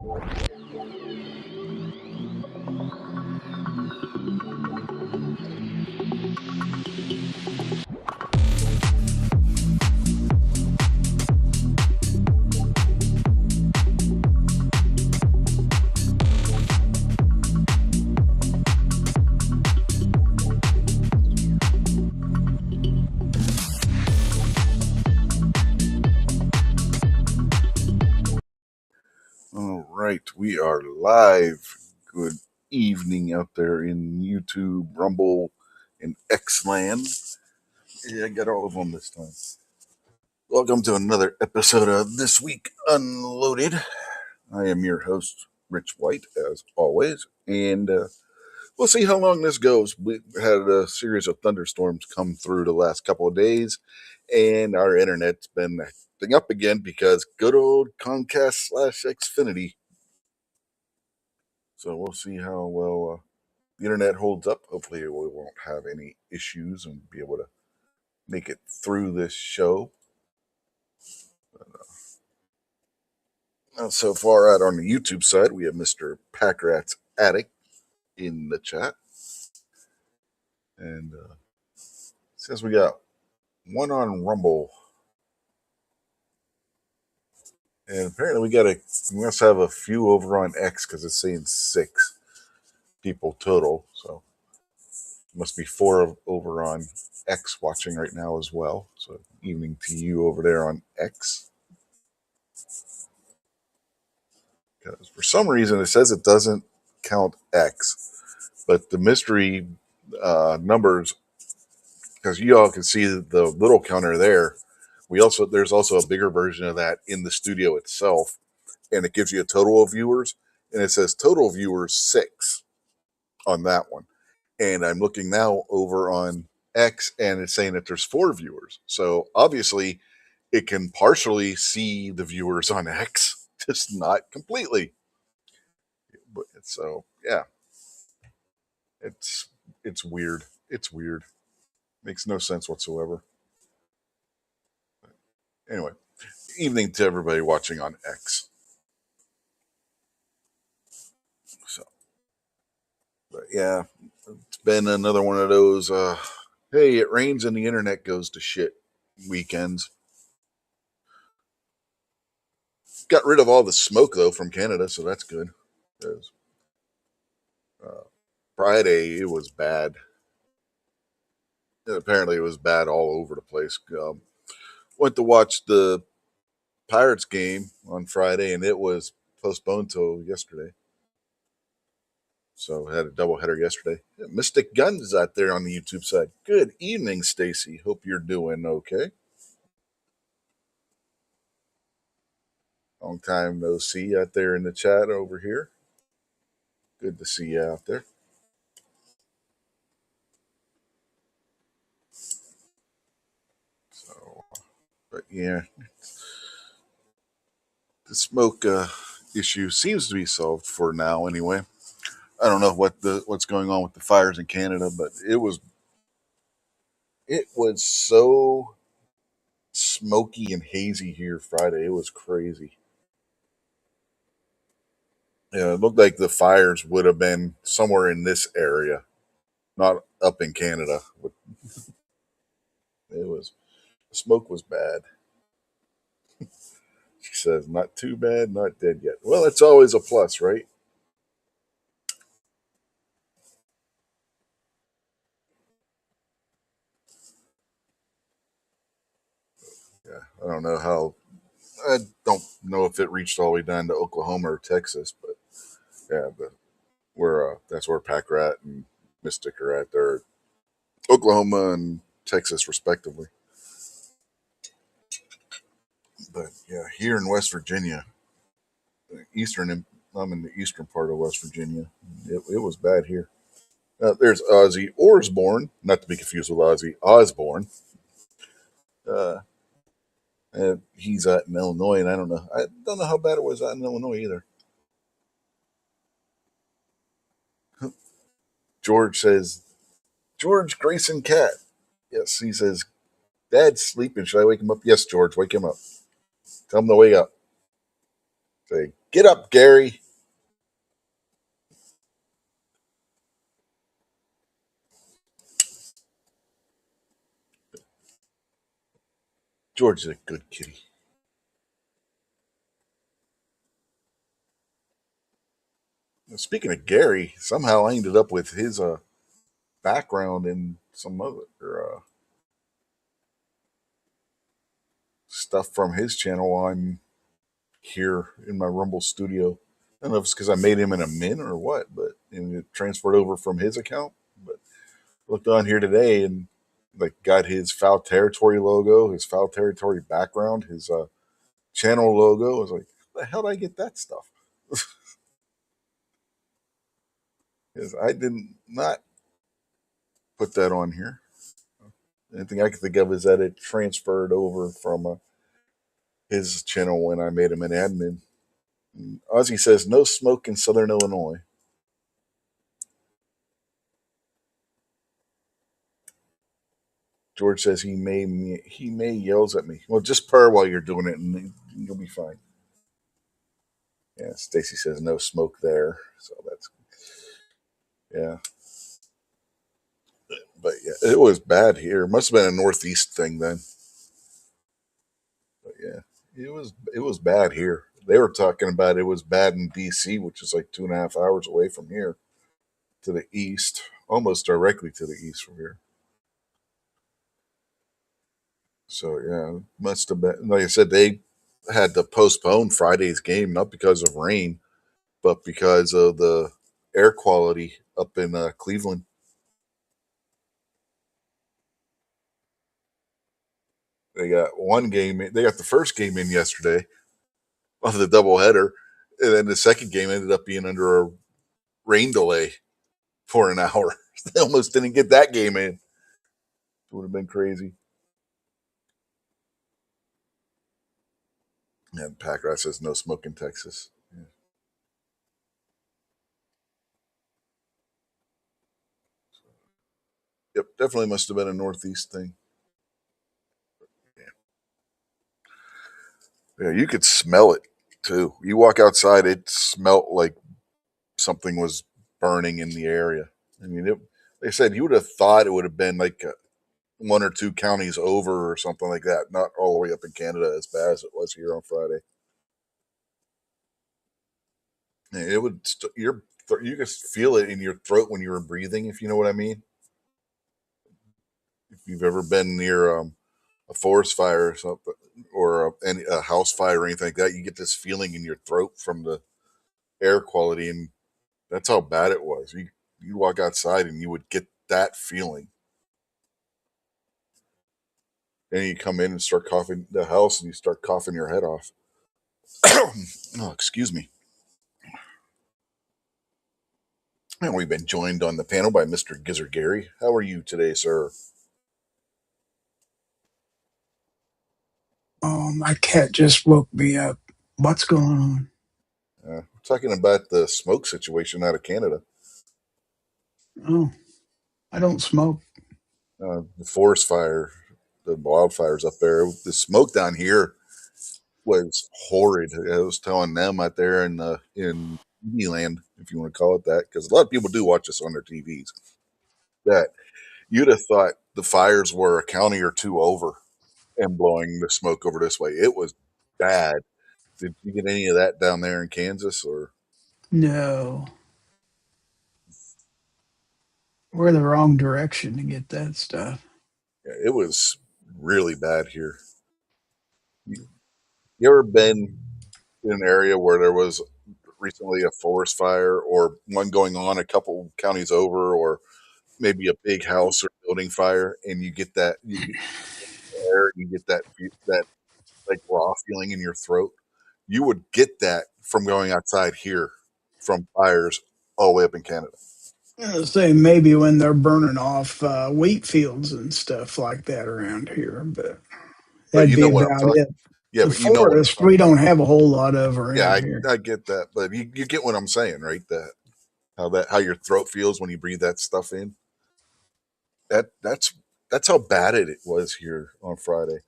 All right, we are live. Good evening out there in YouTube, Rumble, and X Land. Yeah, I got all of them this time. Welcome to another episode of This Week Unloaded. I am your host, Rich White, as always, and we'll see how long this goes. We've had a series of thunderstorms come through the last couple of days, and our internet's been acting up again because good old Comcast / Xfinity. So we'll see how well the internet holds up. Hopefully, we won't have any issues and be able to make it through this show. Now, so far out on the YouTube side, we have Mr. Packrat's Attic in the chat. And since we got one on Rumble, and apparently we must have a few over on X because it's saying 6 people total. So must be 4 over on X watching right now as well. So evening to you over there on X. Because for some reason it says it doesn't count X, but the mystery numbers, because you all can see the little counter there. There's also a bigger version of that in the studio itself, and it gives you a total of viewers, and it says total viewers 6 on that one. And I'm looking now over on X, and it's saying that there's 4 viewers. So obviously, it can partially see the viewers on X, just not completely. But so yeah, it's it's weird. It's weird. Makes no sense whatsoever. Anyway, evening to everybody watching on X. So, but yeah, it's been another one of those. Hey, it rains and the internet goes to shit weekends. Got rid of all the smoke though from Canada, so that's good. 'Cause, uh, Friday it was bad. And apparently, it was bad all over the place. Went to watch the Pirates game on Friday, and it was postponed till yesterday. So I had a doubleheader yesterday. Yeah, Mystic Guns out there on the YouTube side. Good evening, Stacy. Hope you're doing okay. Long time no see out there in the chat over here. Good to see you out there. So, but yeah, the smoke issue seems to be solved for now, anyway. I don't know what's going on with the fires in Canada, but it was so smoky and hazy here Friday. It was crazy. Yeah, it looked like the fires would have been somewhere in this area, not up in Canada. It was the smoke was bad. She says, "Not too bad, not dead yet." Well, it's always a plus, right? Yeah, I don't know how. I don't know if it reached all the way down to Oklahoma or Texas, but yeah, that's where Pack Rat and Mystic are at. They're Oklahoma and Texas, respectively. But yeah, here in West Virginia, eastern. I'm in the eastern part of West Virginia. It was bad here. There's Ozzy Osbourne, not to be confused with Ozzy Osbourne. Uh, and he's out in Illinois, and I don't know. I don't know how bad it was out in Illinois either. George says, George Grayson Cat. Yes, he says, Dad's sleeping. Should I wake him up? Yes, George, wake him up. Tell him to wake up. Say, Get up, Gary. George is a good kitty. Speaking of Gary, somehow I ended up with his background in some other stuff from his channel while I'm here in my Rumble studio. I don't know if it's because I made him an admin or what, but and it transferred over from his account. But looked on here today and like got his foul territory logo, his foul territory background, his channel logo. I was like, the hell did I get that stuff? Because I did not put that on here. Anything I can think of is that it transferred over from his channel when I made him an admin. And Ozzy says no smoke in Southern Illinois. George says he may yells at me. Well, just purr while you're doing it, and you'll be fine. Yeah, Stacy says no smoke there, so that's yeah. But yeah, it was bad here. Must have been a northeast thing then. But yeah, it was bad here. They were talking about it was bad in D.C., which is like 2.5 hours away from here to the east, almost directly to the east from here. So yeah, must have been. Like I said, they had to postpone Friday's game not because of rain, but because of the air quality up in Cleveland. They got one game. They got the first game in yesterday of the doubleheader, and then the second game ended up being under a rain delay for an hour. They almost didn't get that game in. It would have been crazy. And Packer says no smoke in Texas. Yeah. Yep, definitely must have been a Northeast thing. Yeah, you could smell it too. You walk outside, it smelt like something was burning in the area. I mean, they said you would have thought it would have been like one or two counties over or something like that, not all the way up in Canada as bad as it was here on Friday. It would you could feel it in your throat when you were breathing, if you know what I mean. If you've ever been near a forest fire or something, or a house fire or anything like that, you get this feeling in your throat from the air quality, and that's how bad it was. You walk outside and you would get that feeling. Then you come in and start coughing the house, and you start coughing your head off. Oh, excuse me. And we've been joined on the panel by Mr. Gizzard Gary. How are you today, sir? My cat just woke me up. What's going on? We're talking about the smoke situation out of Canada. Oh, I don't smoke. The forest fire, the wildfires up there. The smoke down here was horrid. I was telling them out there in TV land, if you want to call it that, because a lot of people do watch us on their TVs. That you'd have thought the fires were a county or two over and blowing the smoke over this way. It was bad. Did you get any of that down there in Kansas, or No, we're the wrong direction to get that stuff. yeah, it was really bad here? You ever been in an area where there was recently a forest fire or one going on a couple counties over, or maybe a big house or building fire, and you get air, you get that like raw feeling in your throat? You would get that from going outside here from fires all the way up in Canada. Say maybe when they're burning off wheat fields and stuff like that around here, but But that'd you be know what I'm about talking. it. Yeah, The but you know what I'm forest talking we about. don't have a whole lot of Yeah, around here. I get that, but you get what I'm saying, right? How your throat feels when you breathe that stuff in. That's how bad it was here on Friday.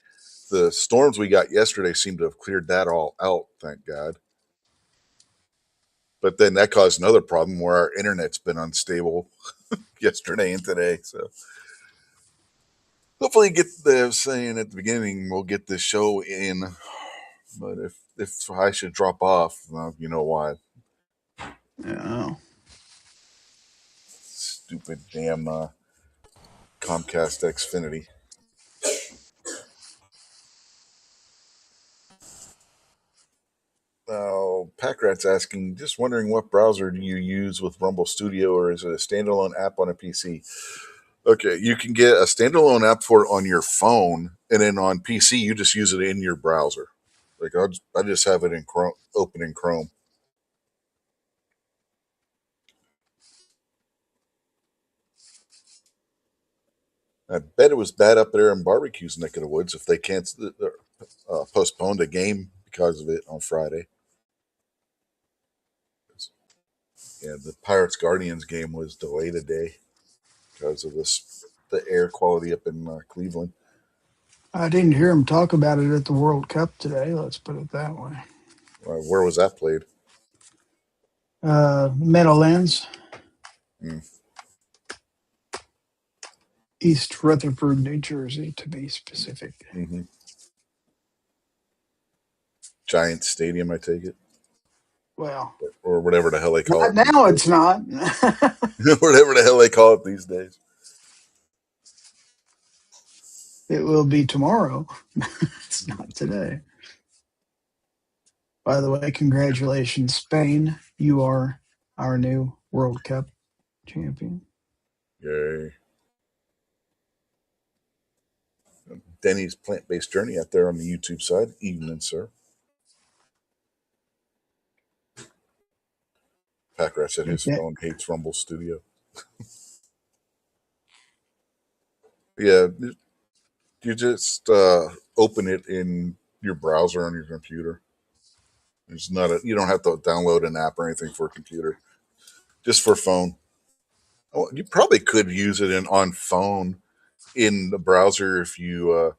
The storms we got yesterday seem to have cleared that all out, thank God. But then that caused another problem where our internet's been unstable yesterday and today. So hopefully, get the saying at the beginning, we'll get this show in. But if I should drop off, well, you know why? Yeah. Stupid damn Comcast Xfinity. Packrat's asking, just wondering what browser do you use with Rumble Studio, or is it a standalone app on a PC? Okay, you can get a standalone app for it on your phone, and then on PC you just use it in your browser. Like I just have it in Chrome, open in Chrome. I bet it was bad up there in Barbecue's neck of the woods if they canceled, postponed a game because of it on Friday. Yeah, the Pirates Guardians game was delayed a day because of the air quality up in Cleveland. I didn't hear him talk about it at the World Cup today. Let's put it that way. Where was that played? Meadowlands, Mm, East Rutherford, New Jersey, to be specific. mm-hmm. Giant Stadium, I take it, Well, or whatever the hell they call not it these now. days. It's not. Whatever the hell they call it these days. It will be tomorrow. It's not today. By the way, congratulations, Spain. You are our new World Cup champion. Yay. Denny's Plant Based Journey out there on the YouTube side. Evening, sir. Packrat said his Okay. phone hates Rumble Studio. Yeah, you just open it in your browser on your computer. It's not you don't have to download an app or anything for a computer. Just for phone. Oh, you probably could use it on phone in the browser if you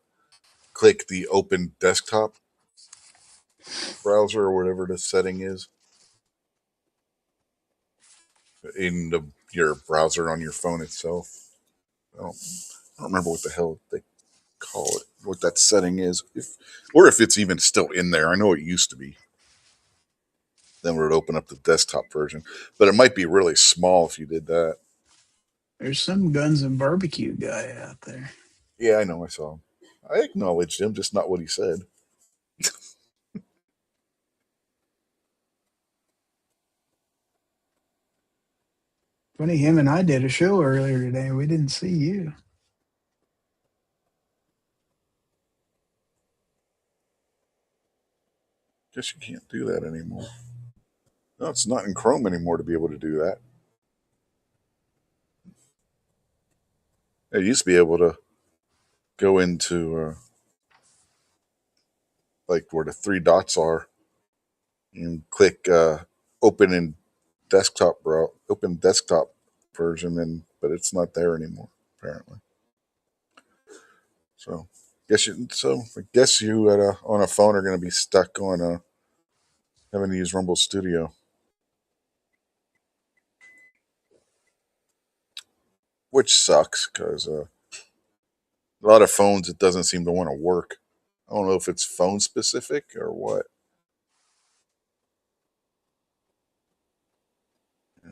click the open desktop browser or whatever the setting is in your browser on your phone itself. I don't remember what the hell they call it, what that setting is, if it's even still in there. I know it used to be. Then we would open up the desktop version, but it might be really small if you did that. There's some guns and barbecue guy out there. Yeah, I know. I saw him. I acknowledged him, just not what he said. Funny, him and I did a show earlier today. We didn't see you. Guess you can't do that anymore. No, it's not in Chrome anymore to be able to do that. I used to be able to go into like where the three dots are and click open in desktop open desktop version, and but it's not there anymore apparently. So I guess you on a phone are going to be stuck on having to use Rumble Studio, which sucks because a lot of phones it doesn't seem to want to work. I don't know if it's phone specific or what. Yeah.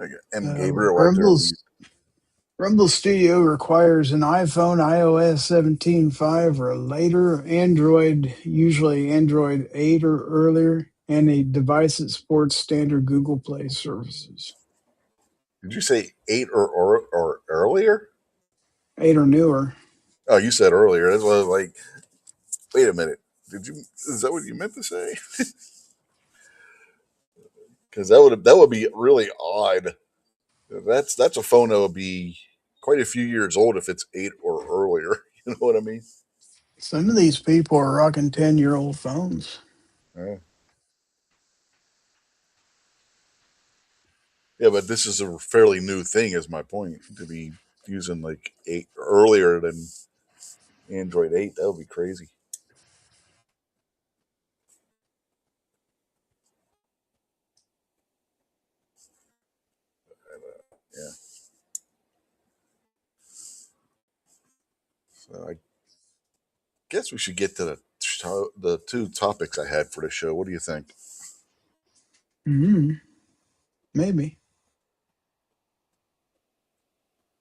I got M. Gabriel out there on the. Rumble Studio requires an iPhone iOS 17.5 or later, Android, usually Android 8 or earlier, and a device that supports standard Google Play services. Did you say 8 or earlier? 8 or newer. Oh, you said earlier. That's what I was like. Wait a minute. Did you? Is that what you meant to say? Because that would be really odd. That's a phone that would be quite a few years old if it's 8 or earlier. You know what I mean? Some of these people are rocking 10-year-old phones. Yeah. Yeah, but this is a fairly new thing, is my point. To be using like 8 earlier than Android 8, that would be crazy. Yeah. So I guess we should get to the two topics I had for the show. What do you think? Mm, maybe.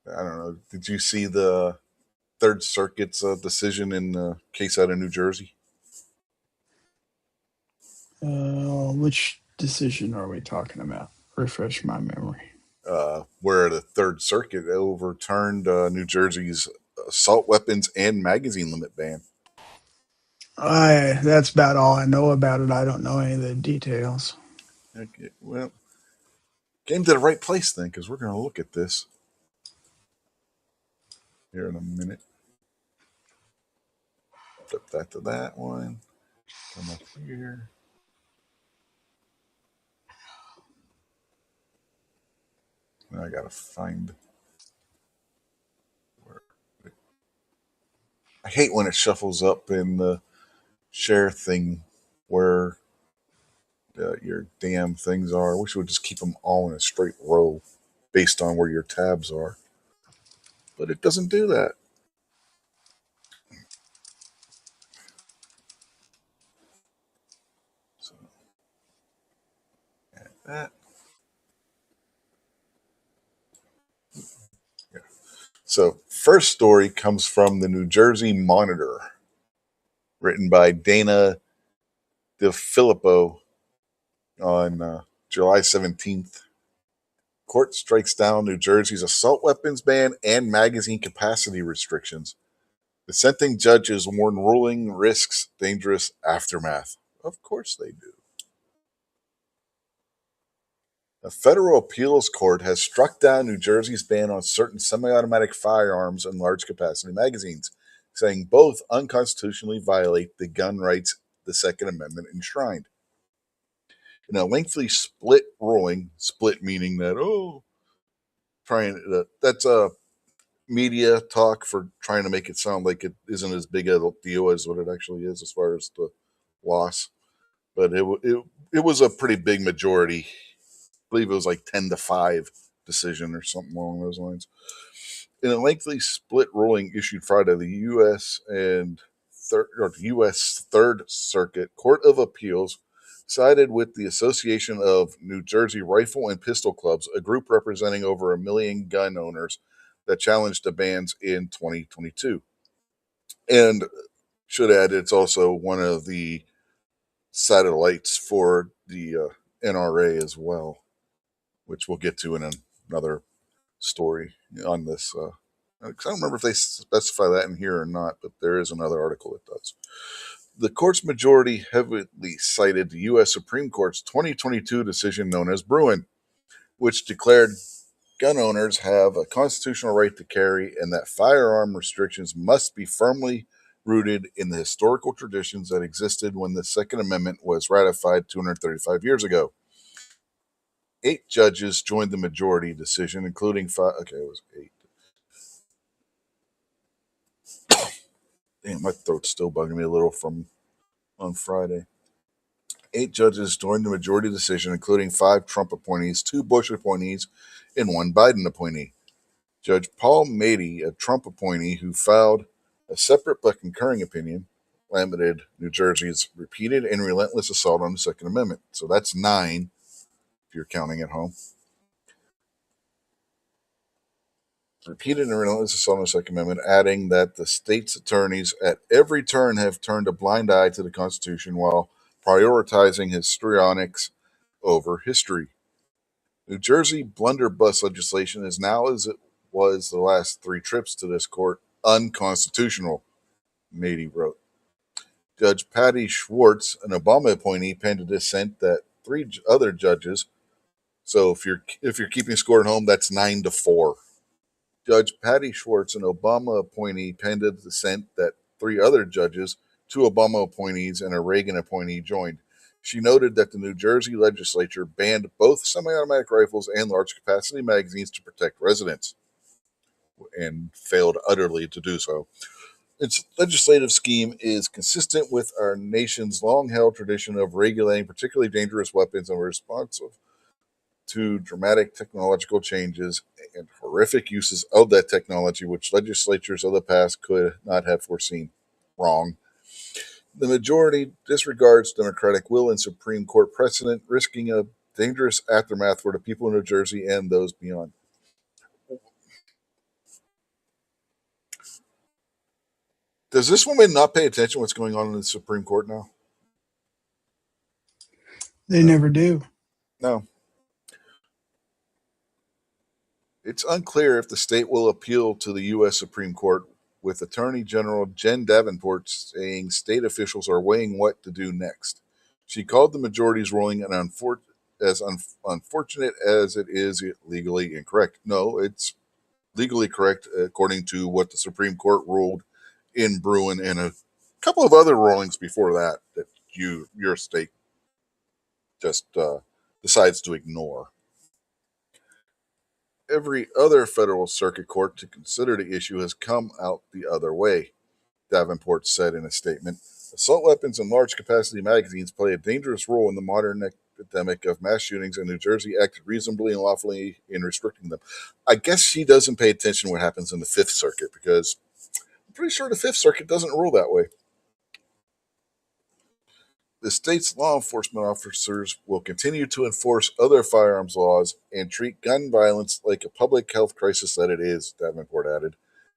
I don't know. Did you see the Third Circuit's decision in the case out of New Jersey, Which decision are we talking about? Refresh my memory. where the Third Circuit overturned New Jersey's assault weapons and magazine limit ban? I That's about all I know about it. I don't know any of the details. Okay, well, came to the right place then, because we're going to look at this here in a minute. Flip that to that one. Come up here. Now I got to find where. I hate when it shuffles up in the share thing where your damn things are. I wish it would just keep them all in a straight row based on where your tabs are. But it doesn't do that. So, that. Yeah. So, first story comes from the New Jersey Monitor, written by Dana DeFilippo on July 17th. Court strikes down New Jersey's assault weapons ban and magazine capacity restrictions. Dissenting judges warn ruling risks dangerous aftermath. Of course they do. A federal appeals court has struck down New Jersey's ban on certain semi automatic firearms and large capacity magazines, saying both unconstitutionally violate the gun rights the Second Amendment enshrined. In a lengthy split ruling, split meaning that, that's a media talk for trying to make it sound like it isn't as big a deal as what it actually is as far as the loss. But it was a pretty big majority. I believe it was like 10-5 decision or something along those lines. In a lengthy split ruling issued Friday, the U.S. Third Circuit Court of Appeals sided with the Association of New Jersey Rifle and Pistol Clubs, a group representing over 1 million gun owners that challenged the bans in 2022. And should add, it's also one of the satellites for the NRA as well, which we'll get to in another story on this. I don't remember if they specify that in here or not, but there is another article that does. The court's majority heavily cited the U.S. Supreme Court's 2022 decision known as Bruin, which declared gun owners have a constitutional right to carry and that firearm restrictions must be firmly rooted in the historical traditions that existed when the Second Amendment was ratified 235 years ago. 8 judges joined the majority decision, including five. Okay, it was 8. Damn, my throat's still bugging me a little from on Friday. 8 judges joined the majority decision, including 5 Trump appointees, 2 Bush appointees, and 1 Biden appointee. Judge Paul Mady, a Trump appointee who filed a separate but concurring opinion, lamented New Jersey's repeated and relentless assault on the Second Amendment. So that's 9, if you're counting at home. Repeated and relentless assault on the Second Amendment, adding that the state's attorneys at every turn have turned a blind eye to the Constitution while prioritizing histrionics over history. New Jersey blunderbuss legislation is now, as it was the last 3 trips to this court, unconstitutional, Mady wrote. Judge Patty Schwartz, an Obama appointee, penned a dissent that 3 other judges. So if you're keeping score at home, that's 9-4. Judge Patty Schwartz, an Obama appointee, penned a dissent that 3 other judges, 2 Obama appointees, and a Reagan appointee joined. She noted that the New Jersey legislature banned both semi automatic rifles and large capacity magazines to protect residents and failed utterly to do so. Its legislative scheme is consistent with our nation's long held tradition of regulating particularly dangerous weapons and responsive to dramatic technological changes and horrific uses of that technology, which legislatures of the past could not have foreseen. Wrong. The majority disregards Democratic will and Supreme Court precedent, risking a dangerous aftermath for the people of New Jersey and those beyond. Does this woman not pay attention to what's going on in the Supreme Court now? They No. never do. No. It's unclear if the state will appeal to the U.S. Supreme Court, with Attorney General Jen Davenport saying state officials are weighing what to do next. She called the majority's ruling unfortunate as it is legally incorrect. No, it's legally correct according to what the Supreme Court ruled in Bruin and a couple of other rulings before that your state just decides to ignore. Every other federal circuit court to consider the issue has come out the other way, Davenport said in a statement. Assault weapons and large capacity magazines play a dangerous role in the modern epidemic of mass shootings, and New Jersey acted reasonably and lawfully in restricting them. I guess she doesn't pay attention to what happens in the Fifth Circuit, because I'm pretty sure the Fifth Circuit doesn't rule that way. The state's law enforcement officers will continue to enforce other firearms laws and treat gun violence like a public health crisis that it is, Davenport added.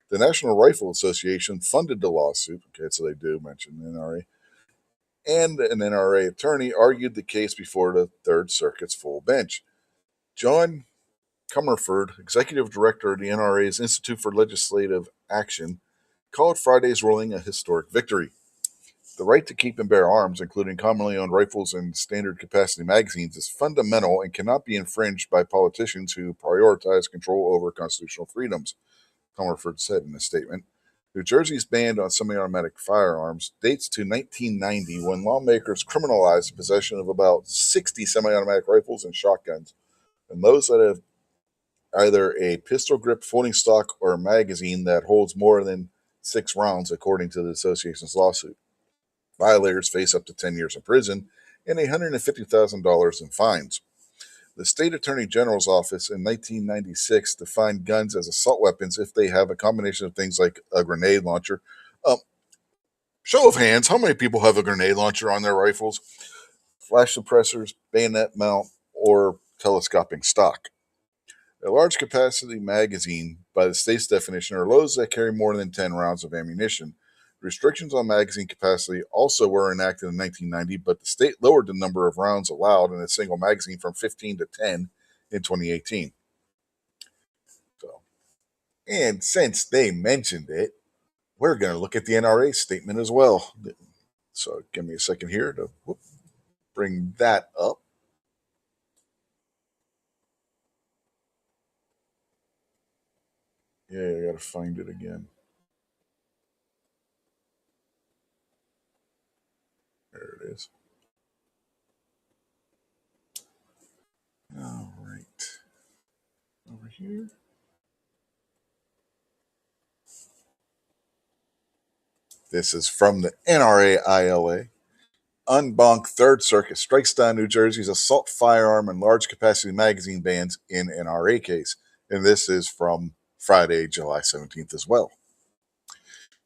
The National Rifle Association funded the lawsuit, okay, so they do mention the NRA, and an NRA attorney argued the case before the Third Circuit's full bench. John Comerford, executive director of the NRA's Institute for Legislative Action, called Friday's ruling a historic victory. The right to keep and bear arms, including commonly owned rifles and standard capacity magazines, is fundamental and cannot be infringed by politicians who prioritize control over constitutional freedoms, Comerford said in a statement. New Jersey's ban on semi automatic firearms dates to 1990 when lawmakers criminalized possession of about 60 semi automatic rifles and shotguns, and those that have either a pistol grip folding stock or a magazine that holds more than 6 rounds, according to the association's lawsuit. Violators face up to 10 years in prison and $150,000 in fines. The state attorney general's office in 1996 defined guns as assault weapons if they have a combination of things like a grenade launcher. Um, Show of hands, how many people have a grenade launcher on their rifles? Flash suppressors, bayonet mount, or telescoping stock. A large capacity magazine, by the state's definition, are those that carry more than 10 rounds of ammunition. Restrictions on magazine capacity also were enacted in 1990, but the state lowered the number of rounds allowed in a single magazine from 15 to 10 in 2018. So, and since they mentioned it, we're going to look at the NRA statement as well. So give me a second here to bring that up. Yeah, I got to find it again. There it is. All right. Over here. This is from the NRA ILA. Unbonked Third Circuit strikes down New Jersey's assault firearm and large capacity magazine bans in NRA case. And this is from Friday, July 17th as well.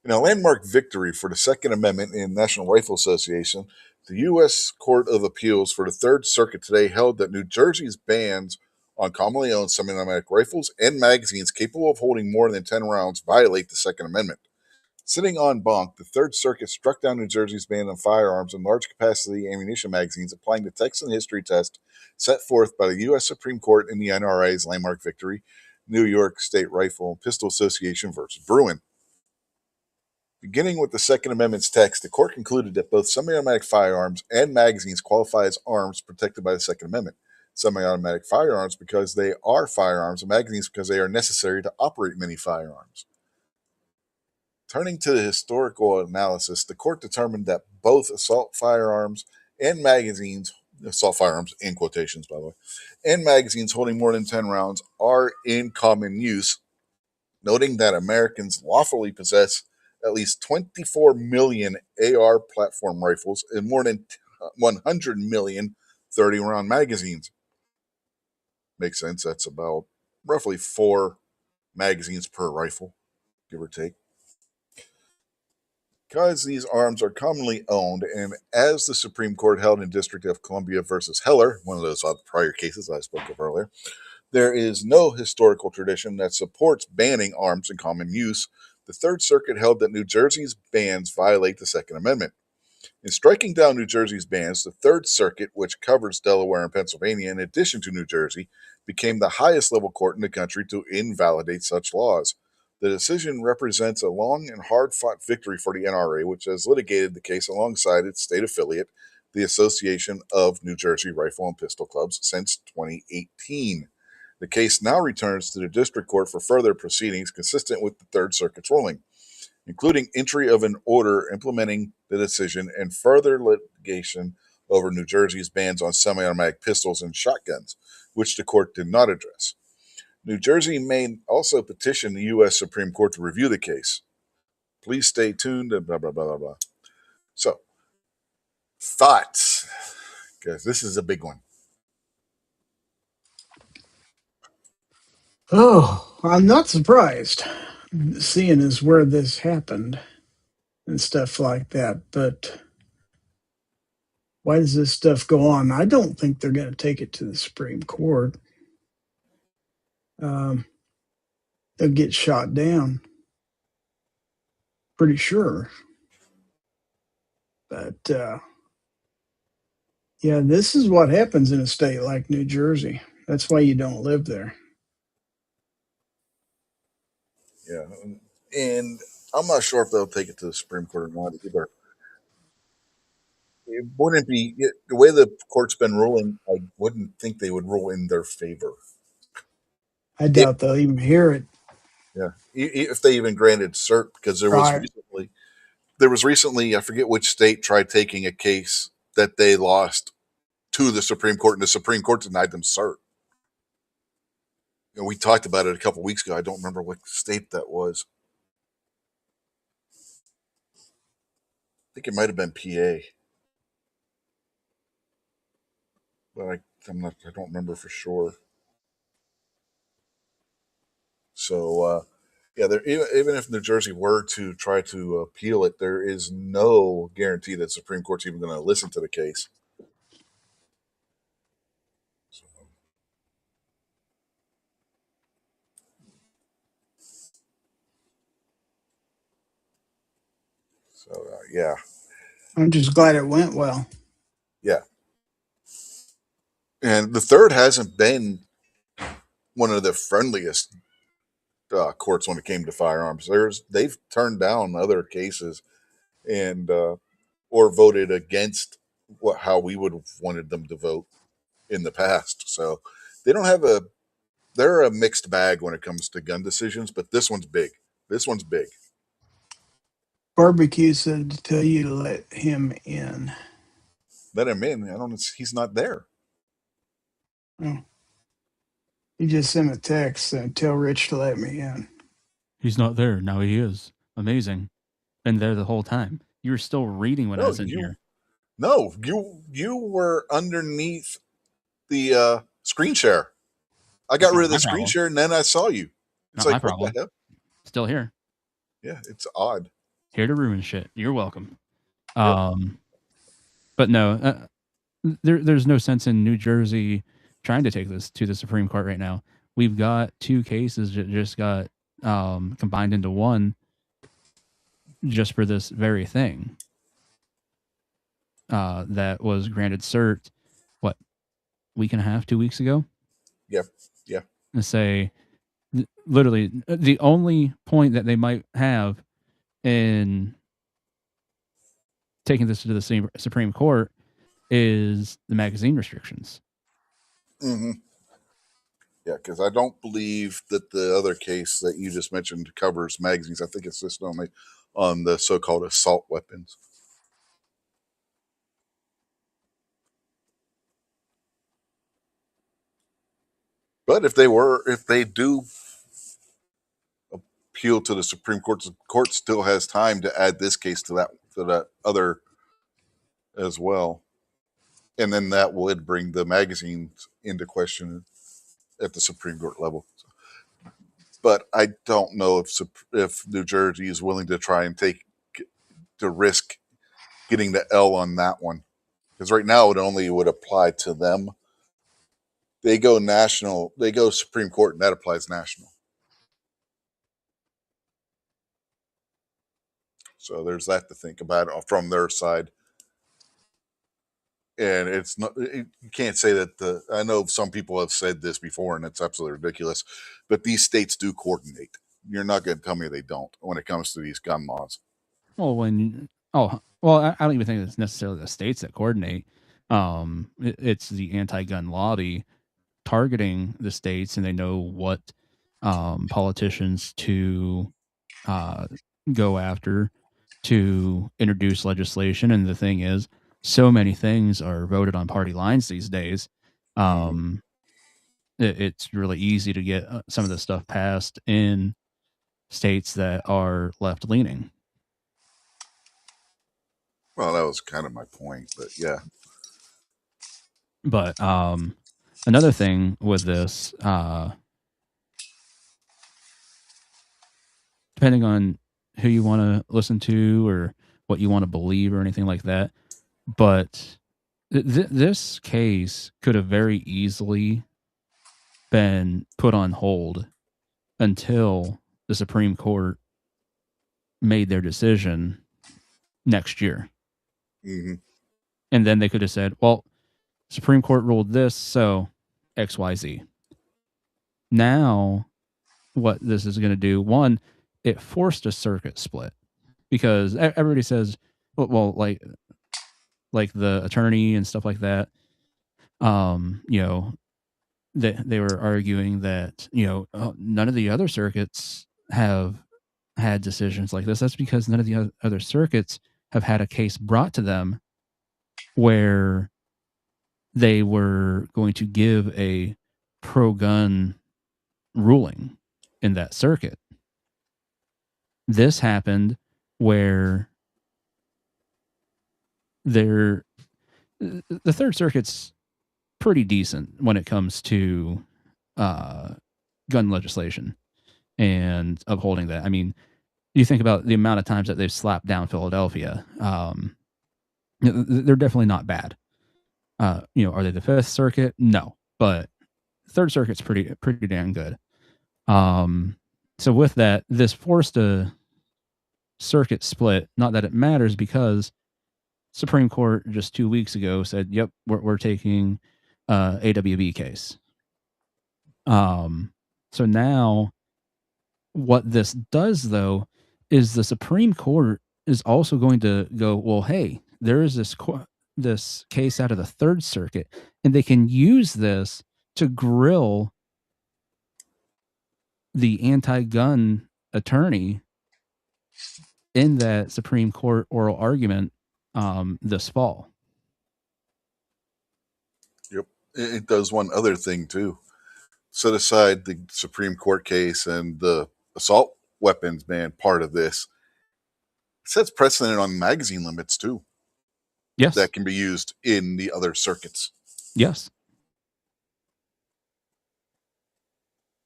In a landmark victory for the Second Amendment in National Rifle Association, the U.S. Court of Appeals for the Third Circuit today held that New Jersey's bans on commonly owned semi-automatic rifles and magazines capable of holding more than 10 rounds violate the Second Amendment. Sitting on bonk, the Third Circuit struck down New Jersey's ban on firearms and large capacity ammunition magazines, applying the Texan history test set forth by the U.S. Supreme Court in the NRA's landmark victory, New York State Rifle and Pistol Association versus Bruin. Beginning with the Second Amendment's text, the court concluded that both semi automatic firearms and magazines qualify as arms protected by the Second Amendment. Semi automatic firearms because they are firearms, and magazines because they are necessary to operate many firearms. Turning to the historical analysis, the court determined that both assault firearms and magazines, assault firearms in quotations, by the way, and magazines holding more than 10 rounds are in common use, noting that Americans lawfully possess at least 24 million AR platform rifles and more than 100 million 30 round magazines. Makes sense. That's about roughly 4 magazines per rifle, give or take. Because these arms are commonly owned, and as the Supreme Court held in District of Columbia versus Heller, one of those prior cases I spoke of earlier, there is no historical tradition that supports banning arms in common use. The Third Circuit held that New Jersey's bans violate the Second Amendment. In striking down New Jersey's bans, the Third Circuit, which covers Delaware and Pennsylvania in addition to New Jersey, became the highest level court in the country to invalidate such laws. The decision represents a long and hard fought victory for the NRA, which has litigated the case alongside its state affiliate, the Association of New Jersey Rifle and Pistol Clubs, since 2018. The case now returns to the district court for further proceedings consistent with the Third Circuit's ruling, including entry of an order implementing the decision and further litigation over New Jersey's bans on semi-automatic pistols and shotguns, which the court did not address. New Jersey may also petition the U.S. Supreme Court to review the case. Please stay tuned and blah, blah, blah, blah, blah. So, thoughts, because this is a big one. Oh, I'm not surprised, seeing as where this happened and stuff like that. But why does this stuff go on? I don't think they're going to take it to the Supreme Court. Um, they'll get shot down, pretty sure. But yeah, this is what happens in a state like New Jersey. That's why you don't live there. Yeah. And I'm not sure if they'll take it to the Supreme Court or not either. It wouldn't be the way the court's been ruling. I wouldn't think they would rule in their favor. I If doubt they'll even hear it. yeah, if they even granted cert, because Right. there was recently I forget which state tried taking a case that they lost to the Supreme Court, and the Supreme Court denied them cert. And we talked about it a couple weeks ago. I don't remember what state that was. I think it might have been PA, but I'm not. I don't remember for sure. So yeah, there even if New Jersey were to try to appeal it, there is no guarantee that the Supreme Court's even going to listen to the case. So, yeah, I'm just glad it went well. yeah. And the third hasn't been one of the friendliest courts when it came to firearms. They've turned down other cases and or voted against how we would have wanted them to vote in the past. So they don't have a they're a mixed bag when it comes to gun decisions, but this one's big. This one's big. Barbecue said to tell you to let him in. Let him in. I don't. He's not there. Oh, he just sent a text and tell Rich to let me in. He's not there. Now he is. Amazing. Been there the whole time. You were still reading when I No, was in here. you were underneath the screen share. I got That's not rid of my the screen problem. share, and then I saw you. It's Not my like, what the problem. hell? Still here. Yeah, it's odd. Here to ruin shit. You're welcome. Yep. But no, there's no sense in New Jersey trying to take this to the Supreme Court right now. We've got 2 cases that just got combined into one just for this very thing. That was granted cert, what, week and a half, 2 weeks ago? Yep. Yeah. To say, literally, the only point that they might have in taking this to the Supreme Court is the magazine restrictions. Mm-hmm. Yeah, because I don't believe that the other case that you just mentioned covers magazines. I think it's just only on the so-called assault weapons. But if they do appeal to the Supreme Court, the court still has time to add this case to that other as well, and then that would bring the magazines into question at the Supreme Court level. But I don't know if New Jersey is willing to try and risk getting the L on that one, because right now it only would apply to them. They go national, they go Supreme Court, and that applies national. So there's that to think about from their side. And it's not, you can't say that I know some people have said this before, and it's absolutely ridiculous, but these states do coordinate. You're not going to tell me they don't when it comes to these gun laws. Well, I don't even think it's necessarily the states that coordinate. It's the anti-gun lobby targeting the states, and they know what politicians to go after to introduce legislation. And the thing is, so many things are voted on party lines these days. It's really easy to get some of this stuff passed in states that are left leaning. Well, that was kind of my point, but yeah. But another thing with this, depending on who you want to listen to or what you want to believe or anything like that, but this case could have very easily been put on hold until the Supreme Court made their decision next year. Mm-hmm. And then they could have said, well, Supreme Court ruled this, so XYZ. Now, what this is going to do, one, it forced a circuit split, because everybody says, well, like the attorney and stuff like that, they were arguing that, none of the other circuits have had decisions like this. That's because none of the other circuits have had a case brought to them where they were going to give a pro-gun ruling in that circuit. This happened where the Third Circuit's pretty decent when it comes to gun legislation and upholding that. I mean, you think about the amount of times that they've slapped down Philadelphia. They're definitely not bad. Are they the Fifth Circuit? No, but Third Circuit's pretty damn good. So with that, this forced a circuit split. Not that it matters, because Supreme Court just 2 weeks ago said, "Yep, we're taking AWB case." So now, what this does, though, is the Supreme Court is also going to go, well, hey, there is this case out of the Third Circuit, and they can use this to grill the anti-gun attorney in that Supreme Court oral argument this fall. Yep. It does one other thing too. Set aside the Supreme Court case and the assault weapons ban part of this. It sets precedent on magazine limits too. Yes. That can be used in the other circuits. Yes.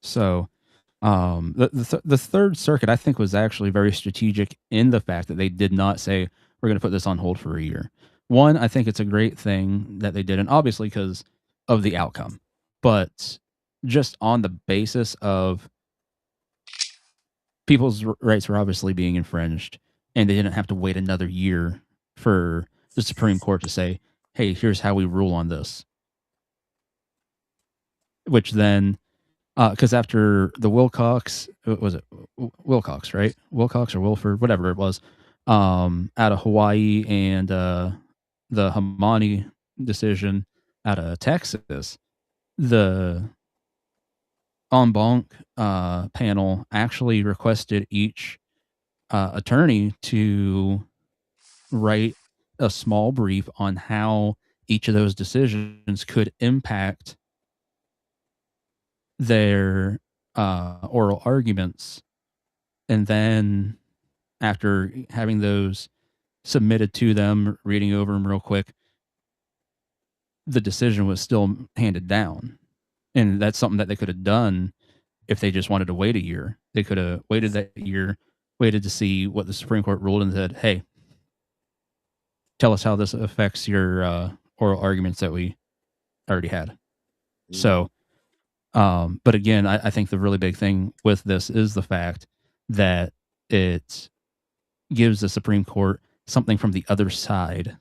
So the Third Circuit, I think, was actually very strategic in the fact that they did not say, we're going to put this on hold for a year. One, I think it's a great thing that they did, and obviously because of the outcome. But just on the basis of people's rights were obviously being infringed, and they didn't have to wait another year for the Supreme Court to say, hey, here's how we rule on this. Which then, because after the Wilcox, was it Wilcox, right? Wilcox or Wilford, whatever it was, out of Hawaii, and the Hamani decision out of Texas, the en banc panel actually requested each attorney to write a small brief on how each of those decisions could impact their oral arguments, and then after having those submitted to them, reading over them real quick, the decision was still handed down. And that's something that they could have done if they just wanted to wait a year. They could have waited that year, waited to see what the Supreme Court ruled, and said, hey, tell us how this affects your oral arguments that we already had. Mm. So, but again, I think the really big thing with this is the fact that it gives the Supreme Court something from the other side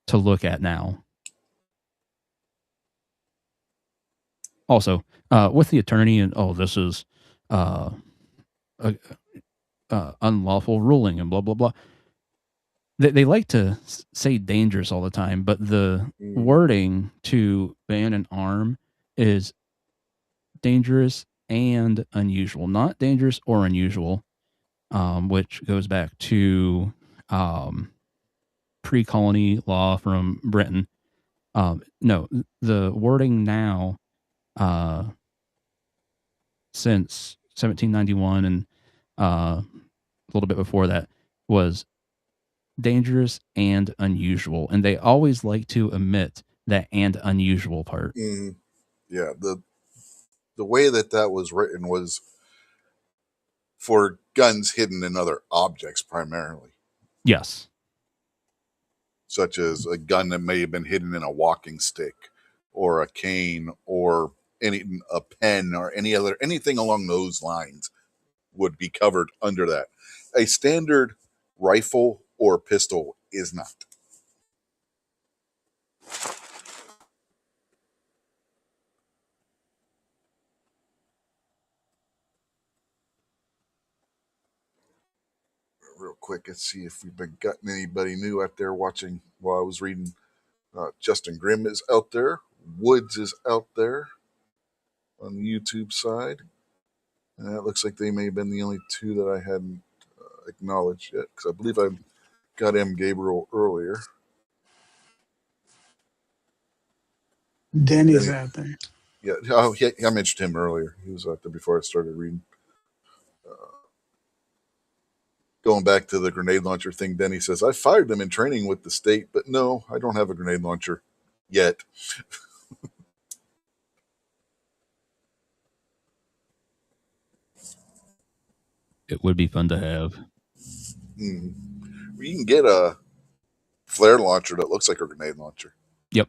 to look at now. Also, with the attorney and, this is unlawful ruling and blah, blah, blah. They like to say dangerous all the time, but the wording to ban an arm is dangerous and unusual, not dangerous or unusual, which goes back to pre-colony law from Britain. No, the wording now, since 1791 and a little bit before that, was dangerous and unusual, and they always like to omit that and unusual part. Yeah, the way that was written was for guns hidden in other objects primarily. Yes. Such as a gun that may have been hidden in a walking stick or a cane or a pen or anything along those lines would be covered under that. A standard rifle or pistol is not. Real quick, let's see if we've been gotten anybody new out there watching while I was reading. Justin Grimm is out there. Woods is out there on the YouTube side. And it looks like they may have been the only two that I hadn't acknowledged yet, because I believe I got M. Gabriel earlier. Denny's out there. Yeah, I mentioned him earlier. He was out there before I started reading. Going back to the grenade launcher thing, Denny says, I fired them in training with the state, but no, I don't have a grenade launcher yet. It would be fun to have. You can get a flare launcher that looks like a grenade launcher. Yep.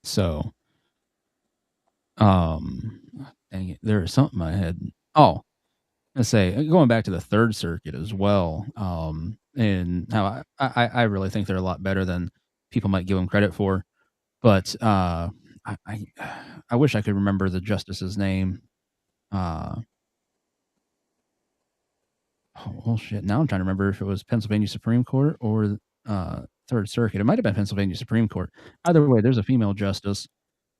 So, dang it, there was something I had. Oh, let's say going back to the Third Circuit as well, and how I really think they're a lot better than people might give them credit for. But I wish I could remember the justice's name. Oh shit! Now I'm trying to remember if it was Pennsylvania Supreme Court or Third Circuit. It might have been Pennsylvania Supreme Court. Either way, there's a female justice,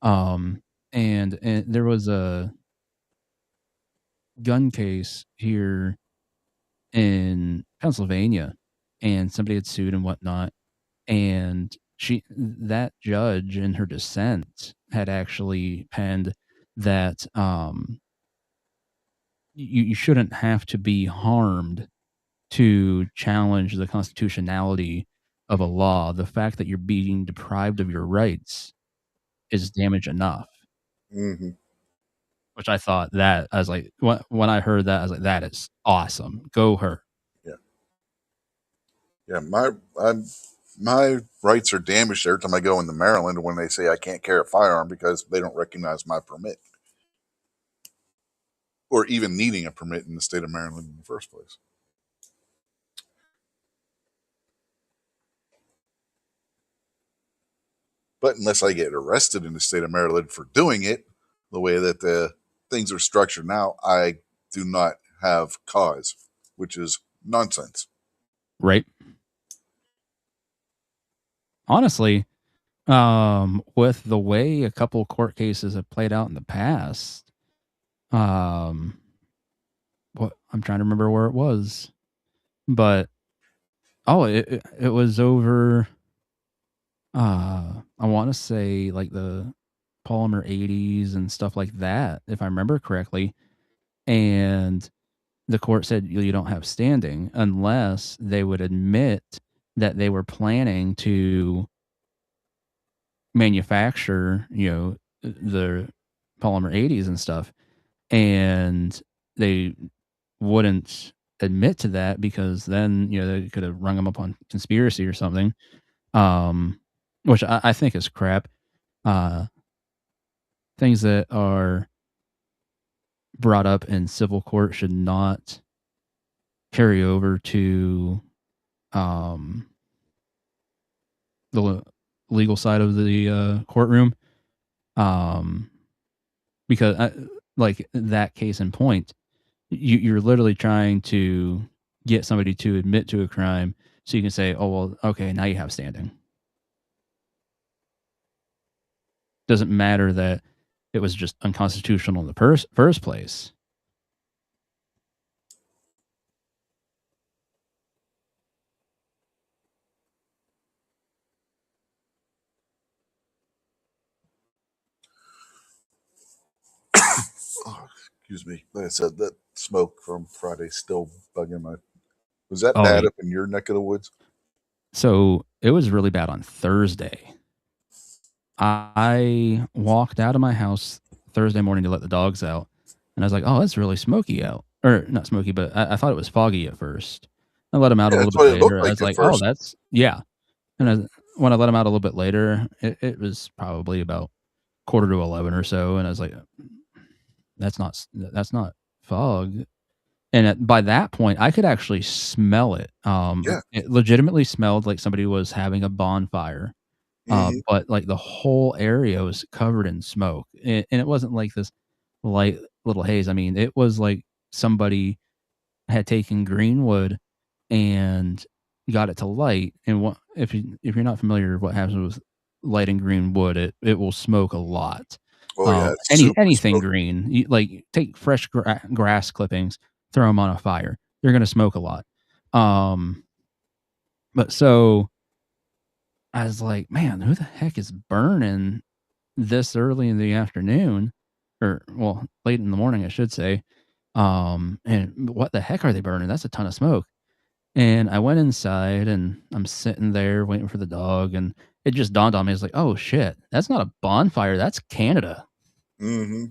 and there was a gun case here in Pennsylvania, and somebody had sued and whatnot, and that judge in her dissent had actually penned that you shouldn't have to be harmed to challenge the constitutionality of a law. The fact that you're being deprived of your rights is damage enough. Mm-hmm. Which I thought that, I was like, when I heard that, I was like, that is awesome. Go her. Yeah. My rights are damaged every time I go into Maryland when they say I can't carry a firearm because they don't recognize my permit. Or even needing a permit in the state of Maryland in the first place. But unless I get arrested in the state of Maryland for doing it, the way that the things are structured now, I do not have cause, which is nonsense. Right. Honestly, with the way a couple court cases have played out in the past, what I'm trying to remember where it was, but it was over. I want to say like the polymer 80s and stuff like that, if I remember correctly. And the court said you don't have standing unless they would admit that they were planning to manufacture, the polymer 80s and stuff. And they wouldn't admit to that because then, they could have rung them up on conspiracy or something, which I think is crap. Things that are brought up in civil court should not carry over to the legal side of the courtroom, because like that case in point, you're literally trying to get somebody to admit to a crime so you can say, oh, well, okay, now you have standing. Doesn't matter that it was just unconstitutional in the first place. Oh, excuse me. Like I said, that smoke from Friday still bugging my. Was that Oh, bad up in your neck of the woods? so it was really bad on Thursday. I walked out of my house Thursday morning to let the dogs out, and I was like, "Oh, it's really smoky out." Or not smoky, but I thought it was foggy at first. I let them out a Yeah, little that's bit what it looked later. I like was at like, "Oh, first. that's yeah." And when I let them out a little bit later, it was probably about 10:45 or so, and I was like, that's not fog. And by that point, I could actually smell it. Yeah. It legitimately smelled like somebody was having a bonfire. Mm-hmm. But like the whole area was covered in smoke, and it wasn't like this light little haze. I mean, it was like somebody had taken green wood and got it to light. And if you're not familiar with what happens with lighting green wood, it will smoke a lot. Oh yeah, it's super Anything smoky. green, like take fresh grass clippings, throw them on a fire, they're gonna smoke a lot. But so I was like, man, who the heck is burning this early in the afternoon, or well, late in the morning, I should say. And what the heck are they burning? That's a ton of smoke. And I went inside and I'm sitting there waiting for the dog, and it just dawned on me. It's like, oh shit, that's not a bonfire. That's Canada. Mm-hmm.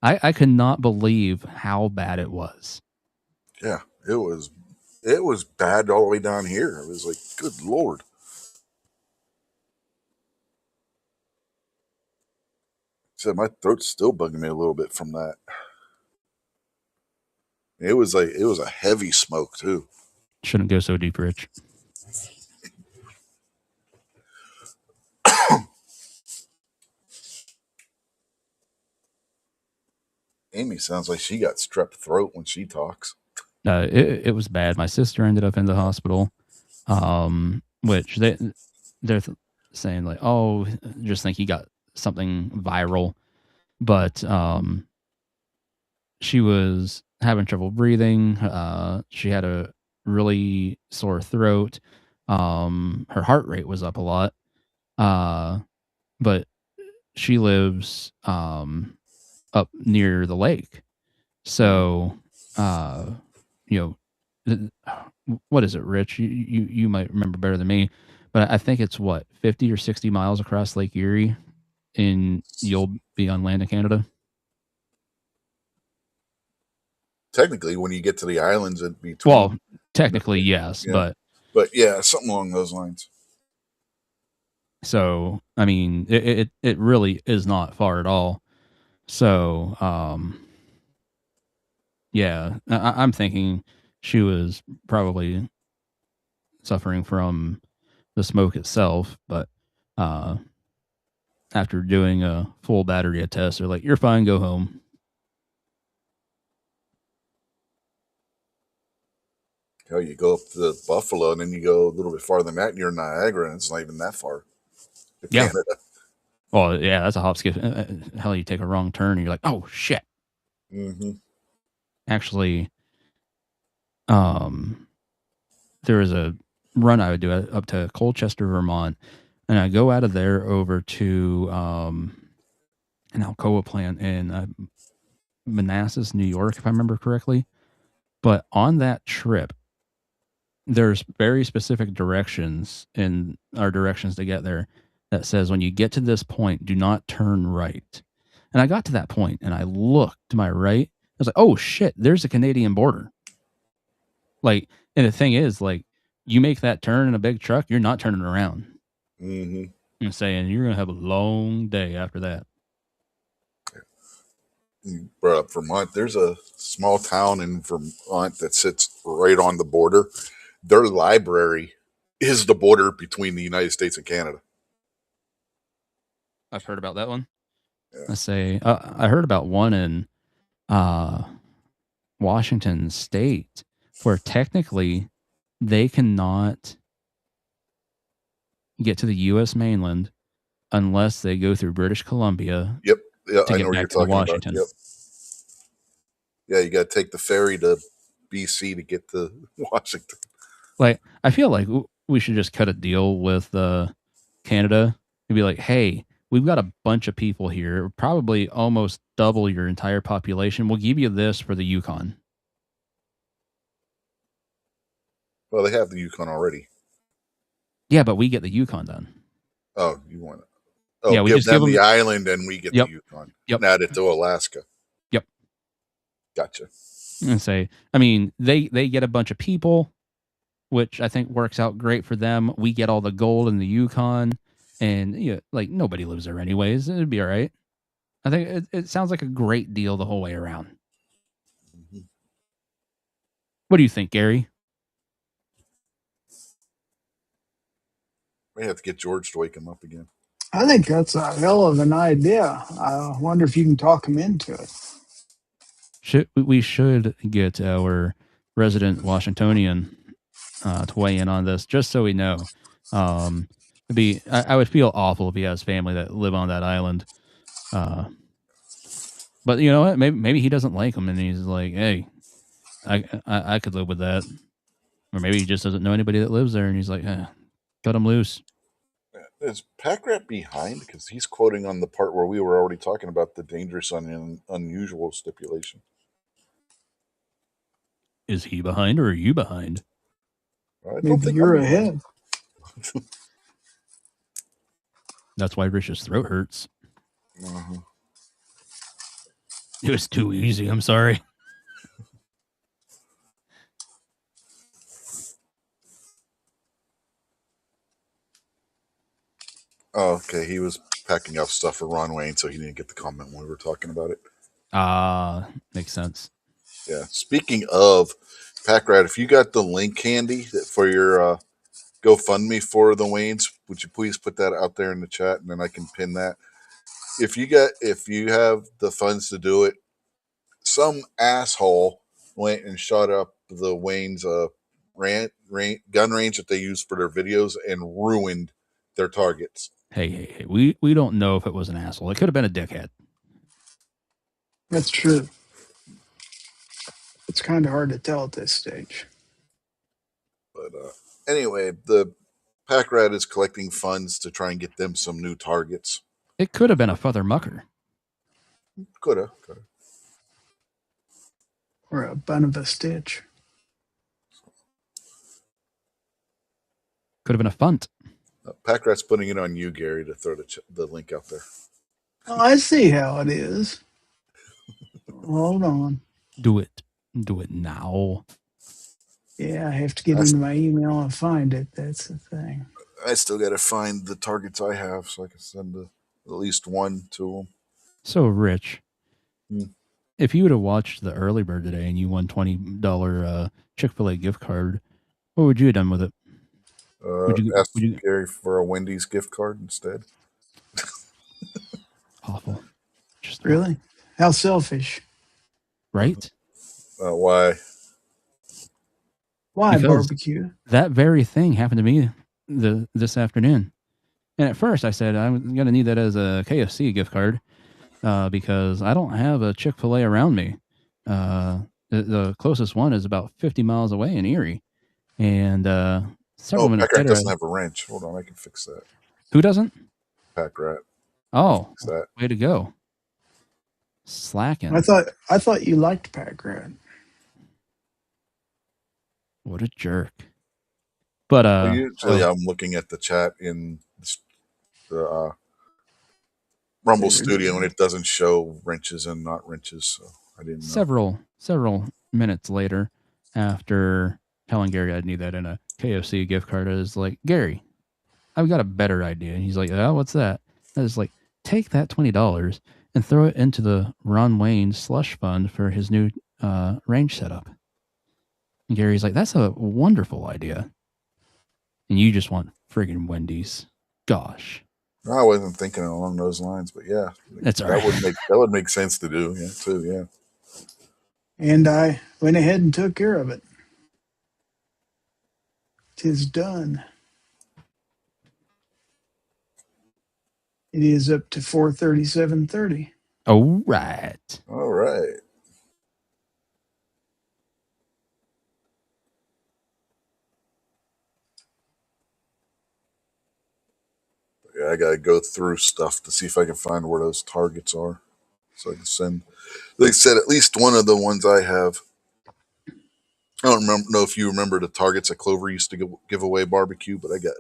I could not believe how bad it was. Yeah, it was. It was bad all the way down here. It was like, good lord. Said my throat's still bugging me a little bit from that. It was a heavy smoke too. Shouldn't go so deep, Rich. Amy sounds like she got strep throat when she talks. It was bad. My sister ended up in the hospital, which they're saying like, oh, just think he got something viral, but she was having trouble breathing. She had a really sore throat. Her heart rate was up a lot. But she lives up near the lake. So, you know, what is it, Rich? You might remember better than me, but I think it's what 50 or 60 miles across Lake Erie, and you'll be on land in Canada. Technically, when you get to the islands in between, Well, technically yes, yeah, but yeah, something along those lines. so I mean, it really is not far at all. So, yeah, I'm thinking she was probably suffering from the smoke itself, but uh, after doing a full battery of tests, they're like, "You're fine, go home." Hell, you go up to Buffalo, and then you go a little bit farther than that, and you're in Niagara, and it's not even that far to Yeah. Canada. Well, yeah, that's a hop skip. Hell, you take a wrong turn, and you're like, "Oh shit!" Mm-hmm. Actually, there was a run I would do up to Colchester, Vermont, and I go out of there over to an Alcoa plant in Manassas, New York, if I remember correctly. But on that trip, there's very specific directions in our directions to get there that says when you get to this point, do not turn right. And I got to that point and I looked to my right. I was like, oh shit, there's the Canadian border. Like, and the thing is, like, you make that turn in a big truck, you're not turning around. Mm-hmm. I'm saying you're gonna have a long day after that. You brought up Vermont. There's a small town in Vermont that sits right on the border. Their library is the border between the United States and Canada. I've heard about that one. Yeah. I say I heard about one in Washington State where technically they cannot get to the U.S. mainland unless they go through British Columbia. Yep. Yeah, to I get know what you're back to talking Washington. about. Yep. Yeah, you got to take the ferry to BC to get to Washington. Like, I feel like we should just cut a deal with Canada and be like, hey, we've got a bunch of people here, probably almost double your entire population. We'll give you this for the Yukon. Well, they have the Yukon already. Yeah, but we get the Yukon done. Oh, you want it? Oh, yeah, we give just them give the them island and we get Yep. the Yukon. Yep. And add it to Alaska. Yep. Gotcha. And say, I mean, they get a bunch of people, which I think works out great for them. We get all the gold in the Yukon, and like nobody lives there anyways. It'd be all right. I think it sounds like a great deal the whole way around. Mm-hmm. What do you think, Gary? We have to get George to wake him up again. I think that's a hell of an idea. I wonder if you can talk him into it. We should get our resident Washingtonian to weigh in on this, just so we know. I would feel awful if he has family that live on that island. But you know what? Maybe he doesn't like him, and he's like, "Hey, I could live with that." Or maybe he just doesn't know anybody that lives there, and he's like, "Cut him loose." Is Packrat behind? Because he's quoting on the part where we were already talking about the dangerous and unusual stipulation. Is he behind, or are you behind? I don't Maybe think you're I'm ahead. That's why Rich's throat hurts. Mm-hmm. It was too easy. I'm sorry. Oh, okay. He was packing up stuff for Ron Wayne, so he didn't get the comment when we were talking about it. Makes sense. Yeah. Speaking of Packrat, if you got the link handy for your GoFundMe for the Waynes, would you please put that out there in the chat, and then I can pin that. If you have the funds to do it, some asshole went and shot up the Wayne's gun range that they use for their videos and ruined their targets. Hey, we don't know if it was an asshole. It could have been a dickhead. That's true. It's kind of hard to tell at this stage. But anyway, the Packrat is collecting funds to try and get them some new targets. It could have been a Father Mucker. Coulda. Or a bun of a stitch. Could have been a funt. Packrat's putting it on you, Gary, to throw the link out there. Oh, I see how it is. Hold on. Do it now. Yeah, I have to get into my email and find it. That's the thing. I still got to find the targets I have so I can send at least one to them. So, Rich, if you would have watched the early bird today and you won $20 Chick-fil-A gift card, what would you have done with it? Ask Gary for a Wendy's gift card instead. Awful. Just really? Awful. How selfish. Right? Why? Why because barbecue? That very thing happened to me this afternoon. And at first I said, I'm going to need that as a KFC gift card because I don't have a Chick-fil-A around me. The closest one is about 50 miles away in Erie. And several minutes later, doesn't have a wrench. Hold on, I can fix that. Who doesn't? Packrat. Oh, way to go. slacking. I thought you liked Pack Rat. What a jerk. But Well, usually I'm looking at the chat in the Rumble Studio, and it doesn't show wrenches and not wrenches, so I didn't know. several minutes later, after telling Gary I'd need that in a KFC gift card, I was like, Gary, I've got a better idea. And he's like, oh, what's that? I was like, take that $20 and throw it into the Ron Wayne slush fund for his new range setup. And Gary's like, that's a wonderful idea. And you just want friggin' Wendy's. Gosh. I wasn't thinking along those lines, but yeah, That's all right. that would make sense to do, yeah, too, yeah. And I went ahead and took care of it. 'Tis done. It is up to 437.30. All right. All right. Yeah, I gotta go through stuff to see if I can find where those targets are, so I can send. They said at least one of the ones I have. I don't know if you remember the targets that Clover used to give away barbecue, but I got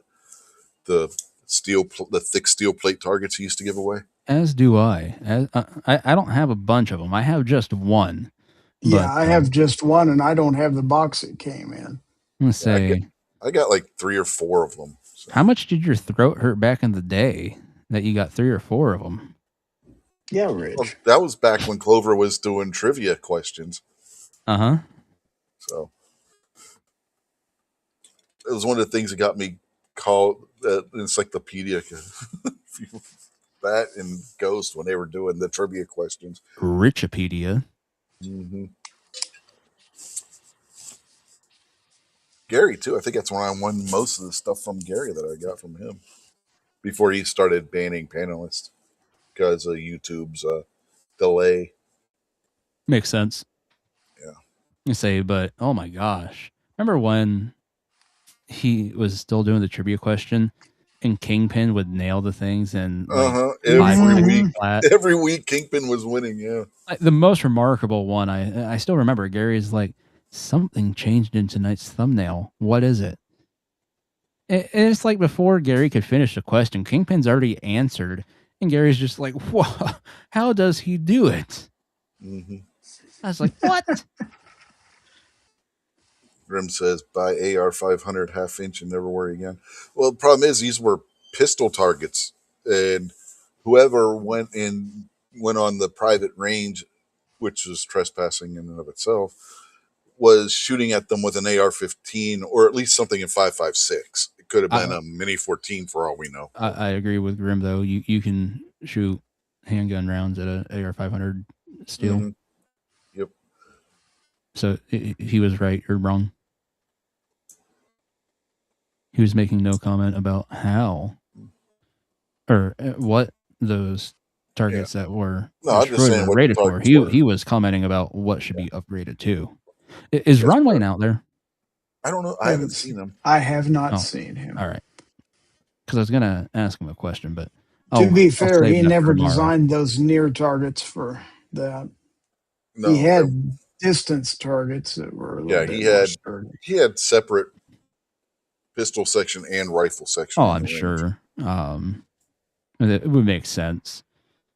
the thick steel plate targets he used to give away. As do I. I don't have a bunch of them. I have just one. Yeah, But I have just one, and I don't have the box it came in. I'm gonna say, I got like 3 or 4 of them. So. how much did your throat hurt back in the day that you got 3 or 4 of them? Yeah, Rich. Well, that was back when Clover was doing trivia questions. Uh-huh. So it was one of the things that got me called encyclopedia. That and Ghost when they were doing the trivia questions. Richipedia. Mm-hmm. Gary too. I think that's when I won most of the stuff from Gary that I got from him before he started banning panelists because of YouTube's delay. Makes sense. Yeah. You say, but oh my gosh. Remember when he was still doing the trivia question and Kingpin would nail the things and every week Kingpin was winning, yeah. The most remarkable one I still remember, Gary's like, something changed in tonight's thumbnail. What is it? And it's like before Gary could finish the question, Kingpin's already answered, and Gary's just like, "Whoa, how does he do it?" Mm-hmm. I was like, "What?" Grim says, buy AR 500 half inch and never worry again. Well, the problem is these were pistol targets, and whoever went on the private range, which was trespassing in and of itself, was shooting at them with an AR-15 or at least something in 5.56. It could have been a Mini 14 for all we know. I agree with Grim though. You can shoot handgun rounds at an AR-500 still. Mm-hmm. Yep. So he was right or wrong. He was making no comment about how or what those targets that were destroyed were rated for. He was commenting about what should be upgraded to. Is Ron Wayne out there? I don't know. I haven't seen him. I have not seen him. All right. Because I was going to ask him a question, but to be fair, he never designed those near targets for that. No, he had distance targets that were a little bit he had separate pistol section and rifle section. Oh, I'm sure. It would make sense.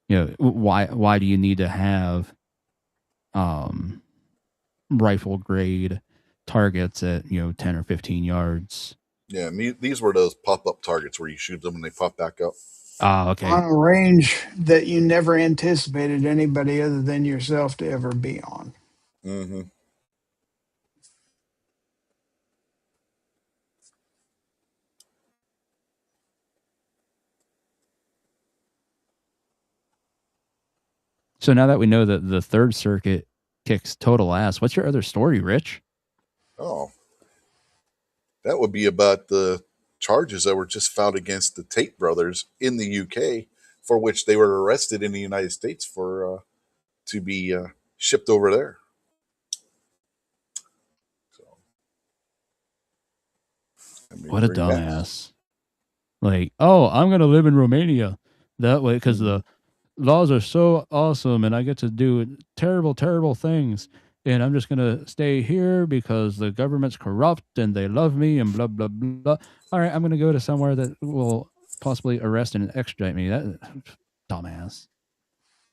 You know, why do you need to have rifle grade targets at 10 or 15 yards? Yeah, and these were those pop-up targets where you shoot them and they pop back up. Ah, okay. On a range that you never anticipated anybody other than yourself to ever be on. Mm-hmm. So now that we know that the Third Circuit kicks total ass, what's your other story, Rich? Oh, that would be about the charges that were just filed against the Tate brothers in the UK, for which they were arrested in the United States for to be shipped over there. So, what a dumbass! Like, oh, I'm gonna live in Romania that way because the laws are so awesome and I get to do terrible, terrible things. And I'm just going to stay here because the government's corrupt and they love me and blah, blah, blah. All right, I'm going to go to somewhere that will possibly arrest and extradite me. That dumbass.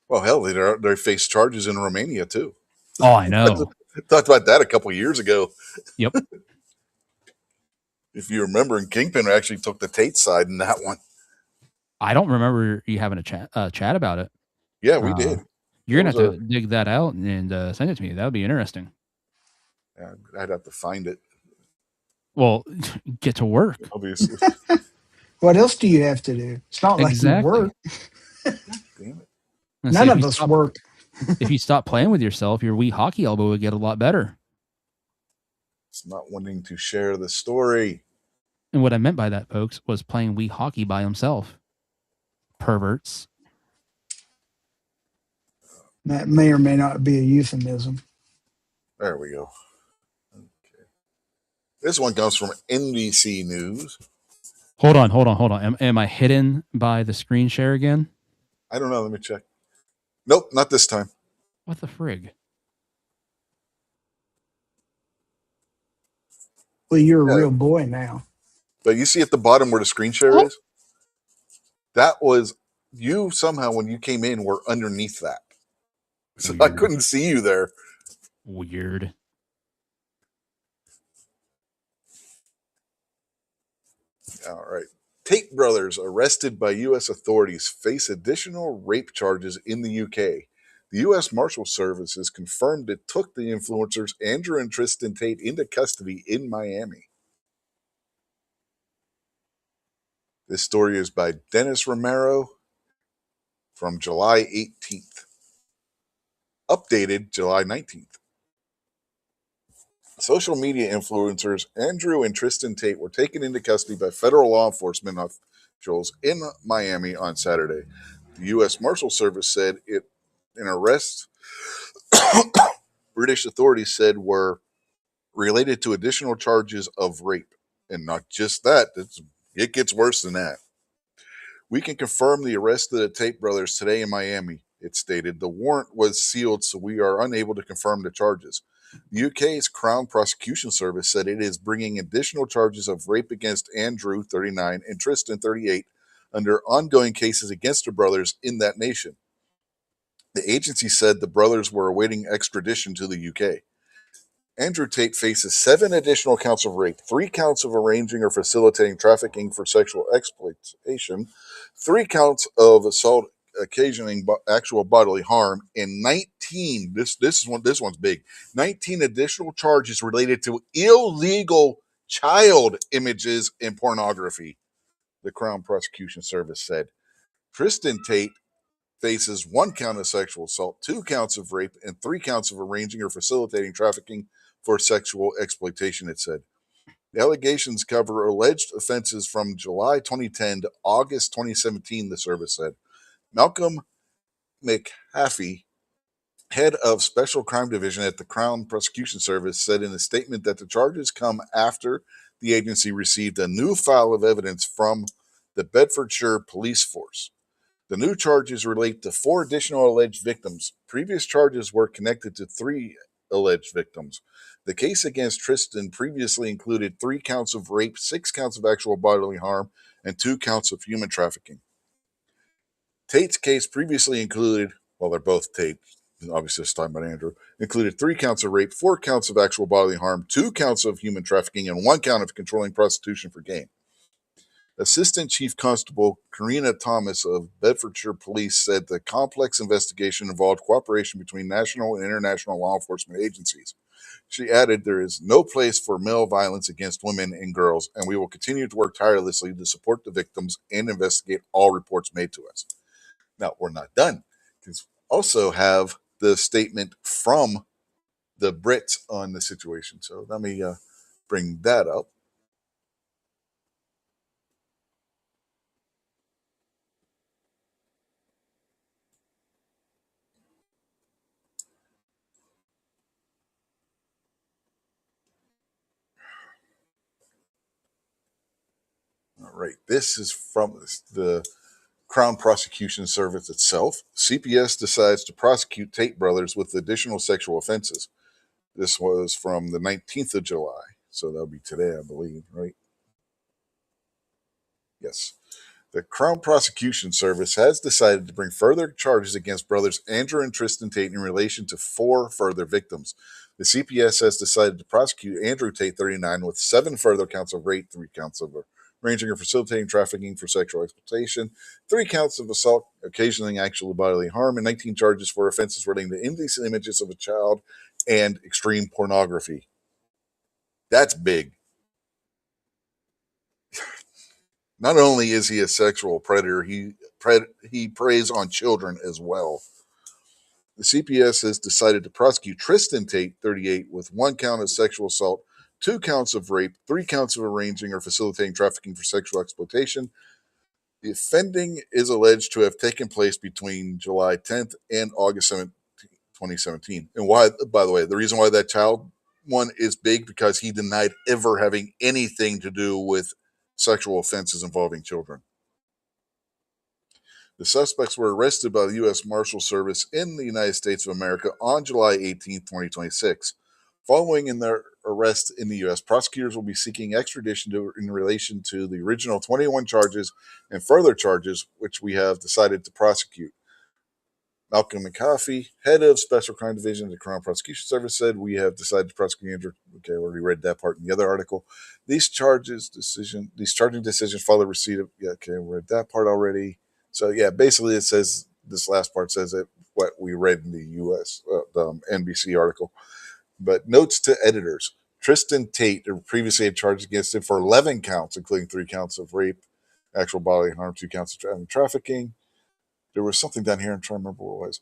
Well, hell, they face charges in Romania too. Oh, I know. Talked about that a couple of years ago. Yep. If you remember, and Kingpin actually took the Tate side in that one. I don't remember you having a chat about it. Yeah, we did. You're It going was to have to dig that out and send it to me. That would be interesting. I'd have to find it, Well, get to work. obviously. What else do you have to do? It's not like you Exactly. work. Damn it. None of us work. If you stop playing with yourself, your wee hockey elbow would get a lot better. It's not wanting to share the story. And what I meant by that, folks, was playing wee hockey by himself. Perverts. That may or may not be a euphemism. There we go. Okay. This one comes from NBC News. Hold on. Am I hidden by the screen share again? I don't know. Let me check. Nope, not this time. What the frig? Well, you're a real boy now. But you see at the bottom where the screen share is? That was you somehow when you came in were underneath that. So I couldn't see you there. Weird. All right. Tate Brothers arrested by U.S. authorities face additional rape charges in the UK. The U.S. Marshal Services confirmed it took the influencers Andrew and Tristan Tate into custody in Miami. This story is by Dennis Romero from July 18th. Updated July 19th. Social media influencers Andrew and Tristan Tate were taken into custody by federal law enforcement officials in Miami on Saturday. The U.S. Marshal Service said an arrest British authorities said were related to additional charges of rape. And not just that, it gets worse than that. We can confirm the arrest of the Tate brothers today in Miami, it stated. The warrant was sealed, so we are unable to confirm the charges. The UK's Crown Prosecution Service said it is bringing additional charges of rape against Andrew, 39, and Tristan, 38, under ongoing cases against the brothers in that nation. The agency said the brothers were awaiting extradition to the UK. Andrew Tate faces 7 additional counts of rape, 3 counts of arranging or facilitating trafficking for sexual exploitation, 3 counts of assault occasioning actual bodily harm, and 19. This one's big. 19 additional charges related to illegal child images and pornography. The Crown Prosecution Service said. Tristan Tate faces 1 count of sexual assault, 2 counts of rape, and 3 counts of arranging or facilitating trafficking for sexual exploitation, it said. The allegations cover alleged offenses from July 2010 to August 2017, the service said. Malcolm McHaffey, head of Special Crime Division at the Crown Prosecution Service, said in a statement that the charges come after the agency received a new file of evidence from the Bedfordshire Police Force. The new charges relate to 4 additional alleged victims. Previous charges were connected to 3 alleged victims. The case against Tristan previously included 3 counts of rape, 6 counts of actual bodily harm, and 2 counts of human trafficking. Tate's case previously included, well, they're both Tate, obviously this time about Andrew, included 3 counts of rape, 4 counts of actual bodily harm, 2 counts of human trafficking, and 1 count of controlling prostitution for gain. Assistant Chief Constable Karina Thomas of Bedfordshire Police said the complex investigation involved cooperation between national and international law enforcement agencies. She added, there is no place for male violence against women and girls, and we will continue to work tirelessly to support the victims and investigate all reports made to us. Now, we're not done, because we also have the statement from the Brits on the situation. So let me bring that up. All right, this is from the Crown Prosecution Service itself, CPS decides to prosecute Tate Brothers with additional sexual offenses. This was from the 19th of July, so that'll be today, I believe, right? Yes. The Crown Prosecution Service has decided to bring further charges against brothers Andrew and Tristan Tate in relation to 4 further victims. The CPS has decided to prosecute Andrew Tate, 39, with 7 further counts of rape, 3 counts of arranging or facilitating trafficking for sexual exploitation, 3 counts of assault occasioning actual bodily harm, and 19 charges for offenses relating to indecent images of a child and extreme pornography. That's big. Not only is he a sexual predator, he preys on children as well. The CPS has decided to prosecute Tristan Tate, 38, with 1 count of sexual assault, 2 counts of rape, 3 counts of arranging or facilitating trafficking for sexual exploitation. The offending is alleged to have taken place between July 10th and August 17th, 2017. And why, by the way, the reason why that child one is big because he denied ever having anything to do with sexual offenses involving children. The suspects were arrested by the U.S. Marshal Service in the United States of America on July 18, 2026. Following in their arrest in the U.S., prosecutors will be seeking extradition in relation to the original 21 charges and further charges, which we have decided to prosecute. Malcolm McAfee, head of Special Crime Division of the Crown Prosecution Service, said, "We have decided to prosecute Andrew." Okay, I already read that part in the other article. These charging decisions follow receipt of. Yeah, okay, we read that part already. So yeah, basically it says this last part says it what we read in the U.S. The NBC article. But notes to editors: Tristan Tate previously had charges against him for 11 counts, including 3 counts of rape, actual bodily harm, 2 counts of trafficking. There was something down here. I'm trying to remember what it was.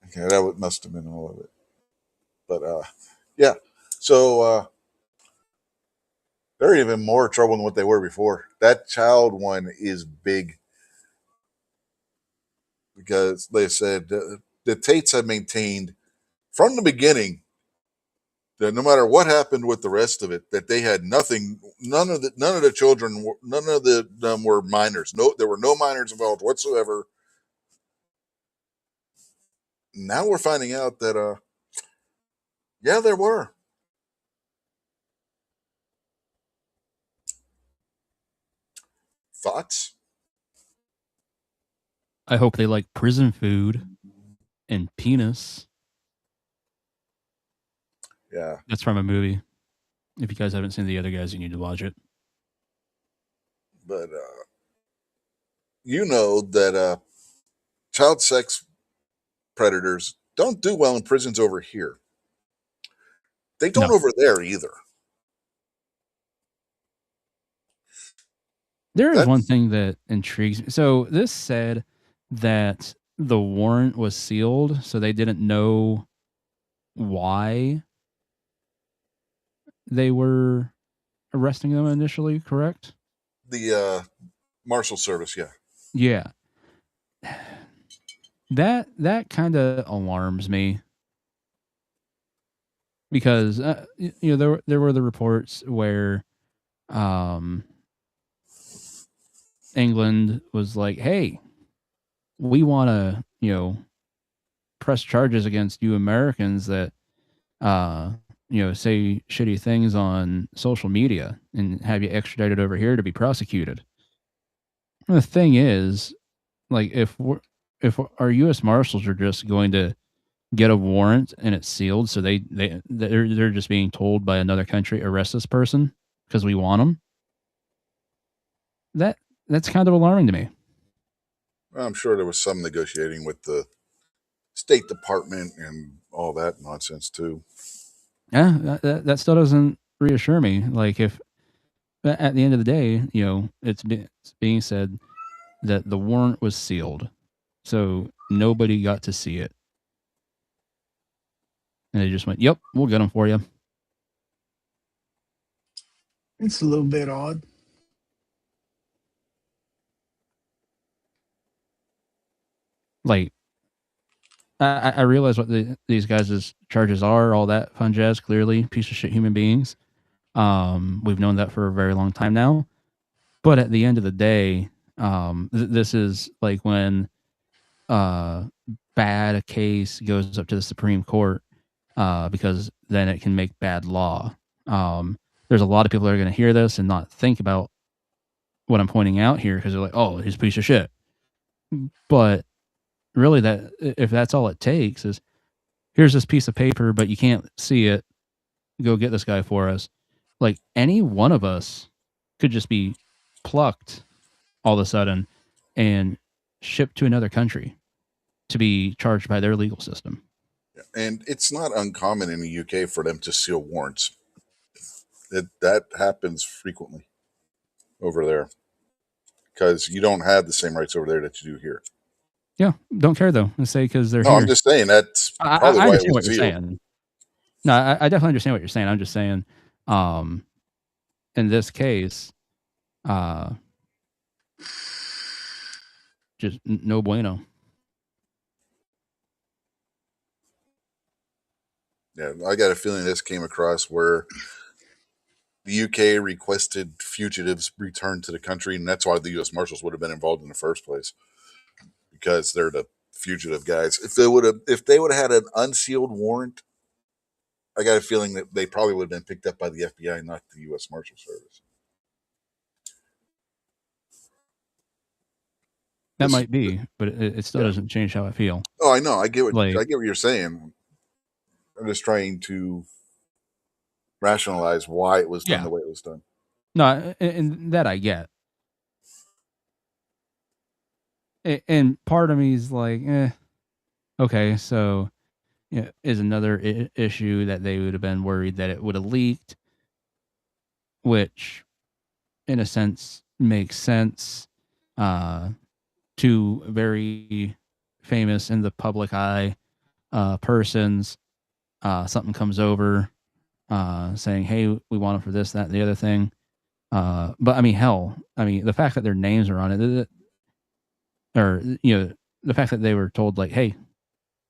Okay, that must have been all of it. But yeah, so they're even more trouble than what they were before. That child one is big because, like I said, the Tates have maintained from the beginning that no matter what happened with the rest of it, that they had nothing. None of the children, none of them were minors. No, there were no minors involved whatsoever. Now we're finding out that yeah, there were. Thoughts? I hope they like prison food and penis. Yeah. That's from a movie. If you guys haven't seen the other guys, you need to watch it. But you know that child sex predators don't do well in prisons over here. They don't No. over there either. There is That's one thing that intrigues me. So this said that the warrant was sealed, so they didn't know why they were arresting them initially, correct? the Marshal Service, yeah. Yeah. That kind of alarms me because you know there were the reports where England was like, "Hey, we want to, press charges against you Americans that say shitty things on social media and have you extradited over here to be prosecuted." The thing is, like, if our U.S. Marshals are just going to get a warrant and it's sealed, so they're just being told by another country, arrest this person because we want them. That's kind of alarming to me. I'm sure there was some negotiating with the State Department and all that nonsense too. Yeah, that still doesn't reassure me. Like, if at the end of the day, it's being said that the warrant was sealed, so nobody got to see it, and they just went, "Yep, we'll get them for you." It's a little bit odd. Like, I realize what these guys' charges are, all that fun jazz. Clearly, piece of shit human beings. We've known that for a very long time now. But at the end of the day, this is like when bad case goes up to the Supreme Court, because then it can make bad law. There's a lot of people that are going to hear this and not think about what I'm pointing out here because they're like, "Oh, he's a piece of shit." But really, that if that's all it takes is here's this piece of paper, but you can't see it. Go get this guy for us. Like any one of us could just be plucked all of a sudden and shipped to another country to be charged by their legal system. And it's not uncommon in the UK for them to seal warrants. That happens frequently over there because you don't have the same rights over there that you do here. Yeah, don't care though. I say because they're No, here. I'm just saying that's probably I why it understand what was you're sealed. saying. No, I definitely understand what you're saying. I'm just saying, in this case, just no bueno. Yeah, I got a feeling this came across where the UK requested fugitives return to the country, and that's why the U.S. Marshals would have been involved in the first place because they're the fugitive guys. If they would have had an unsealed warrant, I got a feeling that they probably would have been picked up by the FBI, not the U.S. Marshal Service. That might be, but it still doesn't change how I feel. Oh, I know. I get what Like, I get what you're saying. I'm just trying to rationalize why it was done the way it was done. No, and that I get. And part of me is like, okay, so is another issue that they would have been worried that it would have leaked, which, in a sense, makes sense. To very famous in the public eye persons, something comes over saying, "Hey, we want them for this, that, and the other thing." But I mean, hell, the fact that their names are on it, or the fact that they were told like, "Hey,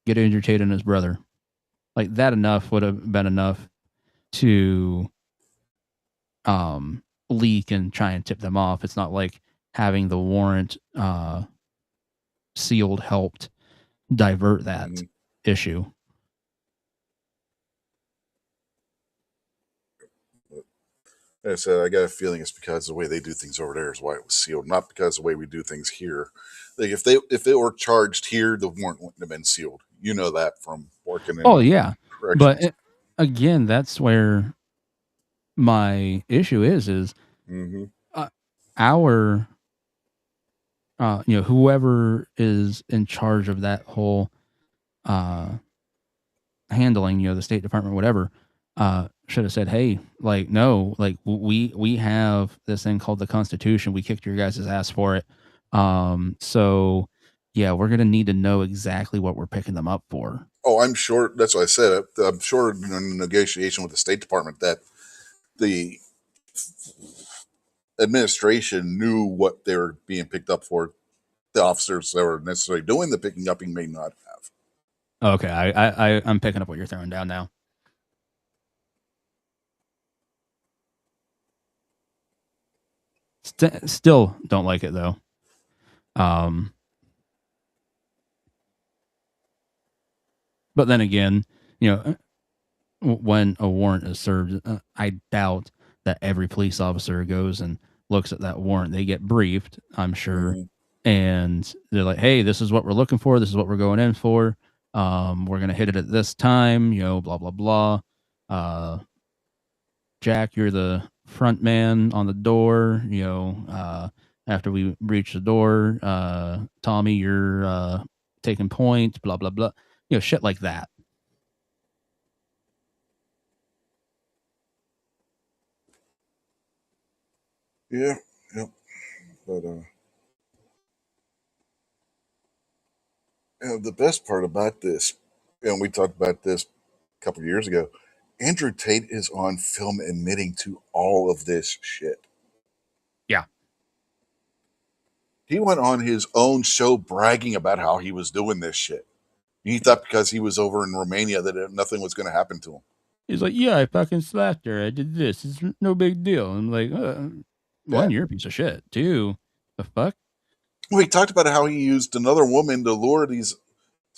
get Andrew Tate and his brother," like that enough would have been enough to leak and try and tip them off. It's not like having the warrant sealed helped divert that issue. Like I said, I got a feeling it's because the way they do things over there is why it was sealed, not because the way we do things here. Like if they were charged here, the warrant wouldn't have been sealed. You know that from working in. Oh yeah, corrections. but again, that's where my issue is our whoever is in charge of that whole handling, the State Department, whatever, should have said, "Hey, like, no, like we have this thing called the Constitution. We kicked your guys' ass for it. So yeah, we're gonna need to know exactly what we're picking them up for." Oh, I'm sure. That's what I said. I'm sure in the negotiation with the State Department that the administration knew what they were being picked up for. The officers that were necessarily doing the picking up may not have. Okay, I'm picking up what you're throwing down now. Still don't like it though. But then again, when a warrant is served, I doubt that every police officer goes and looks at that warrant. They get briefed, I'm sure, and they're like, "Hey, this is what we're looking for. This is what we're going in for. We're gonna hit it at this time. Blah blah blah. Jack, you're the front man on the door. After we reach the door, Tommy, you're taking point. Blah blah blah. Shit like that." Yeah, yep. But the best part about this, and we talked about this a couple of years ago, Andrew Tate is on film admitting to all of this shit. Yeah. He went on his own show bragging about how he was doing this shit. He thought because he was over in Romania that nothing was going to happen to him. He's like, "Yeah, I fucking slapped her. I did this. It's no big deal." I'm like, One, you're a piece of shit. Two, the fuck? Well, he talked about how he used another woman to lure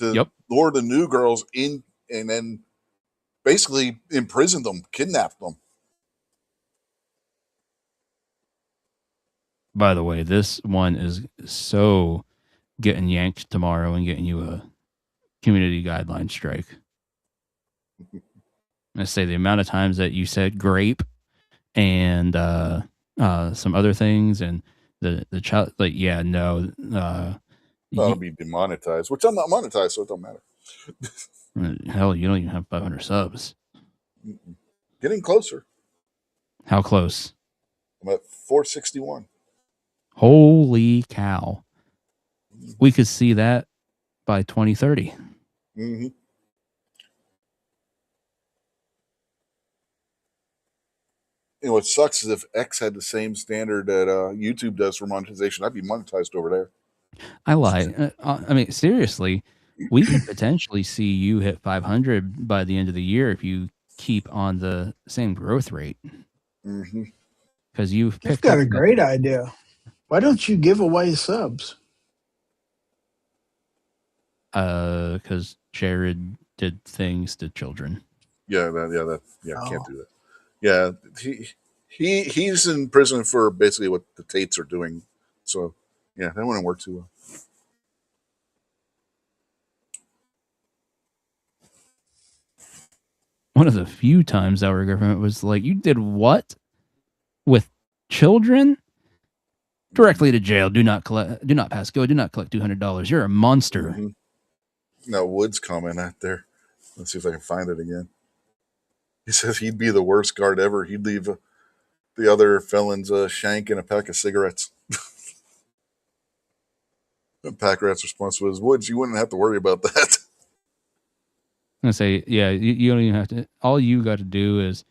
Yep. the new girls in, and then basically imprisoned them, kidnapped them. By the way, this one is so getting yanked tomorrow and getting you a community guideline strike. I say the amount of times that you said grape and some other things, and the child, like, yeah, no, That'll be demonetized, which I'm not monetized, so it don't matter. hell, you don't even have 500 subs. Getting closer. How close? I'm at 461. Holy cow! We could see that by 2030. Mm-hmm. You know what sucks is if X had the same standard that YouTube does for monetization, I'd be monetized over there. I lie. I mean, seriously, we could potentially see you hit 500 by the end of the year if you keep on the same growth rate. Mm-hmm. Because you've You've picked up got a great idea. Why don't you give away subs? because Jared did things to children. Can't do that. Yeah, he's in prison for basically what the Tates are doing. So, yeah, that wouldn't work too well. One of the few times our government was like, "You did what with children? Directly to jail. Do not collect. Do not pass go. Do not collect $200. You're a monster." Mm-hmm. Now Wood's comment out there. Let's see if I can find it again. He says he'd be the worst guard ever. He'd leave the other felons a shank and a pack of cigarettes. And Pack Rat's response was, Woods, you wouldn't have to worry about that. I say, yeah, you don't even have to. All you got to do is,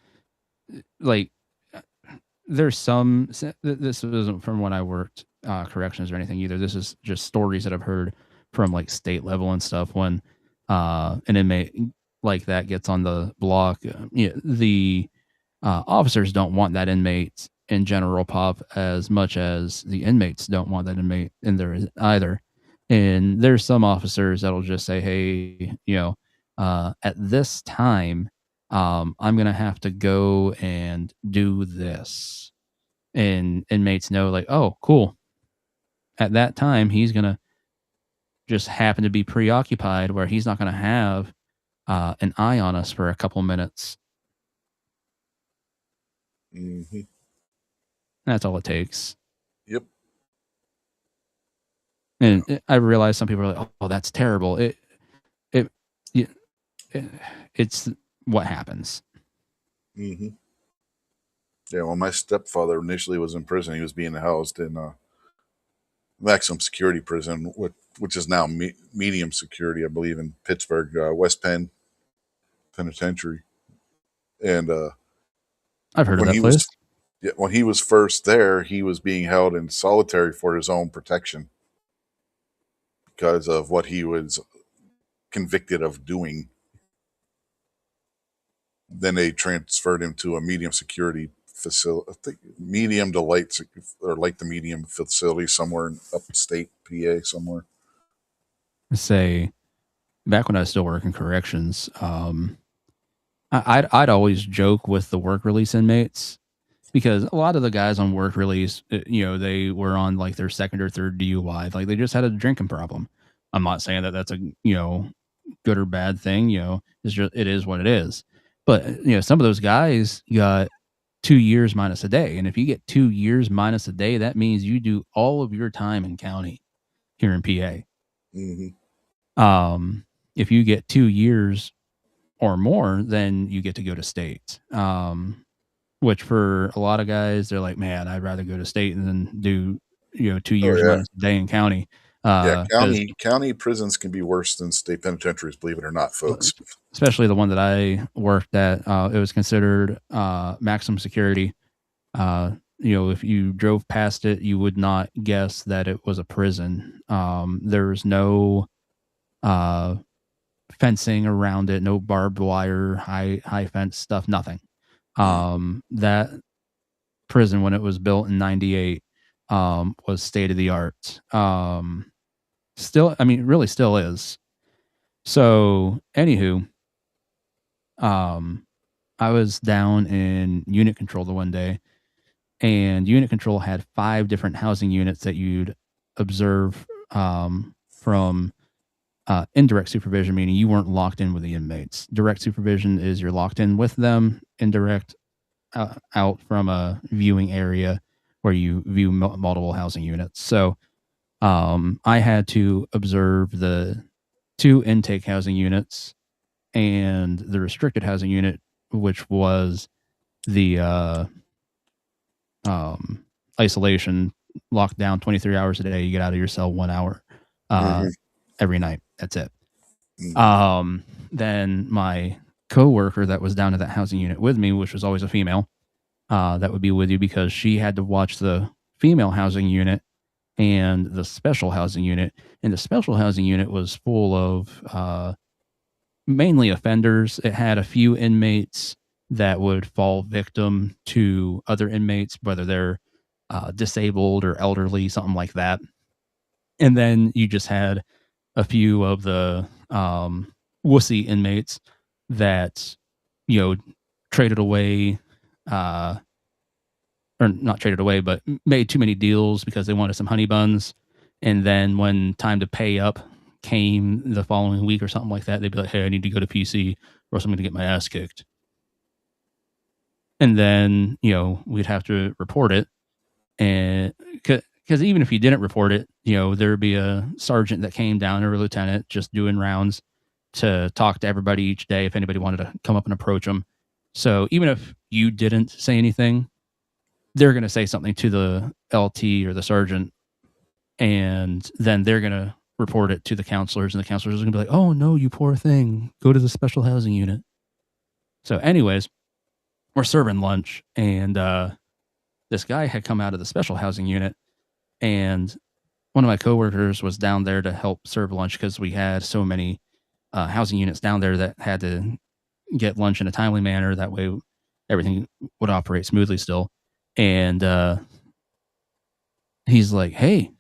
like, there's some. This isn't from when I worked corrections or anything either. This is just stories that I've heard from like state level and stuff. When an inmate like that gets on the block, the officers don't want that inmate in general pop as much as the inmates don't want that inmate in there either. And there's some officers that'll just say, hey, at this time, I'm going to have to go and do this. And inmates know, like, oh, cool. At that time, he's going to just happen to be preoccupied where he's not going to have an eye on us for a couple minutes. Mm-hmm. That's all it takes. Yep. And I realize some people are like, "Oh, that's terrible." It's what happens. Mm-hmm. Yeah. Well, my stepfather initially was in prison. He was being housed in maximum security prison, which is now medium security, I believe, in Pittsburgh, West Penn Penitentiary. And I've heard of that was place. when he was first there, he was being held in solitary for his own protection because of what he was convicted of doing. Then they transferred him to a medium security facility, medium to light, or light to medium facility somewhere in upstate PA somewhere. Say, back when I was still working corrections, I'd always joke with the work release inmates because a lot of the guys on work release, they were on like their second or third DUI, like they just had a drinking problem. I'm not saying that that's a good or bad thing. It's just, it is what it is. But some of those guys got 2 years minus a day, and if you get 2 years minus a day, that means you do all of your time in county here in PA. Mm-hmm. If you get 2 years or more, then you get to go to state. Which for a lot of guys, they're like, man, I'd rather go to state than do 2 years minus a day in county. County prisons can be worse than state penitentiaries, believe it or not, folks. Especially the one that I worked at, it was considered maximum security. If you drove past it, you would not guess that it was a prison. There was no fencing around it, no barbed wire, high fence stuff, nothing. That prison when it was built in '98 was state of the art. Still, I mean, really still is. So, anywho, I was down in unit control the one day, and unit control had 5 different housing units that you'd observe from indirect supervision, meaning you weren't locked in with the inmates. Direct supervision is you're locked in with them. Indirect, out from a viewing area where you view multiple housing units. So I had to observe the 2 intake housing units and the restricted housing unit, which was the isolation, locked down 23 hours a day. You get out of your cell 1 hour every night. That's it. Then my coworker that was down at that housing unit with me, which was always a female, that would be with you because she had to watch the female housing unit and the special housing unit. And the special housing unit was full of mainly offenders. It had a few inmates that would fall victim to other inmates, whether they're disabled or elderly, something like that. And then you just had a few of the wussy inmates that, traded away, or not traded away, but made too many deals because they wanted some honey buns. And then when time to pay up came the following week or something like that, they'd be like, hey, I need to go to PC or else I'm going to get my ass kicked. And then, we'd have to report it. And because even if you didn't report it, there'd be a sergeant that came down or a lieutenant just doing rounds to talk to everybody each day if anybody wanted to come up and approach them. So even if you didn't say anything, they're going to say something to the LT or the sergeant, and then they're going to report it to the counselors, and the counselors are going to be like, oh, no, you poor thing. Go to the special housing unit. So anyways, we're serving lunch, and this guy had come out of the special housing unit, and one of my coworkers was down there to help serve lunch because we had so many housing units down there that had to get lunch in a timely manner. That way everything would operate smoothly still. And he's like, hey,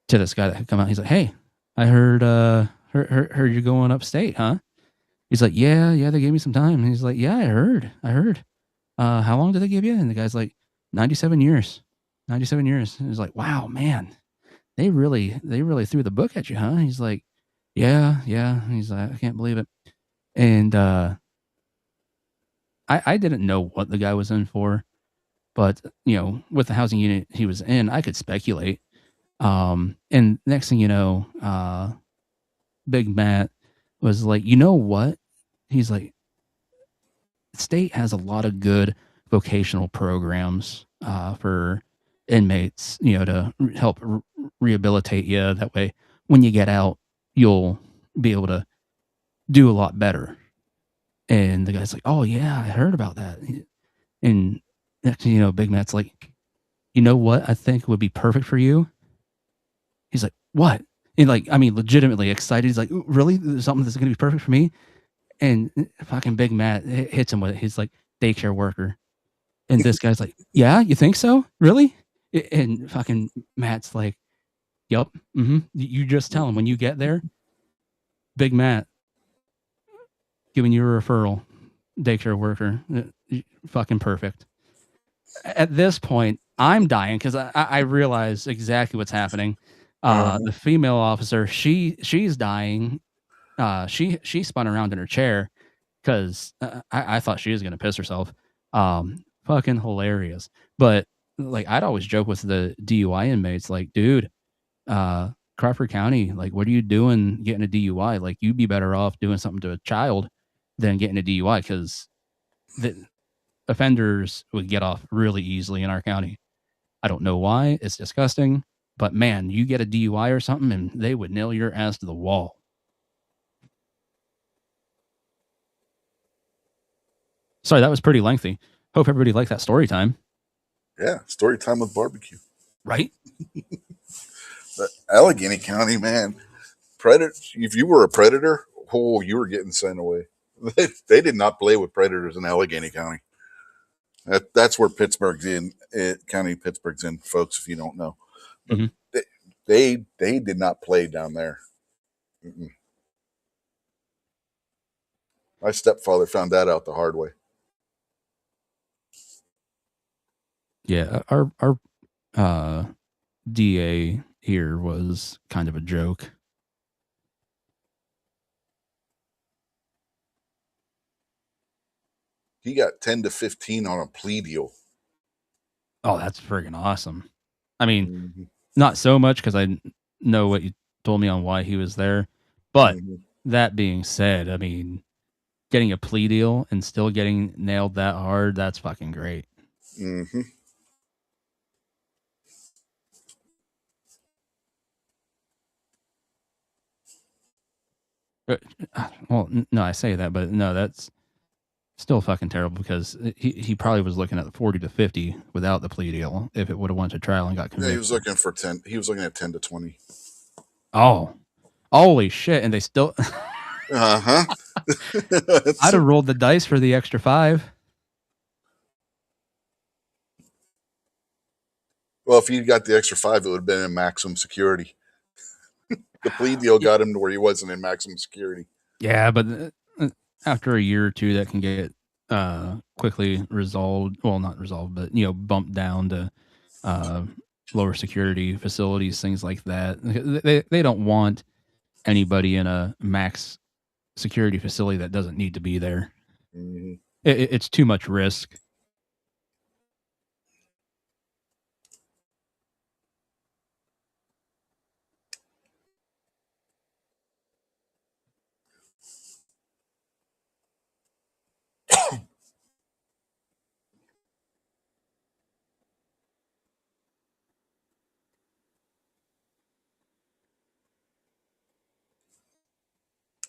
to this guy that had come out, he's like, hey, I heard you're going upstate, huh? He's like, yeah, they gave me some time. And he's like, yeah, I heard. How long did they give you? And the guy's like, 97 years. 97 years. And he's like, wow, man, they really threw the book at you, huh? He's like, yeah. And he's like, I can't believe it. And I didn't know what the guy was in for, but with the housing unit he was in, I could speculate. And next thing you know, Big Matt was like, you know what? He's like, the state has a lot of good vocational programs for inmates, to help rehabilitate you. That way, when you get out, you'll be able to do a lot better. And the guy's like, oh, yeah, I heard about that. And next thing you know, Big Matt's like, you know what I think would be perfect for you? He's like, what? And legitimately excited. He's like, really? There's something that's going to be perfect for me? And fucking Big Matt hits him with it. He's like, daycare worker. And this guy's like, yeah, you think so? Really? And fucking Matt's like, yep. Mm-hmm. You just tell him when you get there, Big Matt giving you a referral, daycare worker. Fucking perfect. At this point, I'm dying because I realize exactly what's happening. The female officer, she's dying. She spun around in her chair because I thought she was gonna piss herself. Fucking hilarious. But I'd always joke with the DUI inmates, like, dude, Crawford County, what are you doing getting a DUI? You'd be better off doing something to a child than getting a DUI, because the offenders would get off really easily in our county. I don't know why. It's disgusting. But man, you get a DUI or something and they would nail your ass to the wall. Sorry, that was pretty lengthy. Hope everybody liked that story time. Yeah, story time with barbecue. Right? But Allegheny County, man, if you were a predator, you were getting sent away. They did not play with predators in Allegheny County. That's where Pittsburgh's in. County Pittsburgh's in, folks. If you don't know, but Mhm. they did not play down there. Mm-mm. My stepfather found that out the hard way. Yeah, our DA here was kind of a joke. He got 10 to 15 on a plea deal. Oh, that's friggin' awesome. I mean, Mm-hmm. not so much because I know what you told me on why he was there. But Mm-hmm. that being said, I mean, getting a plea deal and still getting nailed that hard, that's fucking great. Mm-hmm. Well, no, I say that, but no, that's still fucking terrible because he probably was looking at 40 to 50 without the plea deal if it would have went to trial and got Yeah, convicted. he was looking for 10. He was looking at 10 to 20. Oh, holy shit. And they still, Uh-huh. I'd have rolled the dice for the extra 5. Well, if he got the extra 5, it would have been in maximum security. The plea deal got him to where he wasn't in maximum security. Yeah, but after a year or two, that can get quickly resolved. Well, not resolved, but bumped down to lower security facilities, things like that. They don't want anybody in a max security facility that doesn't need to be there. Mm-hmm. It's too much risk.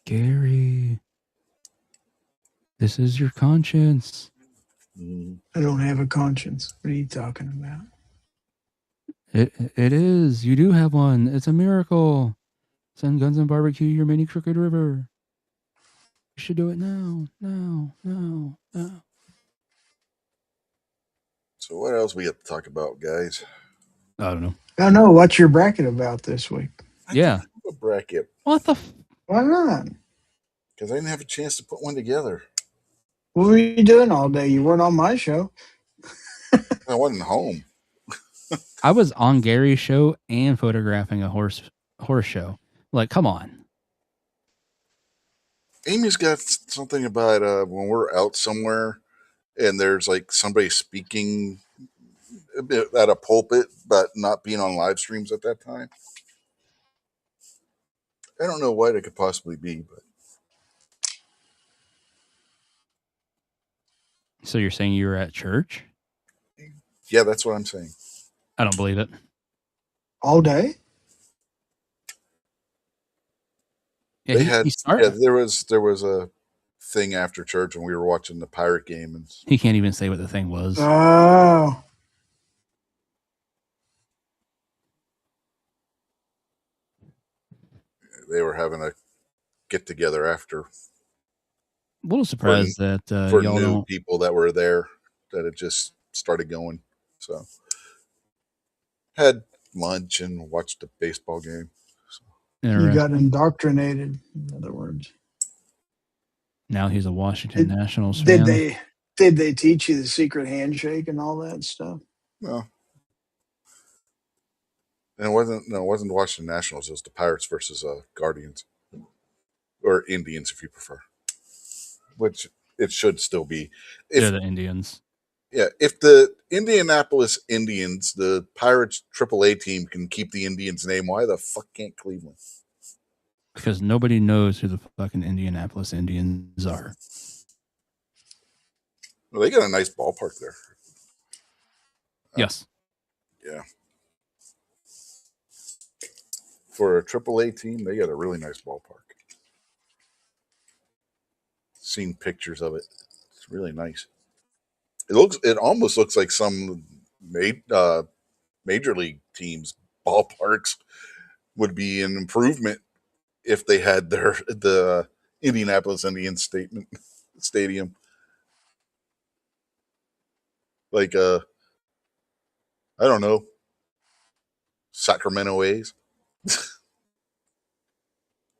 Gary, this is your conscience. Mm-hmm. I don't have a conscience. What are you talking about? It is. You do have one. It's a miracle. Send guns and barbecue your mini crooked river. You should do it now. Now. So what else we have to talk about, guys? I don't know. I don't know. What's your bracket about this week? I Yeah. didn't have a bracket What the? Why not? because I didn't have a chance to put one together. What were you doing all day? You weren't on my show. I wasn't home. I was on Gary's show and photographing a horse show. Like, come on. Amy's got something about when we're out somewhere and there's like somebody speaking at a pulpit, but not being on live streams at that time. I don't know what it could possibly be, but So you're saying you were at church? yeah, that's what I'm saying. I don't believe it. All day? Yeah, They he had started. there was a thing after church when we were watching the Pirate game, and He can't even say what the thing was. Oh. they were having a get together after A little surprised that for y'all new don't. people that were there that had just started going. So had lunch and watched the baseball game. You got indoctrinated, in other words. Now he's a Washington Nationals Did fan. they teach you the secret handshake and all that stuff? No. And it wasn't the Washington Nationals, it was the Pirates versus Guardians. Or Indians if you prefer. Which it should still be. They're the Indians. Yeah, if the Indianapolis Indians, the Pirates AAA team, can keep the Indians name, why the fuck can't Cleveland? Because nobody knows who the fucking Indianapolis Indians are. Well, they got a nice ballpark there. Yes. Yeah. For a AAA team, they got a really nice ballpark. Seen pictures of it. It's really nice. It almost looks like some major league teams' ballparks would be an improvement if they had the Indianapolis Indians stadium. Like, I don't know, Sacramento A's.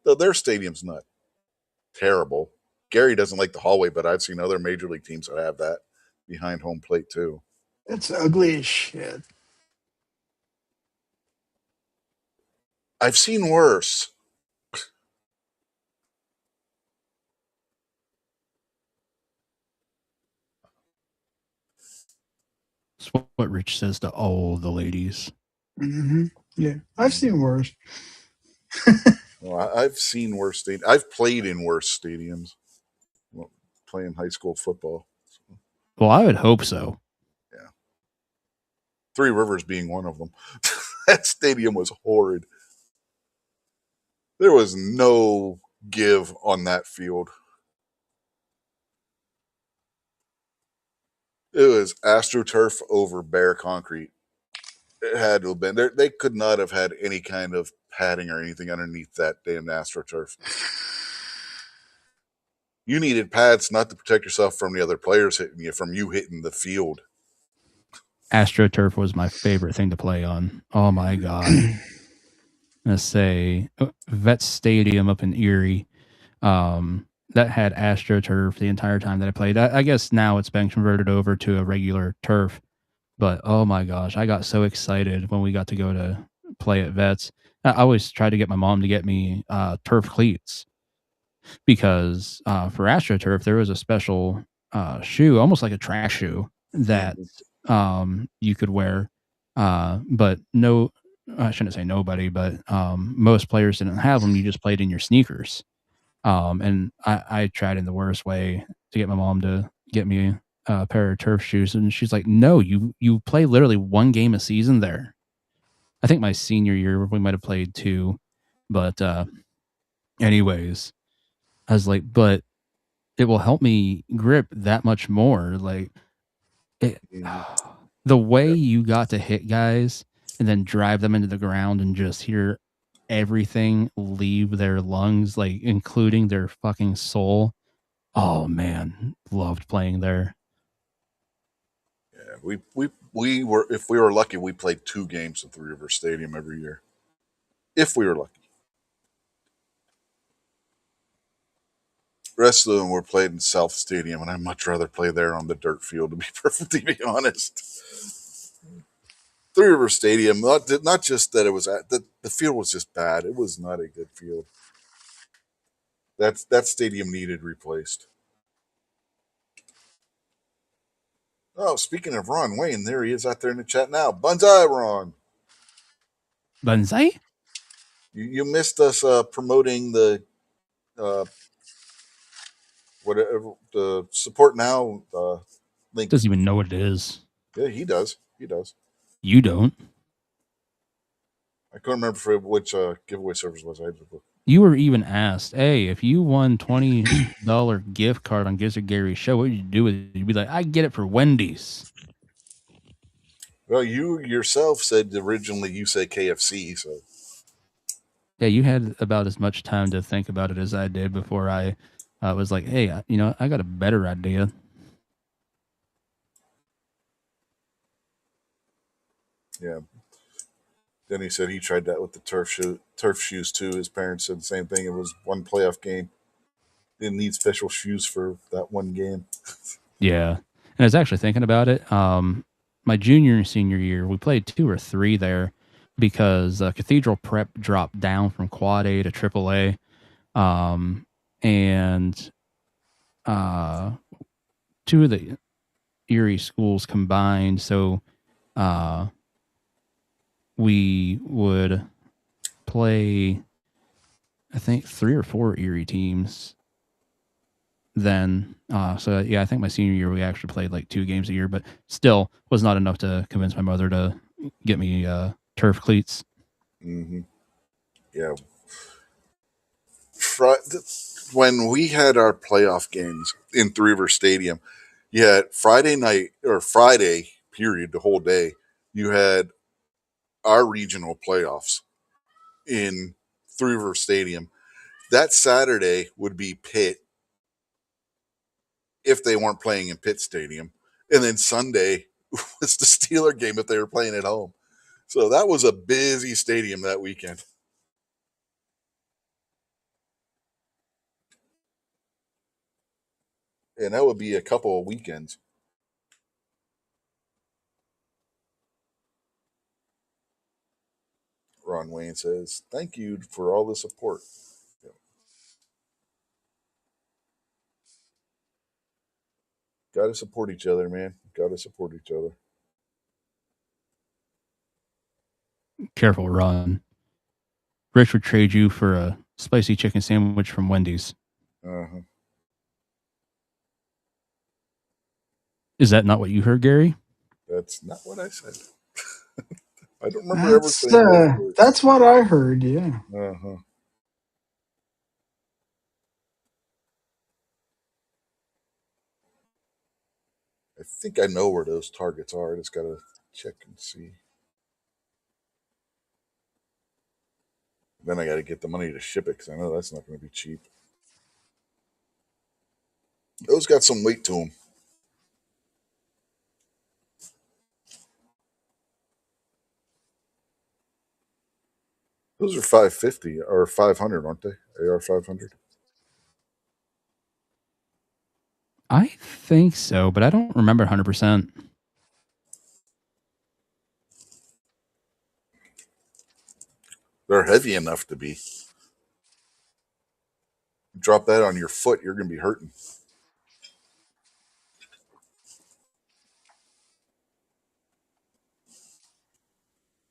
Their stadium's not terrible. Gary doesn't like the hallway, but I've seen other major league teams that have that behind home plate too. It's ugly as shit. I've seen worse. It's what Rich says to all the ladies. Hmm. Yeah, I've seen worse. Well, I've seen worse stadiums. I've played in worse stadiums. Well, playing high school football. So, Well, I would hope so. yeah, Three Rivers being one of them. That stadium was horrid. There was no give on that field. It was AstroTurf over bare concrete. It had to have been. They could not have had any kind of padding or anything underneath that damn AstroTurf. You needed pads not to protect yourself from the other players hitting you, from you hitting the field. AstroTurf was my favorite thing to play on. Oh my god! Let's say Vet Stadium up in Erie. That had AstroTurf the entire time that I played. I guess now it's been converted over to a regular turf. But oh my gosh, I got so excited when we got to go to play at Vets. I always tried to get my mom to get me turf cleats because for AstroTurf there was a special shoe, almost like a track shoe that you could wear. But no, I shouldn't say nobody, but most players didn't have them. You just played in your sneakers. And I tried in the worst way to get my mom to get me a pair of turf shoes, and she's like, "No, you play literally one game a season there." I think my senior year we might have played two, but anyways, I was like, "But it will help me grip that much more." Like it, the way you got to hit guys and then drive them into the ground and just hear everything leave their lungs, like including their fucking soul. Oh man, loved playing there. Yeah, we were, if we were lucky, we played 2 games at Three River Stadium every year. If we were lucky. The rest of them were played in South Stadium, and I'd much rather play there on the dirt field, to be perfectly be honest. Three River Stadium, not just that it was the field was just bad. It was not a good field. That stadium needed replaced. Oh, speaking of Ron Wayne, there he is out there in the chat now. Banzai, Ron. Banzai? You missed us promoting the whatever the support now link. Doesn't even know what it is. Yeah, he does. He does. You don't. I couldn't remember for which giveaway service was. I had to look. You were even asked, "Hey, if you won $20 gift card on Gizzard Gary's show, what would you do with it?" You'd be like, "I get it for Wendy's." Well, you yourself said originally you said KFC, so Yeah, you had about as much time to think about it as I did before I was like, "Hey, I got a better idea." yeah. Then he said he tried that with the turf shoes too. His parents said the same thing. It was one playoff game. Didn't need special shoes for that one game. Yeah, and I was actually thinking about it. My junior and senior year, we played 2 or 3 there because Cathedral Prep dropped down from Quad A to Triple A, and 2 of the Erie schools combined. So we would play, I think, 3 or 4 Erie teams then. So yeah, I think my senior year we actually played like 2 games a year, but still was not enough to convince my mother to get me turf cleats. Mm-hmm. Yeah. When we had our playoff games in Three River Stadium, you had Friday night or Friday period, the whole day. You had our regional playoffs in Three River Stadium. That Saturday would be Pitt if they weren't playing in Pitt Stadium, and then Sunday was the Steeler game if they were playing at home. So that was a busy stadium that weekend. And that would be a couple of weekends. Ron Wayne says, "Thank you for all the support." Got to support each other, man. Got to support each other. Careful, Ron. Rich would trade you for a spicy chicken sandwich from Wendy's. Uh-huh. Is that not what you heard, Gary? That's not what I said. I don't remember ever saying those words. That's what I heard. Yeah. Uh-huh. I think I know where those targets are. I just got to check and see. Then I got to get the money to ship it because I know that's not going to be cheap. Those got some weight to them. Those are 550 or 500, aren't they? AR 500. I think so, but I don't remember 100%. They're heavy enough to be. Drop that on your foot, you're going to be hurting.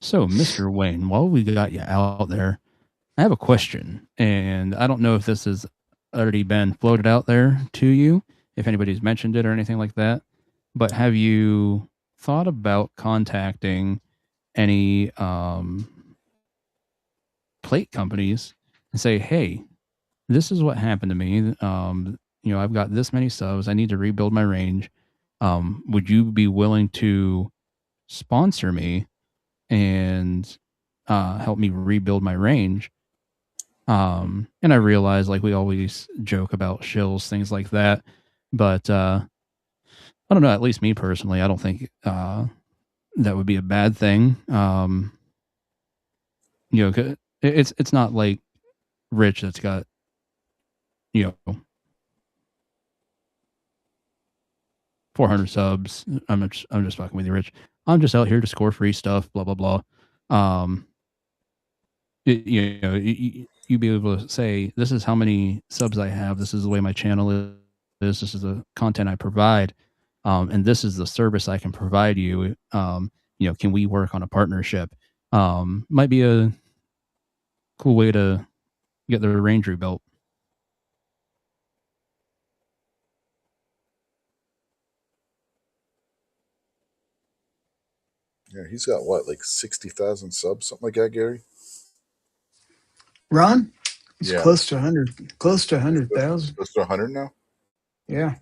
So, Mr. Wayne, while we got you out there, I have a question, and I don't know if this has already been floated out there to you, if anybody's mentioned it or anything like that, but have you thought about contacting any plate companies and say, hey, this is what happened to me. I've got this many subs. I need to rebuild my range. Would you be willing to sponsor me and help me rebuild my range? And I realize, like, we always joke about shills, things like that, but I don't know. At least me personally, I don't think that would be a bad thing. It's not like Rich that's got, you know 400 subs. I'm just fucking with you, Rich. I'm just out here to score free stuff, blah blah blah. Um, you be able to say, this is how many subs I have. This is the way my channel is. This is the content I provide, and this is the service I can provide you. Can we work on a partnership? Might be a cool way to get the range rebuilt. Yeah, he's got what, like 60,000 subs, something like that, Gary? Ron, it's Yeah. close to 100, close to Close 100,000. close to 100 now? Yeah.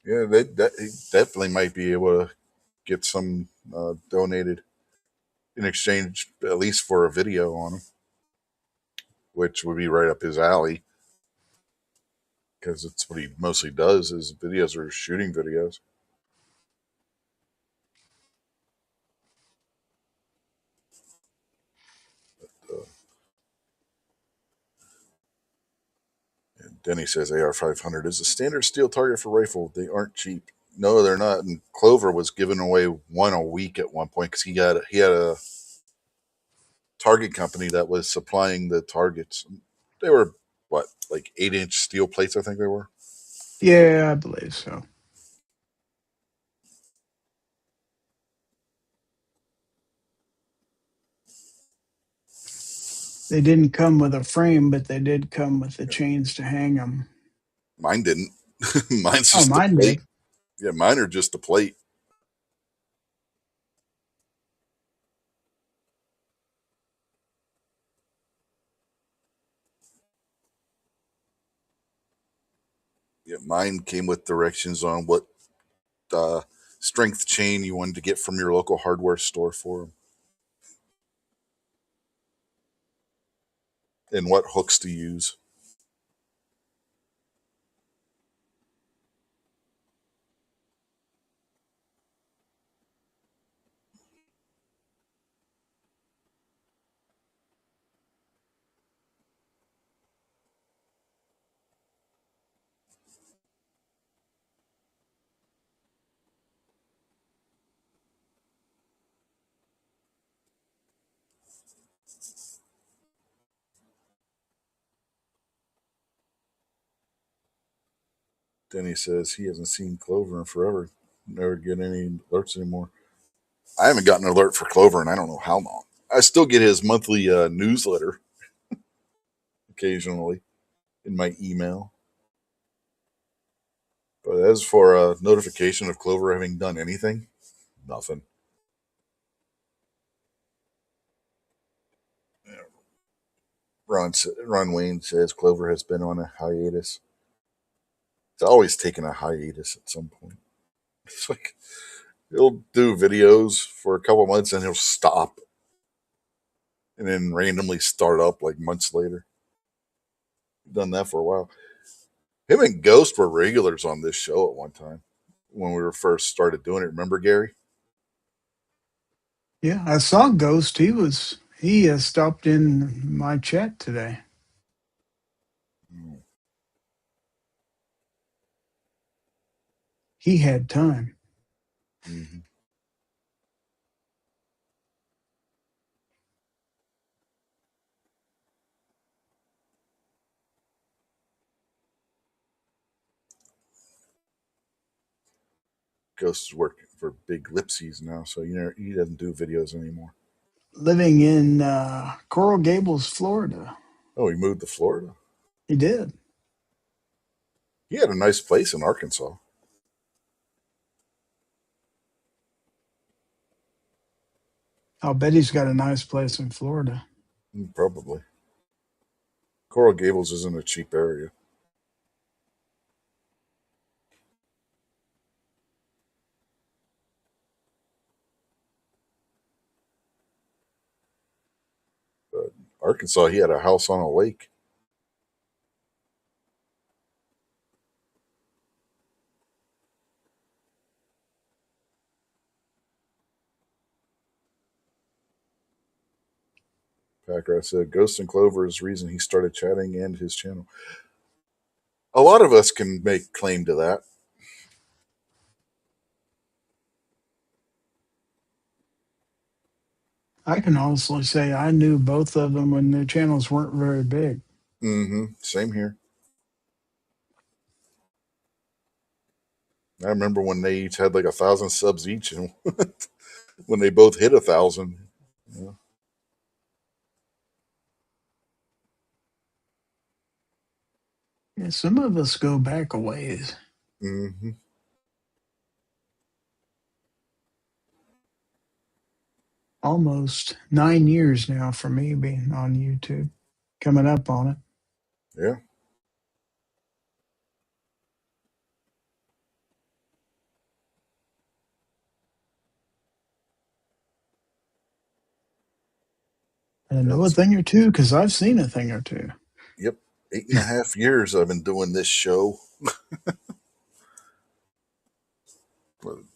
Yeah, he definitely might be able to get some donated in exchange, at least for a video on him, which would be right up his alley because it's what he mostly does. His videos are shooting videos. Uh, and Denny says AR 500 is a standard steel target for rifle. They aren't cheap. No, they're not. And Clover was giving away one a week at one point because he had a target company that was supplying the targets. They were what, like 8-inch steel plates, I think they were. Yeah, I believe so. They didn't come with a frame, but they did come with the chains to hang them. Mine didn't. Mine's Oh, just the mine plate. did. Yeah, mine are just the plate. Yeah, mine came with directions on what uh, strength chain you wanted to get from your local hardware store for them, and what hooks to use. Denny says he hasn't seen Clover in forever. Never get any alerts anymore. I haven't gotten an alert for Clover in I don't know how long. I still get his monthly newsletter occasionally in my email. But as for a notification of Clover having done anything, nothing. Ron Wayne says Clover has been on a hiatus. It's always taken a hiatus at some point. It's like he'll do videos for a couple months and he'll stop and then randomly start up like months later. Done that for a while. Him and Ghost were regulars on this show at one time when we were first started doing it. Remember, Gary? Yeah, I saw Ghost. He stopped in my chat today. He had time. Mm-hmm. Ghost is working for Big Lipsies now, so he doesn't do videos anymore. Living in Coral Gables, Florida. Oh, he moved to Florida. He did. He had a nice place in Arkansas. I'll bet he's got a nice place in Florida. Probably. Coral Gables isn't a cheap area. But Arkansas, he had a house on a lake. Packer said Ghost and Clover is the reason he started chatting and his channel. A lot of us can make claim to that. I can honestly say I knew both of them when their channels weren't very big. Mm-hmm. Same here. I remember when they each had like 1,000 subs each, and when they both hit 1,000. Yeah. Yeah, some of us go back a ways. Mm-hmm. Almost 9 years now for me being on YouTube, coming up on it. Yeah. And I know a That's, thing or two because I've seen a thing or two. yep. 8.5 years I've been doing this show.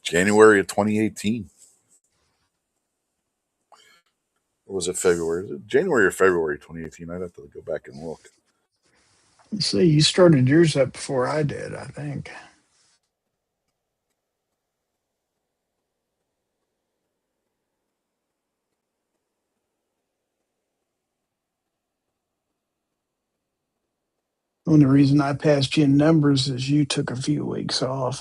January of 2018. Or was it February? Was it January or February 2018? I'd have to go back and look. Let's see, you started yours up before I did, I think. The only reason I passed you in numbers is you took a few weeks off.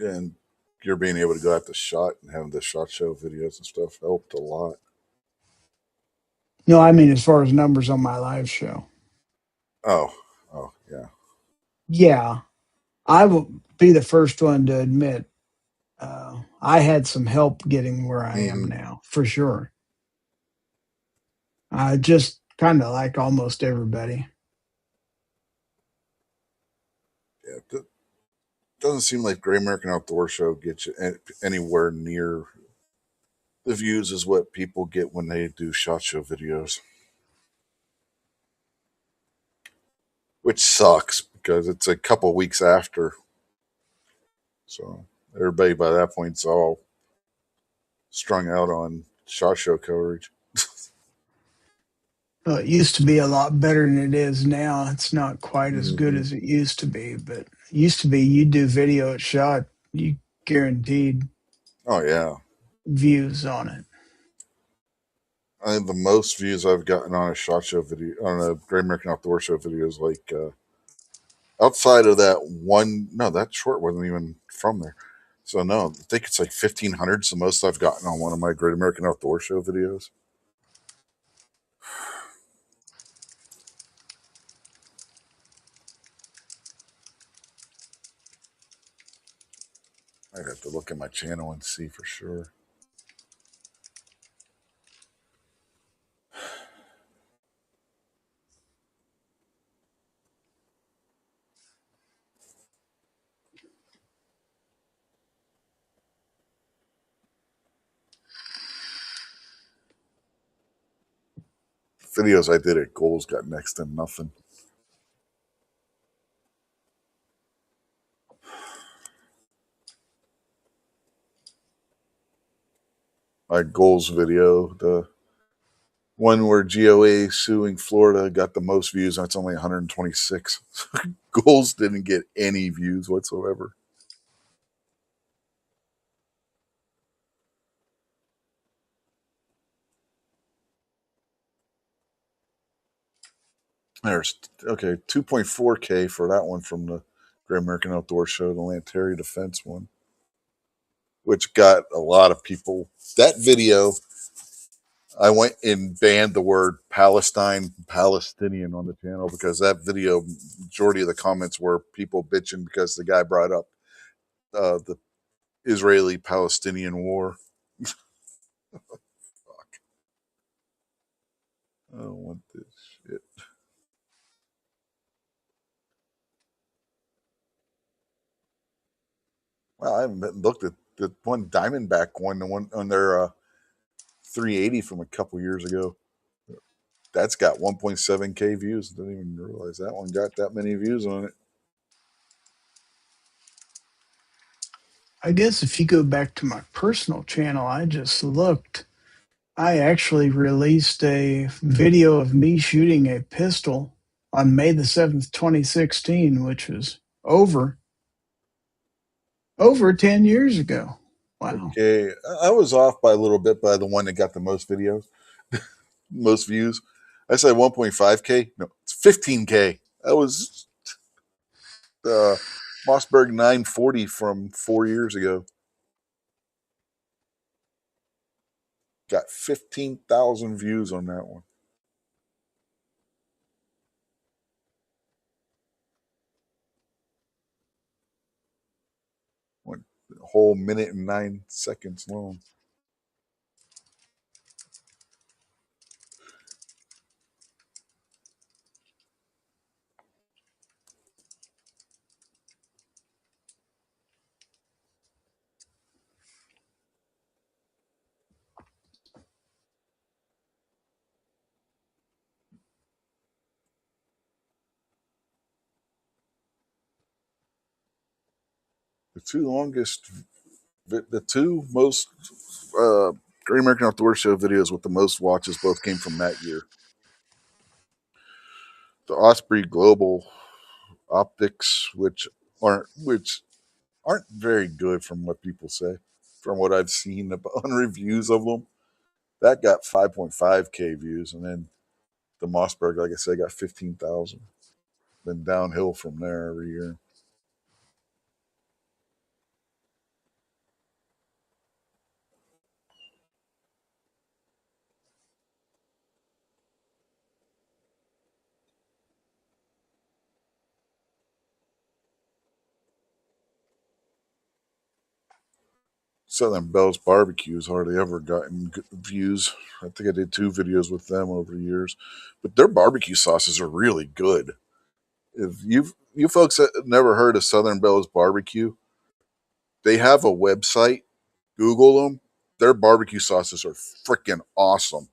And you're being able to go out to SHOT and having the SHOT Show videos and stuff helped a lot. No, I mean as far as numbers on my live show. Oh, yeah. Yeah, I will be the first one to admit I had some help getting where I am Mm-hmm. now, for sure. Just kind of like almost everybody. Yeah. It doesn't seem like Great American Outdoor Show gets you anywhere near the views as what people get when they do SHOT Show videos. Which sucks because it's a couple weeks after. So everybody by that point's all strung out on SHOT Show coverage. It used to be a lot better than it is now. It's not quite as good Mm-hmm. as it used to be, but it used to be you do video at shot, you guaranteed Oh, yeah. views on it. I think the most views I've gotten on a SHOT Show video, on a Great American Outdoor Show video is like outside of that one, no, that short wasn't even from there. So no, I think it's like 1,500. It's the most I've gotten on one of my Great American Outdoor Show videos. I'd have to look at my channel and see for sure. Videos I did at Goals got next to nothing. My Goals video, the one where GOA suing Florida, got the most views, and it's only 126. Goals didn't get any views whatsoever. There's okay, 2.4K for that one from the Great American Outdoor Show, the Lanteria Defense one, which got a lot of people. That video, I went and banned the word Palestine, Palestinian on the channel because that video, majority of the comments were people bitching because the guy brought up the Israeli-Palestinian war. Fuck. I don't want this shit. Well, I haven't looked at the one Diamondback one, the one on their 380 from a couple years ago. That's got 1.7K views. Didn't even realize that one got that many views on it. I guess if you go back to my personal channel, I just looked. I actually released a video of me shooting a pistol on May the 7th, 2016, which was over 10 years ago. Wow. Okay, I was off by a little bit by the one that got the most videos, most views. I said 1.5K. No, it's 15K. That was Mossberg 940 from 4 years ago. Got 15,000 views on that one. Went a whole minute and 9 seconds long. The two longest, the two most Great American Outdoor Show videos with the most watches both came from that year. The Osprey Global optics, which aren't very good from what people say, from what I've seen on reviews of them. That got 5.5K views, and then the Mossberg, like I said, got 15,000. Then downhill from there every year. Southern Bell's Barbecue's hardly ever gotten views. I think I did 2 videos with them over the years, but their barbecue sauces are really good. If you folks have never heard of Southern Bell's Barbecue, they have a website. Google them. Their barbecue sauces are freaking awesome.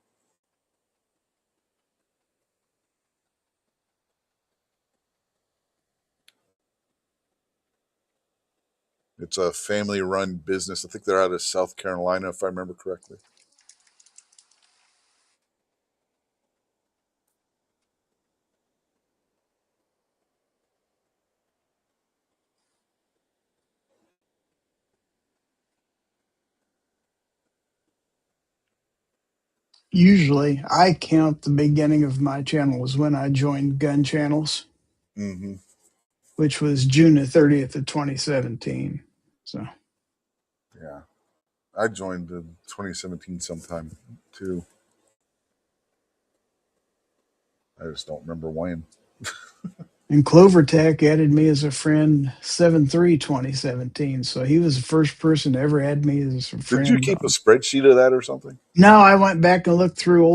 It's a family-run business. I think they're out of South Carolina, if I remember correctly. Usually, I count the beginning of my channel as when I joined gun channels. Mm-hmm. which was June the 30th of 2017. So Yeah, I joined in 2017 sometime too. I just don't remember when. and CloverTech added me as a friend 7/3/2017. So he was the first person to ever add me as a Did you friend keep a on. spreadsheet of that or something? No, I went back and looked through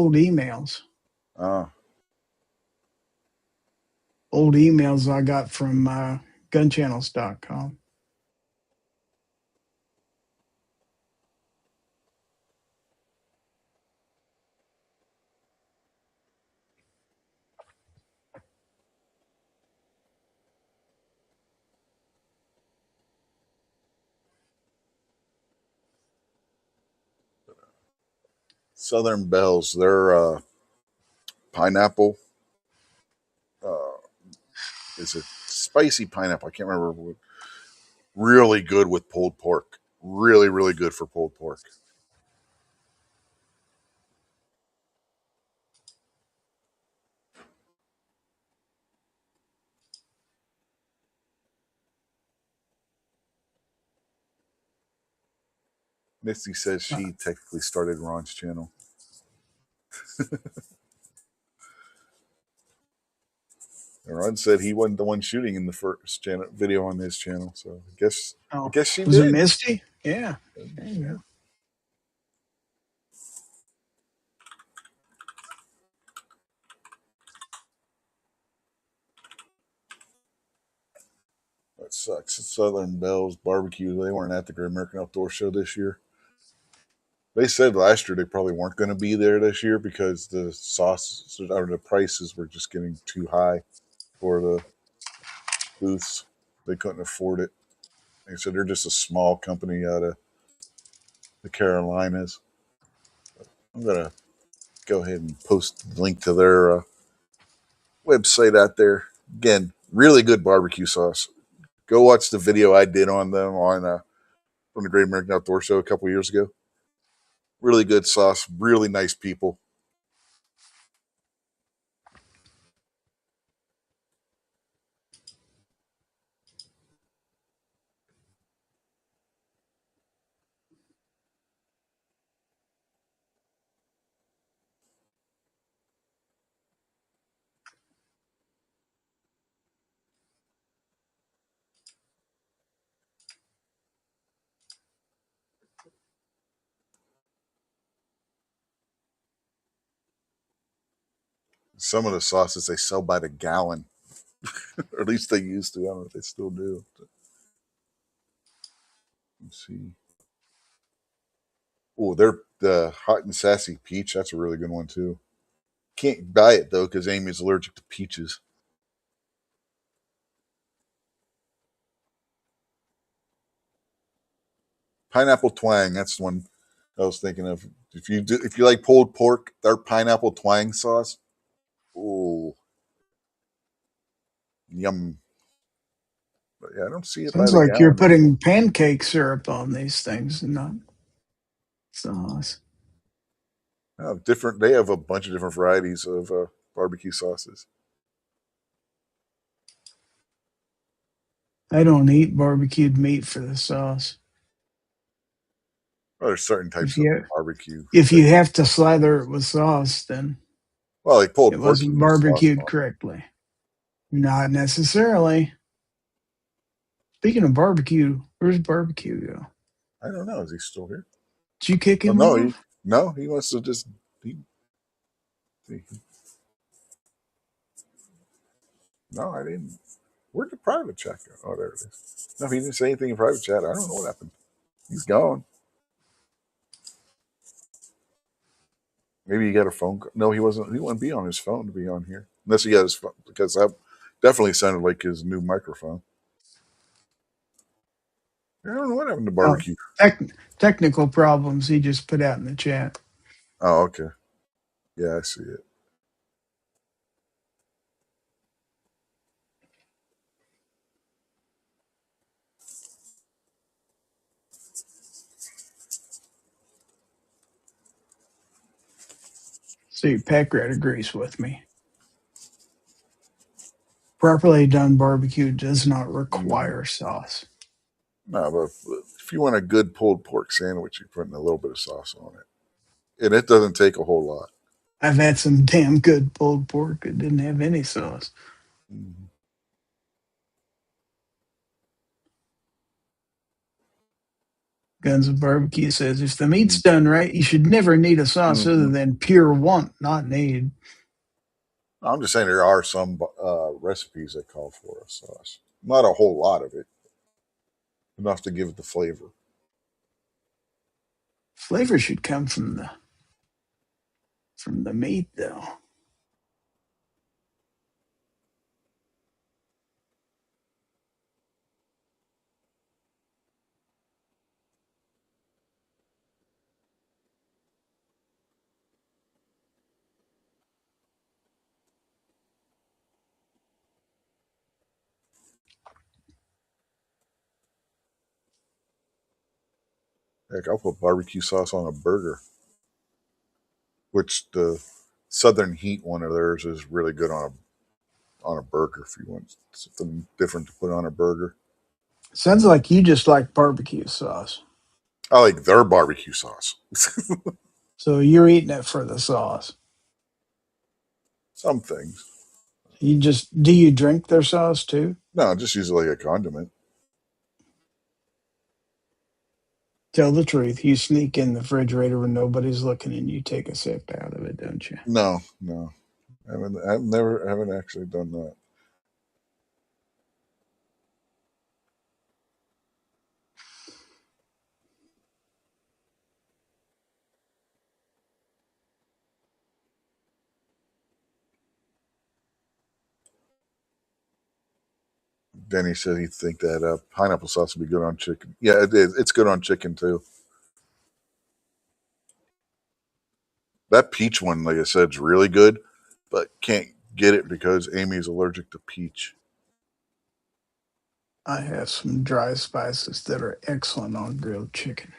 Uh, old emails I got from gunchannels.com. Southern Bells, their pineapple uh, is it spicy pineapple? I can't remember. Really good with pulled pork. Really, really good for pulled pork. Misty says Uh, she technically started Ron's channel. And Ron said he wasn't the one shooting in the first channel, video on his channel, so I oh, guess she was it did. Misty? Yeah. There you Yeah. go. That sucks. Southern Bells Barbecue. They weren't at the Great American Outdoor Show this year. They said last year they probably weren't going to be there this year because the sauce or the prices were just getting too high for the booths. They couldn't afford it. They said they're just a small company out of the Carolinas. I'm gonna go ahead and post the link to their website out there. Again, really good barbecue sauce. Go watch the video I did on them on from the Great American Outdoor Show a couple years ago. Really good sauce. Really nice people. Some of the sauces they sell by the gallon, or at least they used to. I don't know if they still do. Let's see. Oh, they're the hot and sassy peach. That's a really good one too. Can't buy it though because Amy's allergic to peaches. Pineapple twang. That's the one I was thinking of. If you like pulled pork, their pineapple twang sauce. Oh, yum. But yeah, I don't see it by Sounds the like you're gallon anymore. putting pancake syrup on these things and not sauce. Different. They have a bunch of different varieties of barbecue sauces. I don't eat barbecued meat for the sauce. Well, there's certain If types of you barbecue if that, you have to slather it with sauce, then well, like it pulled pork, you wasn't use sauce barbecued on. correctly. Not necessarily. Speaking of barbecue, where's barbecue go? I don't know. Is he still here? Did you kick Oh him no, off? he wants to just. He, no, I didn't. Where'd the private chat go? Oh, there it is. No, he didn't say anything in private chat. I don't know what happened. He's gone. Maybe he got a phone call. No, he wasn't. He wouldn't be on his phone to be on here unless he got his phone because that definitely sounded like his new microphone. I don't know what happened to Oh, barbecue. tech, technical problems he just put out in the chat. Oh, okay. Yeah, I see it. See, Packrat agrees with me. Properly done barbecue does not require sauce. No, but if you want a good pulled pork sandwich, you're putting a little bit of sauce on it, and it doesn't take a whole lot. I've had some damn good pulled pork that didn't have any sauce. Mm-hmm. Guns of Barbecue says if the meat's done right, you should never need a sauce other Mm-hmm. than pure want, not need. I'm just saying there are some recipes that call for a sauce. Not a whole lot of it, enough to give it the flavor. Flavor should come from the meat, though. Heck, I'll put barbecue sauce on a burger, which the Southern Heat one of theirs is really good on a burger. If you want something different to put on a burger, Sounds like you just like barbecue sauce. I like their barbecue sauce. So you're eating it for the sauce. Some things, Do you drink their sauce too? no, just use it like a condiment. Tell the truth. You sneak in the refrigerator when nobody's looking and you take a sip out of it, don't you? No, no, haven't actually done that. Denny said he'd think that pineapple sauce would be good on chicken. Yeah, it is. It's good on chicken too. That peach one, like I said, is really good, but can't get it because Amy's allergic to peach. I have some dry spices that are excellent on grilled chicken.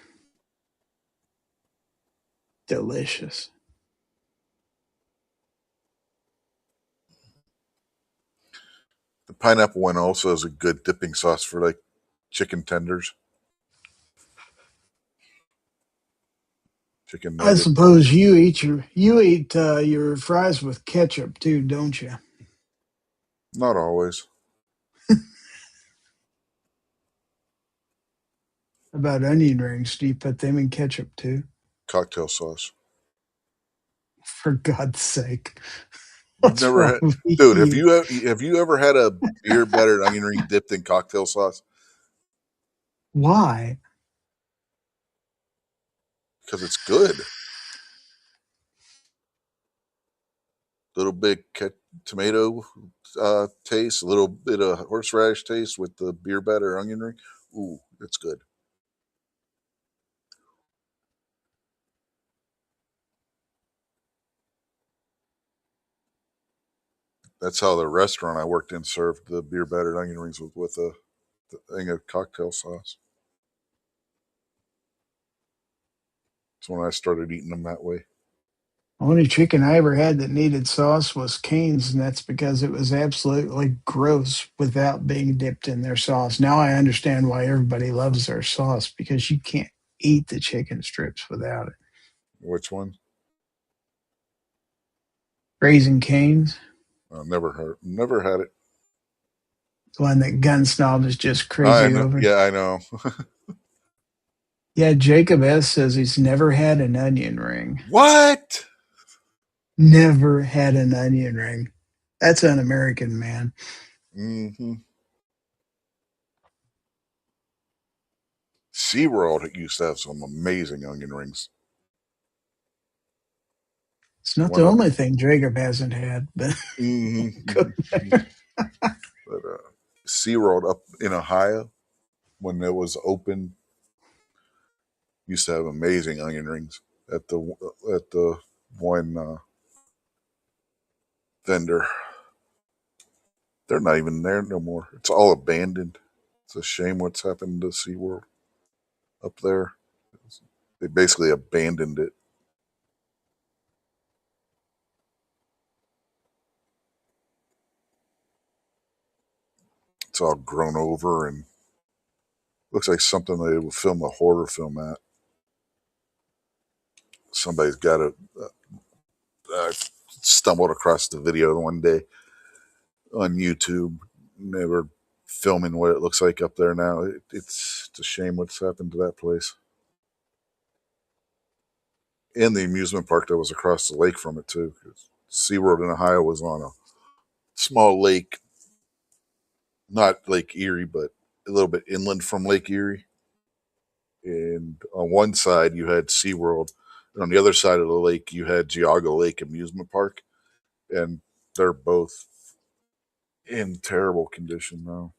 Delicious. The pineapple one also is a good dipping sauce for like chicken tenders, chicken I nuggets. suppose you eat your fries with ketchup too, don't you? Not always. How about onion rings? Do you put them in ketchup too? Cocktail sauce. For God's sake. You've What's never wrong had, with dude. you? Have you ever had a beer battered onion ring dipped in cocktail sauce? Why? Because it's good. Little bit tomato taste, a little bit of horseradish taste with the beer batter onion ring. Ooh, it's good. That's how the restaurant I worked in served the beer battered onion rings with a thing of cocktail sauce. That's when I started eating them that way. Only chicken I ever had that needed sauce was Cane's, and that's because it was absolutely gross without being dipped in their sauce. Now I understand why everybody loves their sauce because you can't eat the chicken strips without it. Which one? Raising Cane's, Never had it. the one that Gun Snob is just I crazy know. over. Yeah, I know. Yeah, Jacob S. says he's never had an onion ring. What? Never had an onion ring. That's un-American, man. Mm-hmm. SeaWorld used to have some amazing onion rings. It's not the One of only thing Jacob hasn't had, but go mm-hmm. there. But SeaWorld up in Ohio, when it was open, used to have amazing onion rings at the one vendor. They're not even there no more. It's all abandoned. It's a shame what's happened to SeaWorld up there. They basically abandoned it. It's all grown over and looks like something they would film a horror film at. Somebody's got a. I stumbled across the video one day on YouTube. And they were filming what it looks like up there now. It's a shame what's happened to that place. And the amusement park that was across the lake from it, too. SeaWorld in Ohio was on a small lake, not Lake Erie, but a little bit inland from Lake Erie. And on one side, you had SeaWorld. And on the other side of the lake, you had Geauga Lake Amusement Park. And they're both in terrible condition now.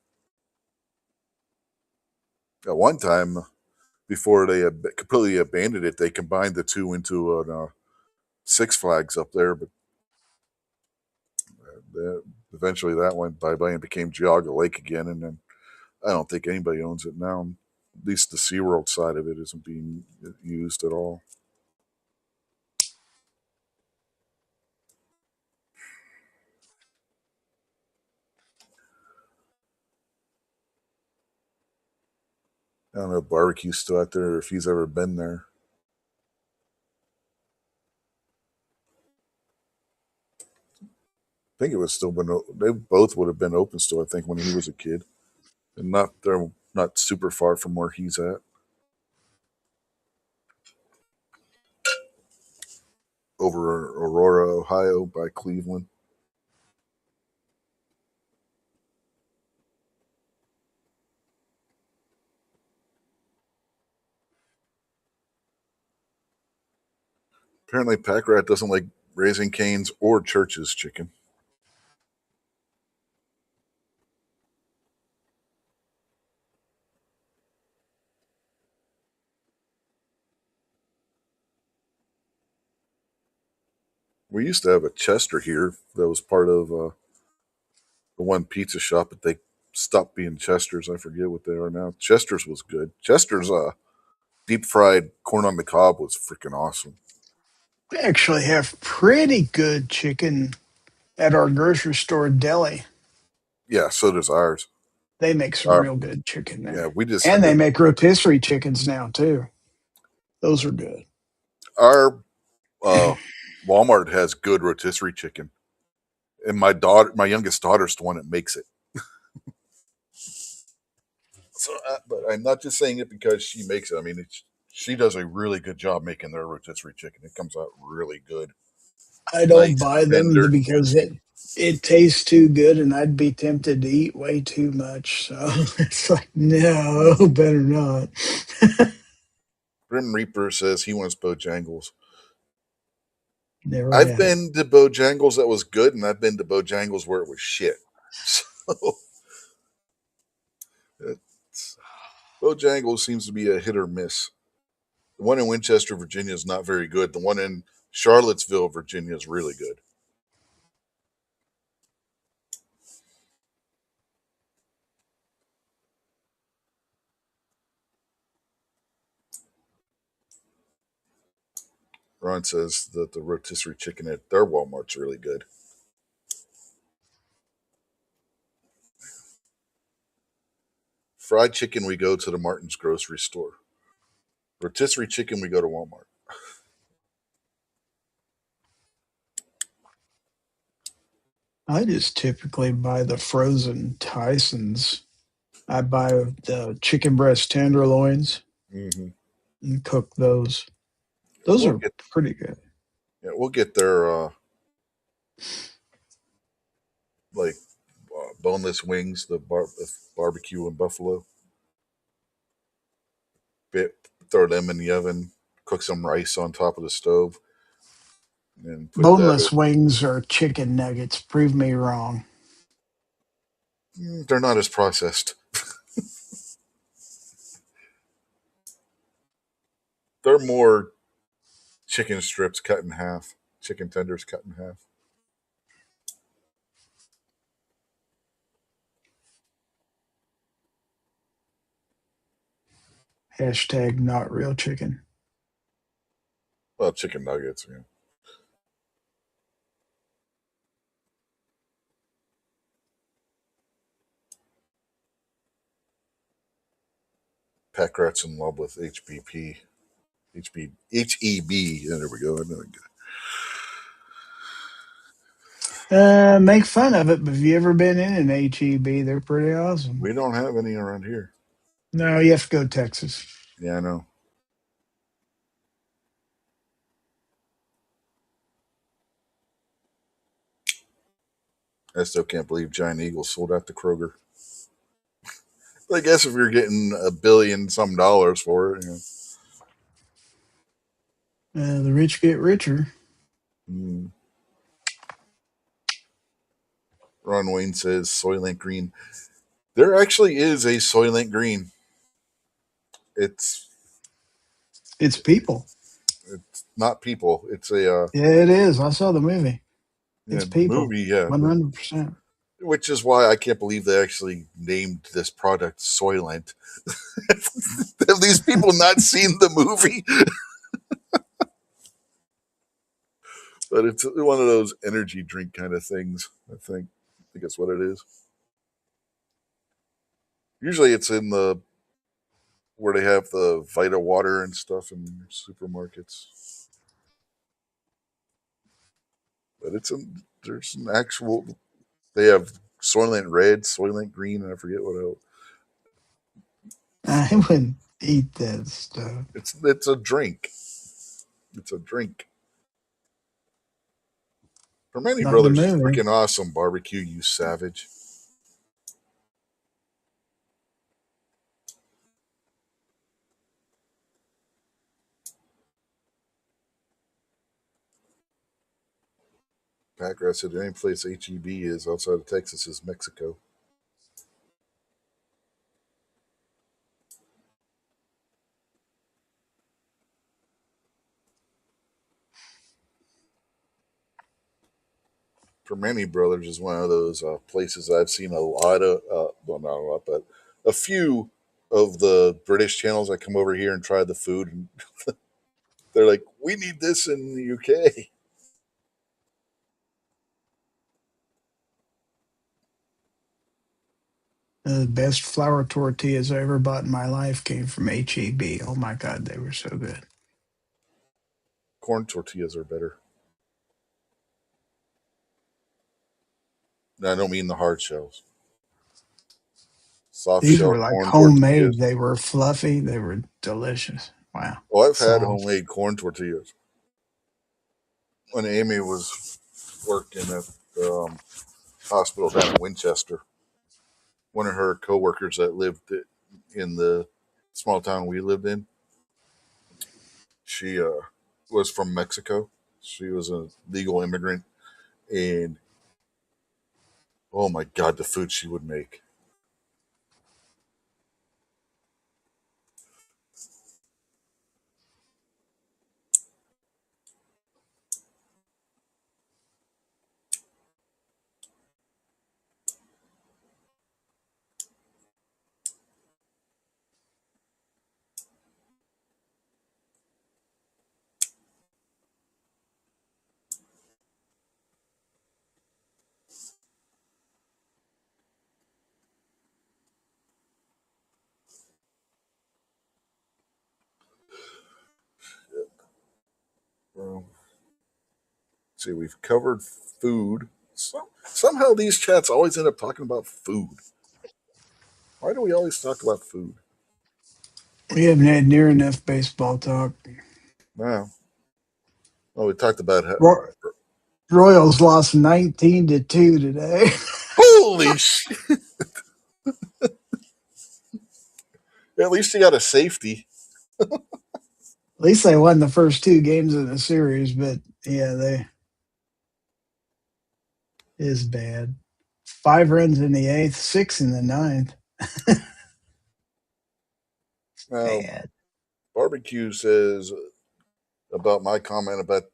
At one time, before they completely abandoned it, they combined the two into a Six Flags up there, but eventually that went bye-bye and became Geauga Lake again, and then I don't think anybody owns it now. At least the SeaWorld side of it isn't being used at all. I don't know if barbecue's still out there or if he's ever been there. I think it was still been. They both would have been open still. I think when he was a kid, and they're not super far from where he's at. Over Aurora, Ohio, by Cleveland. Apparently, Pack Rat doesn't like Raising Cane's or Church's chicken. We used to have a Chester here that was part of the one pizza shop, but they stopped being Chester's. I forget what they are now. Chester's was good. Chester's deep fried corn on the cob was freaking awesome. We actually have pretty good chicken at our grocery store deli. Yeah, so does ours. They make some real good chicken Yeah, there. we just And they make rotisserie chickens now, too. Those are good. our Walmart has good rotisserie chicken, and my youngest daughter's the one that makes it. So, but I'm not just saying it because she makes it. I mean, she does a really good job making their rotisserie chicken. It comes out really good. I don't Nice, buy them tender. because it tastes too good and I'd be tempted to eat way too much. So it's like, no, better not. Grim Reaper says he wants Bojangles. Never I've had it. been to Bojangles that was good, and I've been to Bojangles where it was shit. So Bojangles seems to be a hit or miss. The one in Winchester, Virginia is not very good. The one in Charlottesville, Virginia is really good. Ron says that the rotisserie chicken at their Walmart's really good. Fried chicken, we go to the Martin's grocery store. Rotisserie chicken, we go to Walmart. I just typically buy the frozen Tysons. I buy the chicken breast tenderloins Mm-hmm. and cook those. Those We'll are get pretty good. we'll get their like boneless wings, the barbecue in Buffalo. Throw them in the oven, cook some rice on top of the stove, and put that. Boneless wings are chicken nuggets. Prove me wrong. They're not as processed. They're more chicken strips cut in half, chicken tenders cut in half. Hashtag not real chicken. Well, chicken nuggets. Yeah. Packrat's in love with HBP. HEB. There we go. Make fun of it, but have you ever been in an HEB? They're pretty awesome. We don't have any around here. No, you have to go to Texas. Yeah, I know. I still can't believe Giant Eagle sold out to Kroger. I guess if you're getting $1 billion some dollars for it, The rich get richer. Mm. Ron Wayne says Soylent Green. There actually is a Soylent Green. It's It's people. it's not people. It's a Yeah, it is. I saw the movie. yeah, It's people. movie, yeah. 100%. Which is why I can't believe they actually named this product Soylent. Have these people not seen the movie? But it's one of those energy drink kind of things. I think that's what it is. Usually, it's in the where they have the Vita water and stuff in supermarkets. But there's an actual. They have Soylent Red, Soylent Green, and I forget what else. I wouldn't eat that stuff. It's a drink. It's a drink. Permane Not the Brothers is movie. freaking awesome. Barbecue, you savage. Packrat said the only place HEB is outside of Texas is Mexico. Permane Brothers is one of those places I've seen a lot of, well, not a lot, but a few of the British channels that come over here and try the food. And they're like, we need this in the UK. The best flour tortillas I ever bought in my life came from HEB. Oh my God, they were so good. Corn tortillas are better. I don't mean the hard shells. Soft These were shell like corn homemade. tortillas. They were fluffy. They were delicious. Wow. Well, I've had Soft. homemade corn tortillas. When Amy was working at the hospital down in Winchester, one of her coworkers that lived in the small town we lived in, she was from Mexico. She was a legal immigrant, and oh my God, the food she would make. Um, see, we've covered food. Somehow these chats always end up talking about food. Why do we always talk about food? We haven't had near enough baseball talk. Wow. Oh, we talked about Ro- Royals lost 19-2 today. holy shit. At least he got a safety. At least they won the first two games of the series, but yeah, they is bad. 5 runs in the eighth, six in the ninth. Now, Bad. Barbecue says about my comment about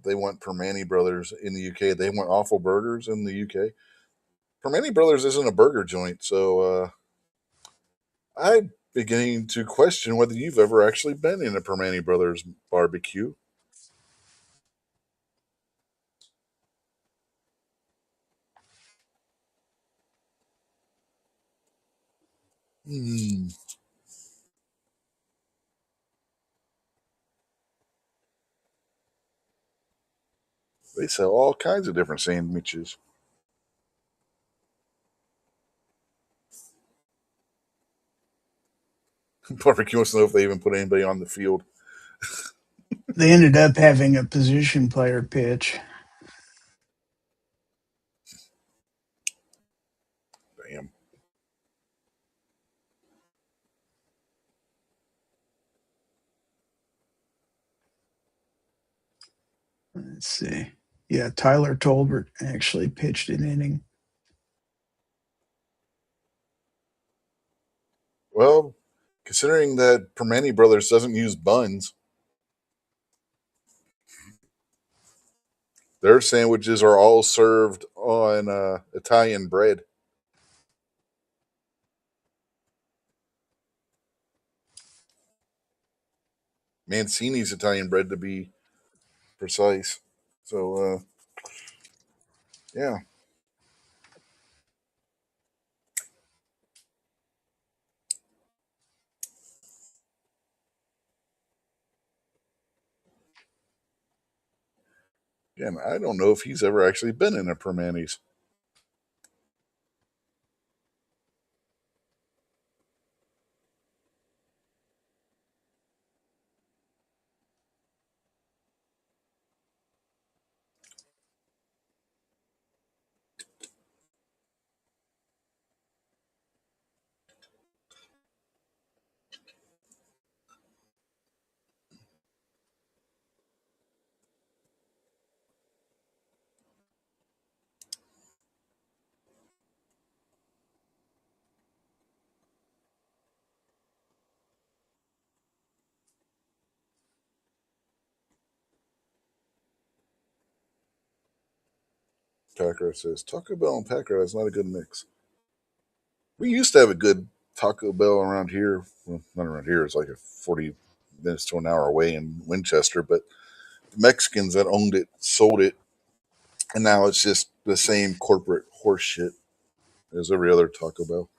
they want Permane Brothers in the UK. They want awful burgers in the UK. Permane Brothers isn't a burger joint, so I'm beginning to question whether you've ever actually been in a Permane Brothers barbecue. Hmm. They sell all kinds of different sandwiches. Barbecue wants to know if they even put anybody on the field. They ended up having a position player pitch. Damn. Let's see. Yeah, Tyler Tolbert actually pitched an inning. Well, considering that Permane Brothers doesn't use buns, their sandwiches are all served on Italian bread. Mancini's Italian bread, to be precise. So, yeah. Again, I don't know if he's ever actually been in a Permane's. Packer says Taco Bell and Packer is not a good mix. We used to have a good Taco Bell around here. Well, not around here. It's like a 40 minutes to an hour away in Winchester. But the Mexicans that owned it sold it, and now it's just the same corporate horse shit as every other Taco Bell.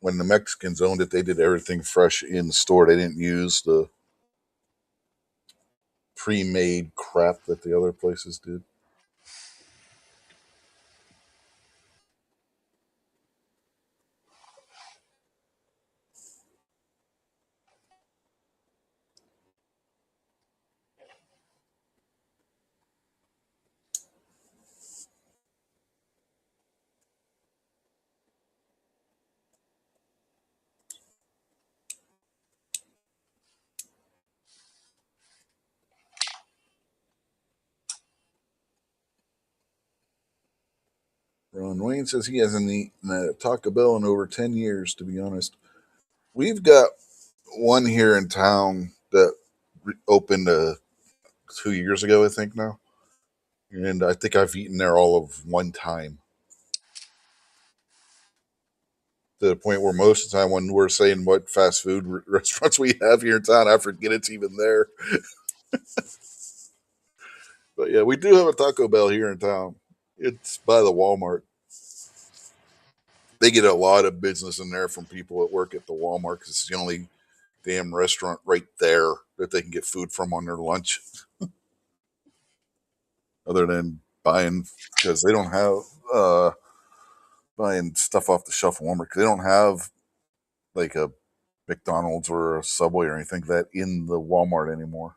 When the Mexicans owned it, they did everything fresh in store. They didn't use the pre-made crap that the other places did. Ron Wayne says he hasn't eaten a Taco Bell in over 10 years, to be honest. We've got one here in town that opened 2 years ago, I think now. And I think I've eaten there all of one time. To the point where most of the time when we're saying what fast food restaurants we have here in town, I forget it's even there. But yeah, we do have a Taco Bell here in town. It's by the Walmart. They get a lot of business in there from people that work at the Walmart because it's the only damn restaurant right there that they can get food from on their lunch, other than buying because they don't have buying stuff off the shelf at Walmart because they don't have like a McDonald's or a Subway or anything like that in the Walmart anymore.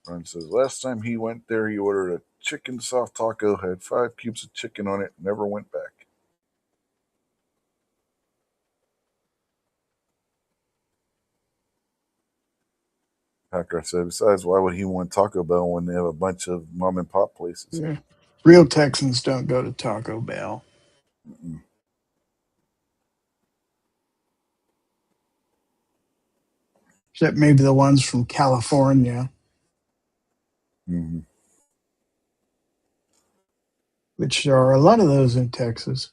Ron says last time he went there, he ordered a chicken soft taco, had 5 cubes of chicken on it, never went back. Packer said, besides, why would he want Taco Bell when they have a bunch of mom and pop places? Yeah. Real Texans don't go to Taco Bell. Mm-mm. Except maybe the ones from California, Mm-hmm. which there are a lot of those in Texas.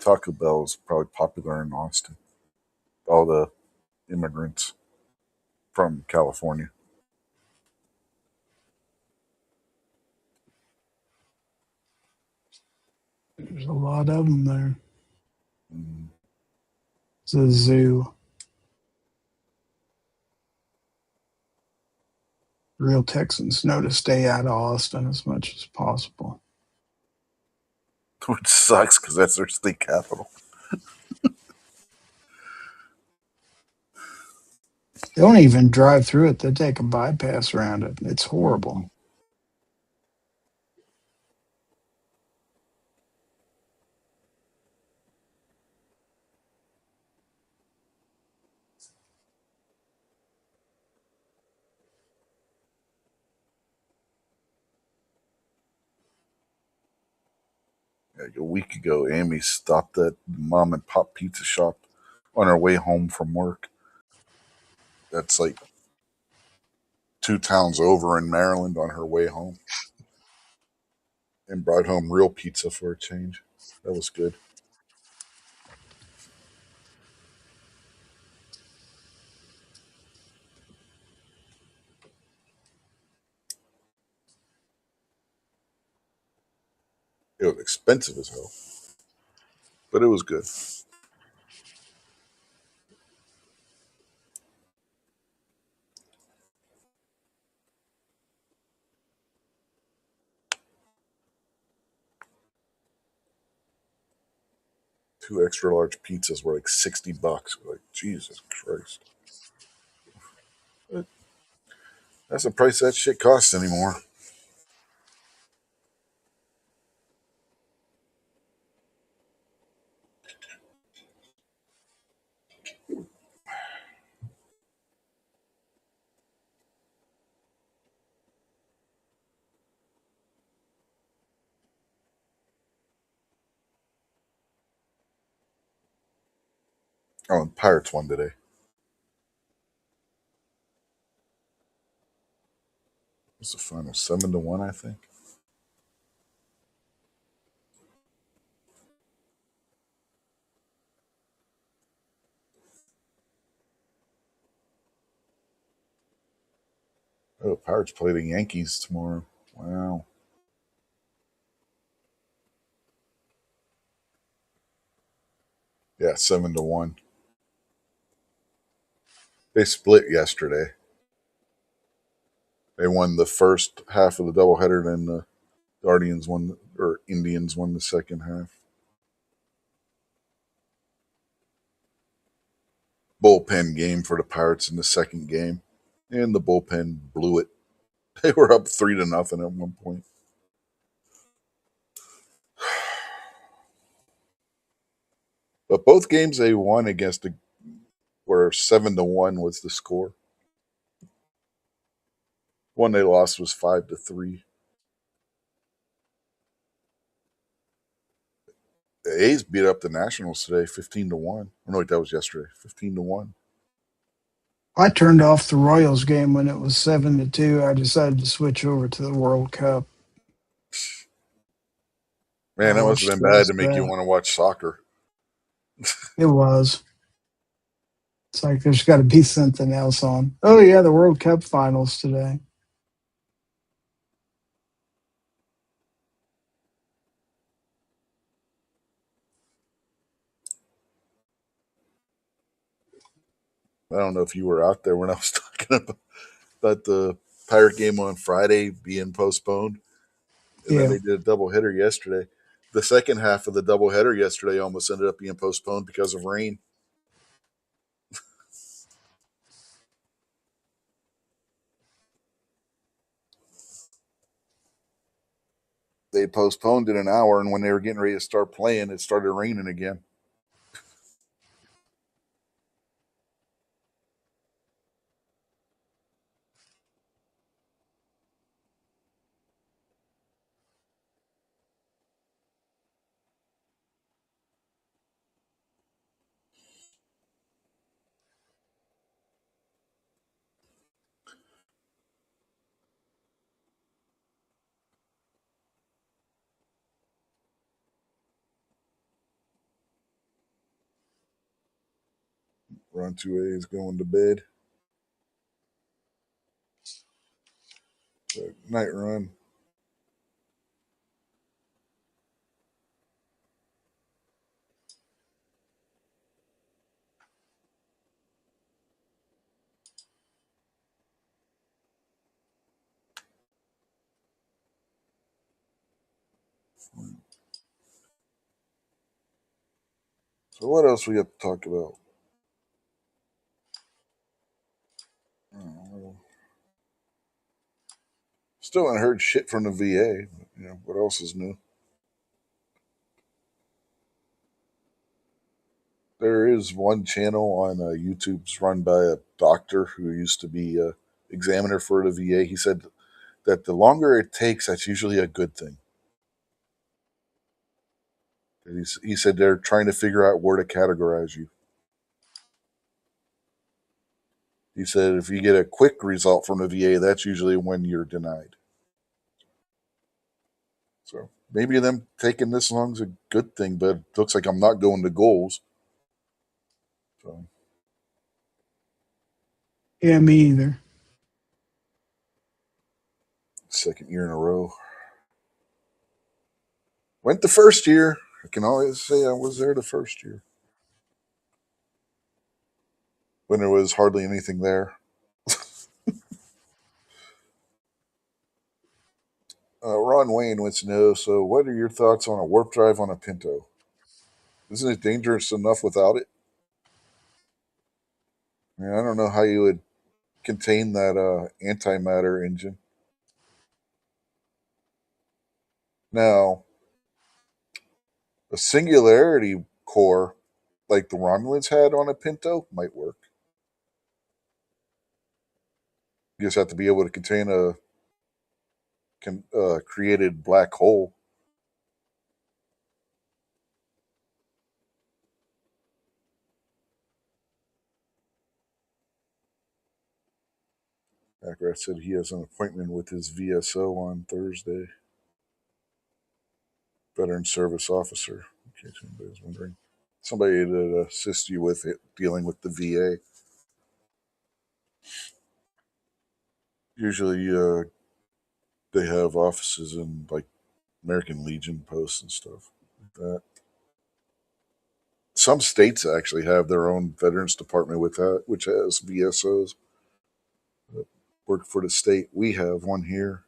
Taco Bell is probably popular in Austin. All the immigrants from California. There's a lot of them there. Mm. It's a zoo. Real Texans know to stay out of Austin as much as possible. Which sucks because that's their state capital. They don't even drive through it. They take a bypass around it. It's Mm-hmm. horrible. Like a week ago, Amy stopped at mom and pop pizza shop on her way home from work. That's like 2 towns over in Maryland on her way home, and brought home real pizza for a change. That was good. It was expensive as hell, but it was good. 2 extra large pizzas were like $60. Like Jesus Christ, that's the price that shit costs anymore. Oh, and Pirates won today. What's the final? 7-1, I think. Oh, Pirates play the Yankees tomorrow. Wow. Yeah, 7-1. They split yesterday. They won the first half of the doubleheader, then the Guardians won, or Indians won the second half. Bullpen game for the Pirates in the second game, and the bullpen blew it. They were up 3-0 at one point. But both games they won against the where 7-1 was the score. One they lost was 5-3. The A's beat up the Nationals today, 15-1. Oh, no, wait, that was yesterday, 15-1. I turned off the Royals game when it was 7-2. I decided to switch over to the World Cup. Man, I that must have watched been bad those. to make you want to watch soccer. It was. It's like there's got to be something else on. Oh yeah, the World Cup finals today. I don't know if you were out there when I was talking about the Pirate game on Friday being postponed, and then Yeah, they did a doubleheader yesterday. The second half of the doubleheader yesterday almost ended up being postponed because of rain. They postponed it an hour, and when they were getting ready to start playing, it started raining again. Run 2A is going to bed. So, night run. So what else we got to talk about? Oh, still haven't heard shit from the VA. What else is new? There is one channel on YouTube's run by a doctor who used to be a examiner for the VA. He said that the longer it takes, that's usually a good thing. He said they're trying to figure out where to categorize you. He said if you get a quick result from the VA, that's usually when you're denied. So maybe them taking this long is a good thing, but it looks like I'm not going to goals. So Yeah, me either. second year in a row. Went the first year. I can always say I was there the first year when there was hardly anything there. Ron Wayne wants to know, so what are your thoughts on a warp drive on a Pinto? Isn't it dangerous enough without it? I don't know how you would contain that antimatter engine. Now, a singularity core like the Romulans had on a Pinto might work. You just have to be able to contain a created black hole. Ackrat said he has an appointment with his VSO on Thursday. Veteran Service Officer, in case anybody's wondering. Somebody to assist you with it, dealing with the VA. Usually, they have offices in like American Legion posts and stuff like that. Some states actually have their own veterans department with that, which has VSOs that work for the state. We have one here.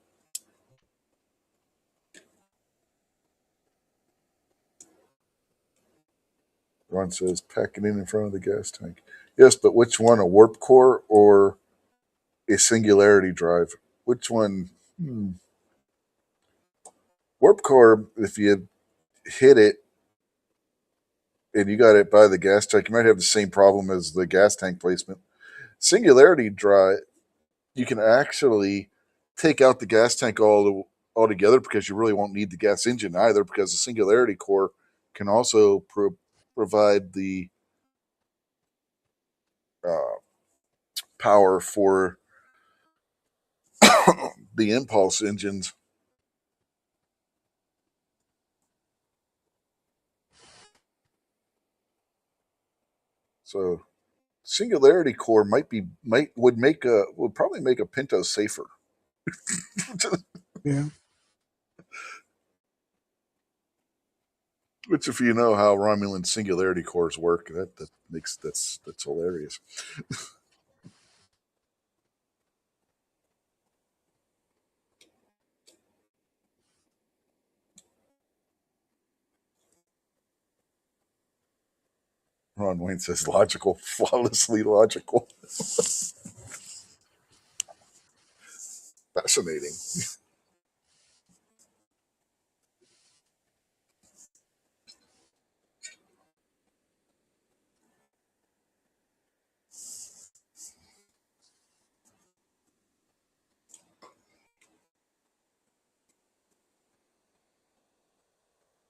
Ron says, packing in front of the gas tank. Yes, but which one, a warp core or a singularity drive? Which one? Warp core, if you hit it and you got it by the gas tank, you might have the same problem as the gas tank placement. Singularity drive, you can actually take out the gas tank altogether because you really won't need the gas engine either, because the singularity core can also provide the uh, power for the impulse engines. So singularity core would probably make a Pinto safer. Yeah. Which, if you know how Romulan singularity cores work, that makes that's hilarious. Ron Wayne says logical, flawlessly logical. Fascinating.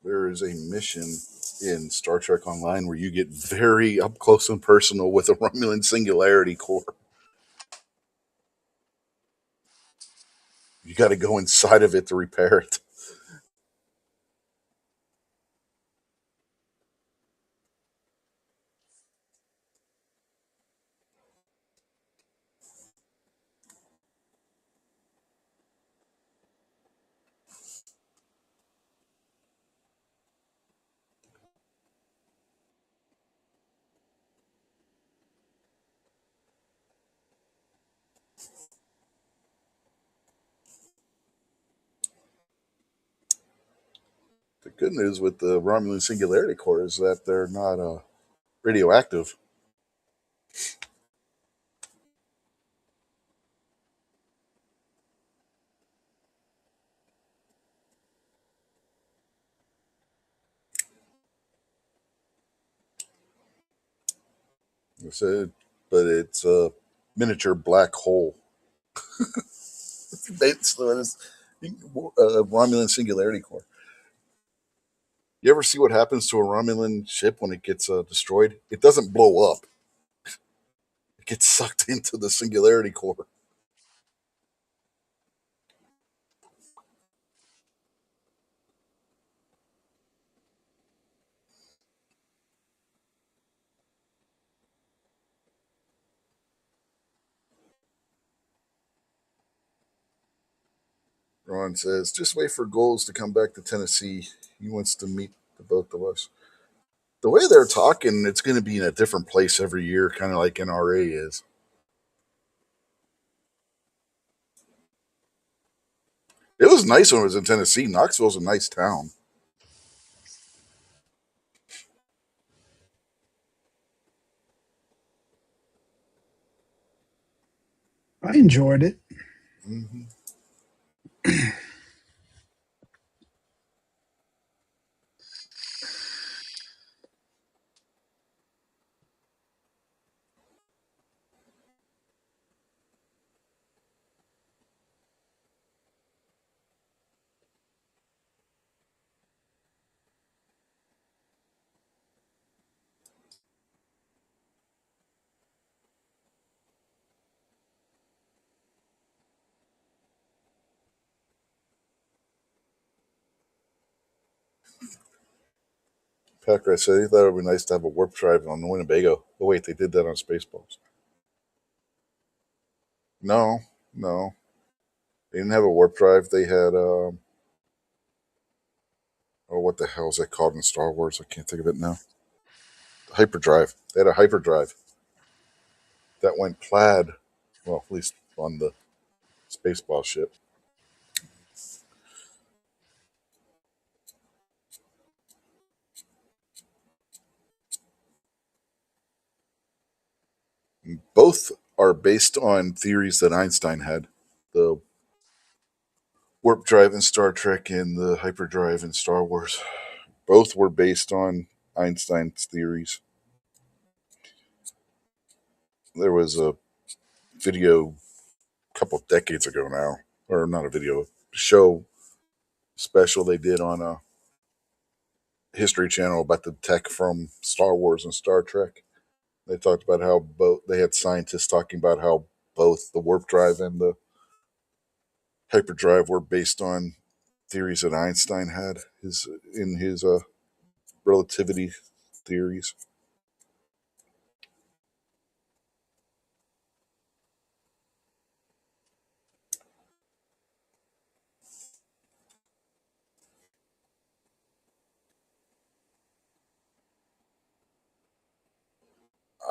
There is a mission in Star Trek Online where you get very up close and personal with a Romulan singularity core. You got to go inside of it to repair it. The good news with the Romulan Singularity Core is that they're not radioactive. I said, but it's a miniature black hole. It's Romulan Singularity Core. You ever see what happens to a Romulan ship when it gets destroyed? It doesn't blow up. It gets sucked into the Singularity Core. Ron says, just wait for Goals to come back to Tennessee. He wants to meet the both of us. The way they're talking, it's going to be in a different place every year, kind of like NRA is. It was nice when it was in Tennessee. Knoxville's a nice town. I enjoyed it. Mm-hmm. Packer, I said he thought it would be nice to have a warp drive on the Winnebago. Oh wait, they did that on Spaceballs. No, no, they didn't have a warp drive. They had oh, what the hell is that called in Star Wars? I can't think of it now. Hyperdrive. They had a hyperdrive that went plaid. Well, at least on the Spaceball ship. Both are based on theories that Einstein had. The warp drive in Star Trek and the hyperdrive in Star Wars. Both were based on Einstein's theories. There was a video a couple of decades ago now, or not a video, show special they did on a History Channel about the tech from Star Wars and Star Trek. They talked about how both they had scientists talking about how both the warp drive and the hyperdrive were based on theories that Einstein had in his relativity theories.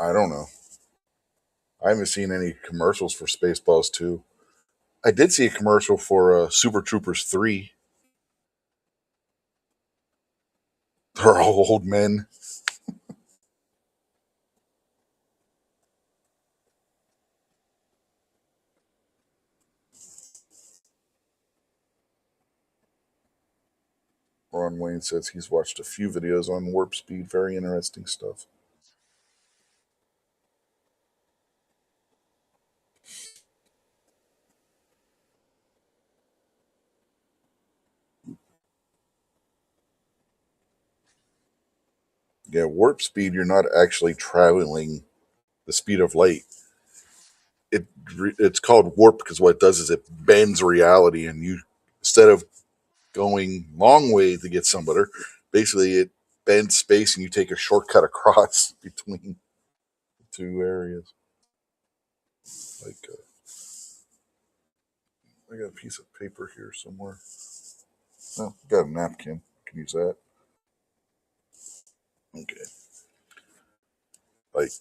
I don't know. I haven't seen any commercials for Spaceballs 2. I did see a commercial for Super Troopers 3. They're all old men. Ron Wayne says he's watched a few videos on warp speed. Very interesting stuff. Yeah, warp speed, you're not actually traveling the speed of light. It's called warp because what it does is it bends reality, and you, instead of going long way to get somewhere, basically it bends space and you take a shortcut across between the two areas. Like I got a piece of paper here somewhere. Oh, got a napkin. Can use that. Okay. Like,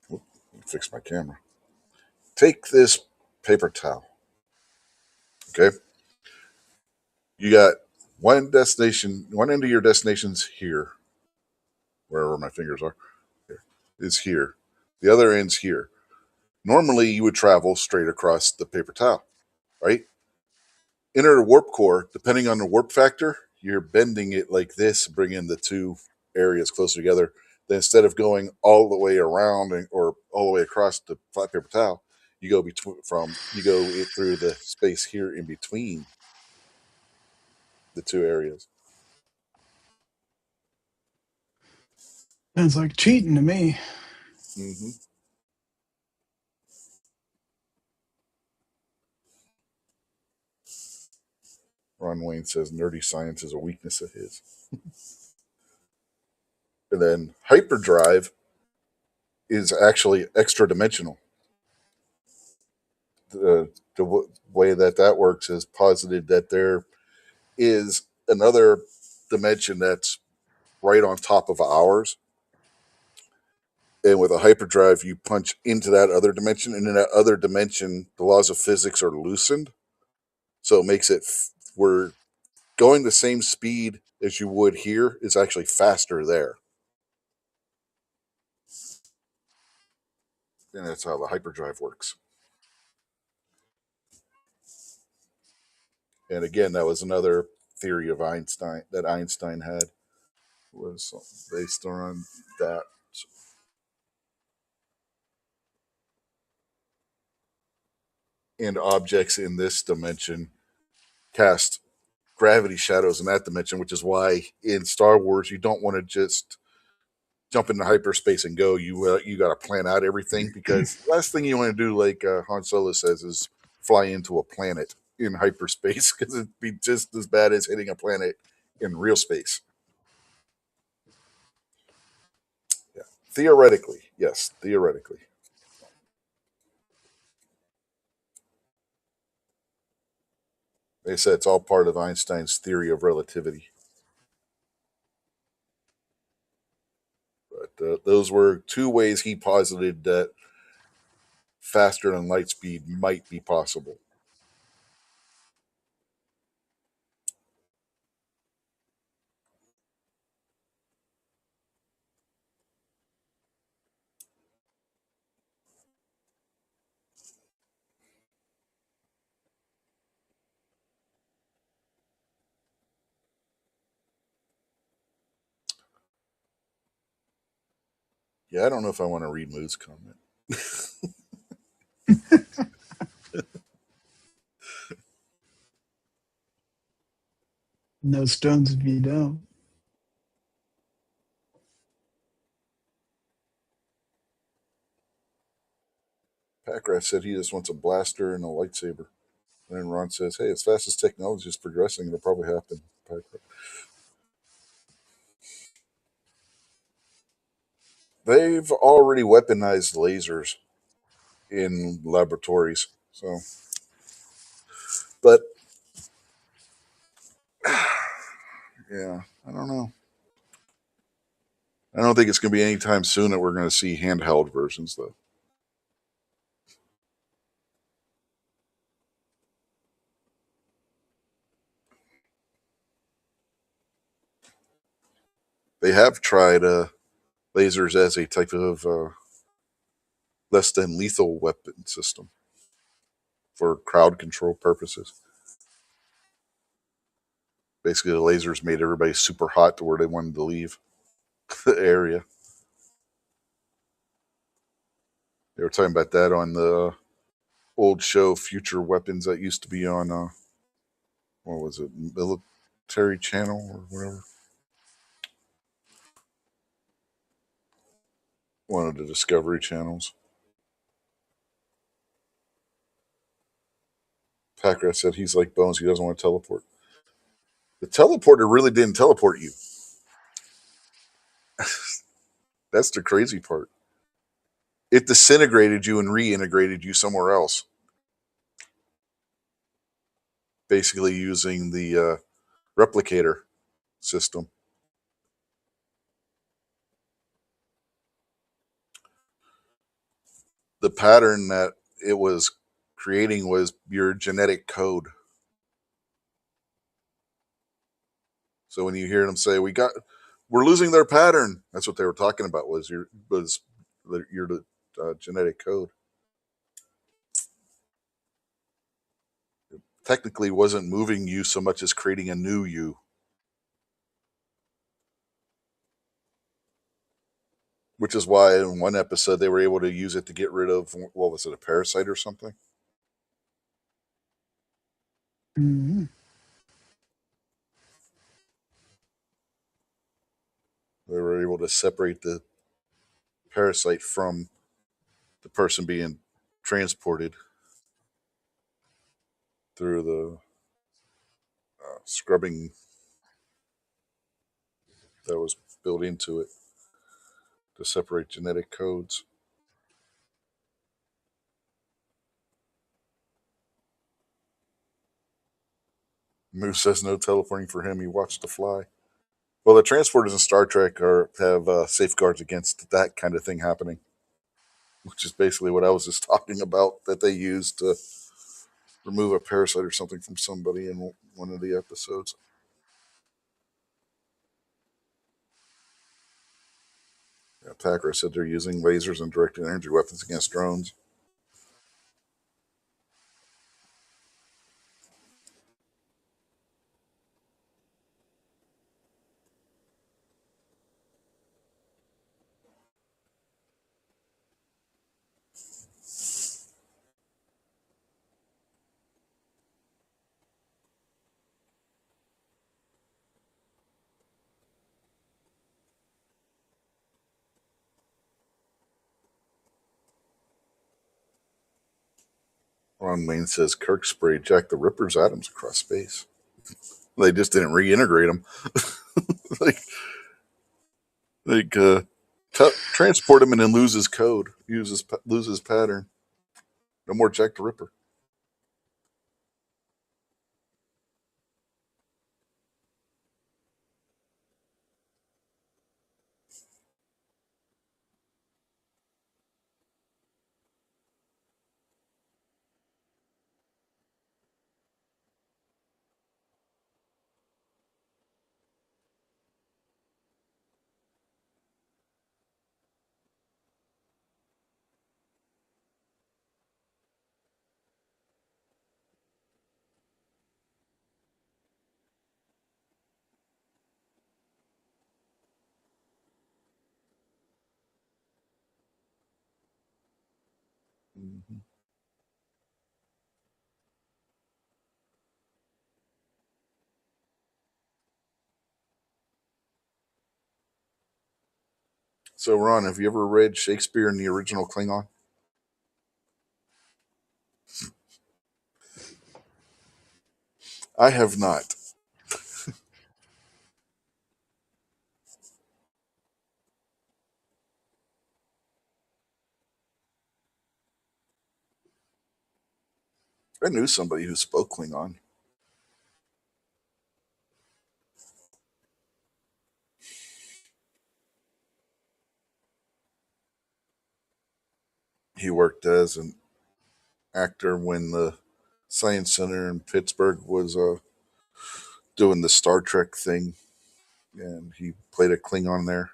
whoop, fix my camera. Take this paper towel. Okay. You got one destination, one end of your destination's here, wherever my fingers are, here, is here. The other end's here. Normally, you would travel straight across the paper towel, right? Enter a warp core, depending on the warp factor, you're bending it like this, bringing the two areas closer together. Then instead of going all the way around or all the way across the flat paper towel, you go through the space here in between the two areas. Sounds like cheating to me. Mm-hmm. Ron Wayne says nerdy science is a weakness of his. And then hyperdrive is actually extra dimensional. The way that works is posited that there is another dimension that's right on top of ours. And with a hyperdrive, you punch into that other dimension, and in that other dimension, the laws of physics are loosened. So it makes it we're going the same speed as you would here is actually faster there. And that's how the hyperdrive works. And again, that was another theory of Einstein that Einstein had, was based on that. And objects in this dimension cast gravity shadows in that dimension, which is why in Star Wars you don't want to just jump into hyperspace and go. You got to plan out everything, because the last thing you want to do, like Han Solo says, is fly into a planet in hyperspace, because it'd be just as bad as hitting a planet in real space. Yeah, theoretically, yes, theoretically. They said it's all part of Einstein's theory of relativity. But those were two ways he posited that faster than light speed might be possible. Yeah, I don't know if I want to read Moo's comment. No stones if you don't. Packrat said he just wants a blaster and a lightsaber. And then Ron says, hey, as fast as technology is progressing, it'll probably happen. Packrat. They've already weaponized lasers in laboratories. So, but yeah, I don't know. I don't think it's going to be anytime soon that we're going to see handheld versions, though. They have tried lasers as a type of less than lethal weapon system for crowd control purposes. Basically, the lasers made everybody super hot to where they wanted to leave the area. They were talking about that on the old show Future Weapons that used to be on, what was it, Military Channel or whatever? One of the Discovery channels. Packrat said he's like Bones, he doesn't want to teleport. The teleporter really didn't teleport you. That's the crazy part. It disintegrated you and reintegrated you somewhere else. Basically using the replicator system. The pattern that it was creating was your genetic code. So when you hear them say, we're losing their pattern," that's what they were talking about, was your genetic code. Technically wasn't moving you so much as creating a new you. Which is why in one episode they were able to use it to get rid of, what was it, a parasite or something? Mhm. They were able to separate the parasite from the person being transported through the scrubbing that was built into it to separate genetic codes. Moose says no teleporting for him. He watched The Fly. Well, the transporters in Star Trek have safeguards against that kind of thing happening, which is basically what I was just talking about, that they used to remove a parasite or something from somebody in one of the episodes. Yeah, Packer said they're using lasers and directed energy weapons against drones. Ron Wayne says Kirk sprayed Jack the Ripper's atoms across space. They just didn't reintegrate them. like, transport him and then lose his code, lose his pattern. No more Jack the Ripper. Mm-hmm. So, Ron, have you ever read Shakespeare in the original Klingon? I have not. I knew somebody who spoke Klingon. He worked as an actor when the Science Center in Pittsburgh was doing the Star Trek thing, and he played a Klingon there.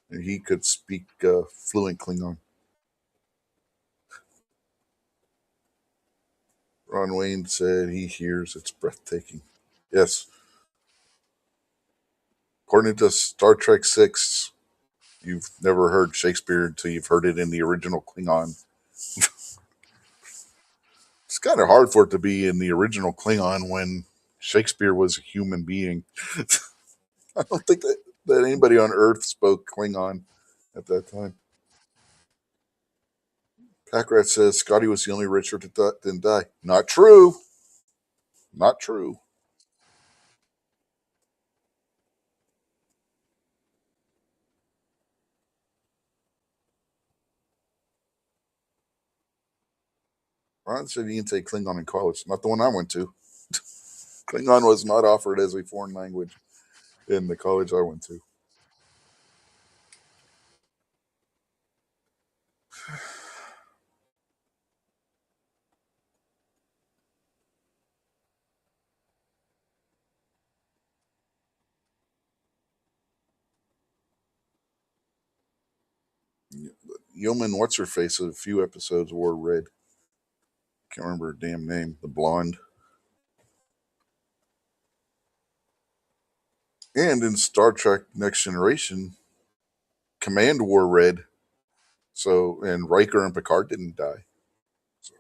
And he could speak fluent Klingon. Ron Wayne said he hears it's breathtaking. Yes, according to Star Trek 6, you've never heard Shakespeare until you've heard it in the original Klingon. It's kind of hard for it to be in the original Klingon when Shakespeare was a human being. I don't think that anybody on Earth spoke Klingon at that time. Packrat says Scotty was the only Richard that didn't die. Not true. Not true. Ron said he didn't take Klingon in college. Not the one I went to. Klingon was not offered as a foreign language in the college I went to. Yeoman, what's her face? A few episodes wore red. Can't remember her damn name. The blonde. And in Star Trek Next Generation, Command wore red. So, and Riker and Picard didn't die. So,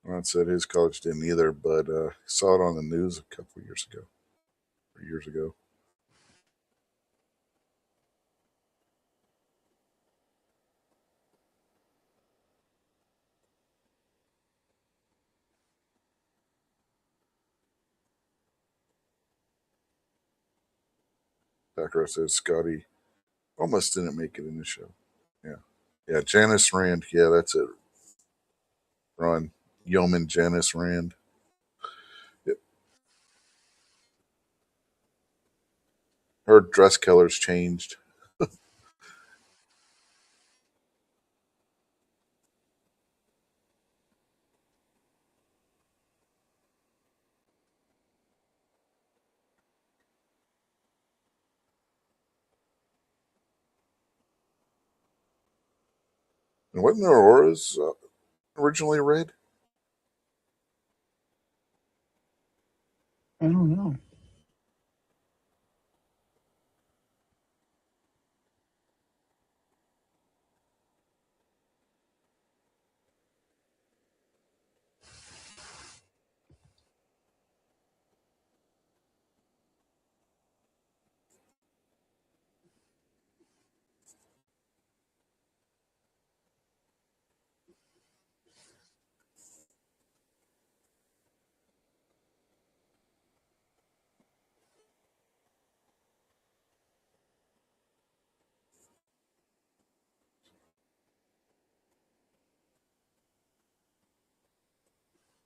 Ron said his college didn't either, but saw it on the news a couple of years ago, or years ago. Packer says Scotty almost didn't make it in the show. Yeah. Yeah, Janice Rand. Yeah, that's it. Ron Yeoman Janice Rand. Yep. Her dress colors changed. And wasn't Aurora's originally red? I don't know.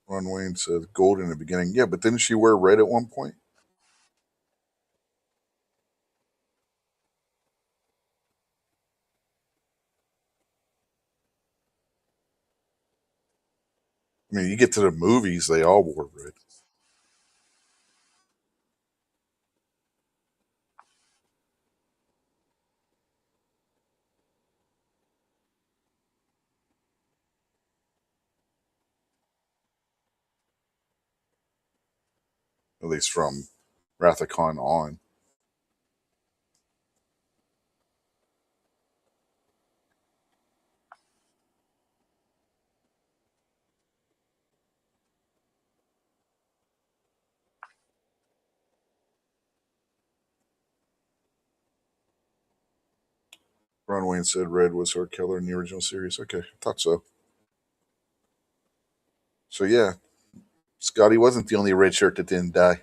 Ron Wayne says gold in the beginning. Yeah, but didn't she wear red at one point? I mean, you get to the movies, they all wore red. At least from Wrath of Khan on. Ron Wayne said red was her color in the original series. Okay, thought so. So yeah, Scotty wasn't the only red shirt that didn't die.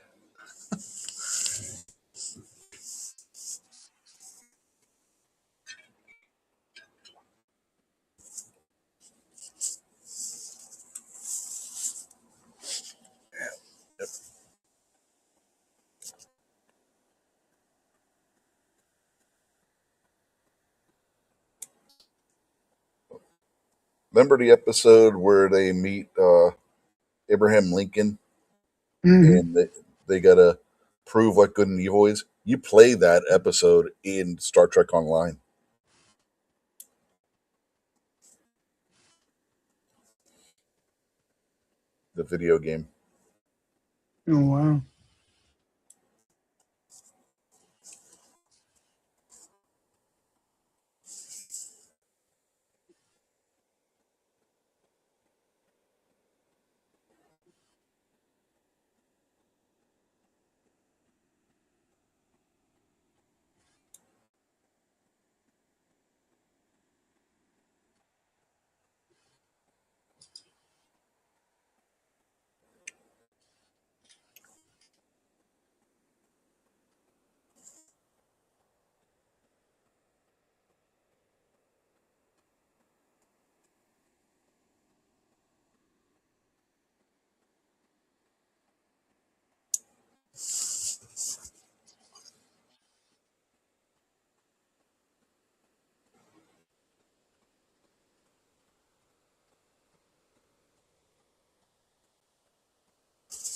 Yep. Remember the episode where they meet Abraham Lincoln Hmm. and they gotta prove what good and evil is? You play that episode in Star Trek Online, the video game. Oh wow.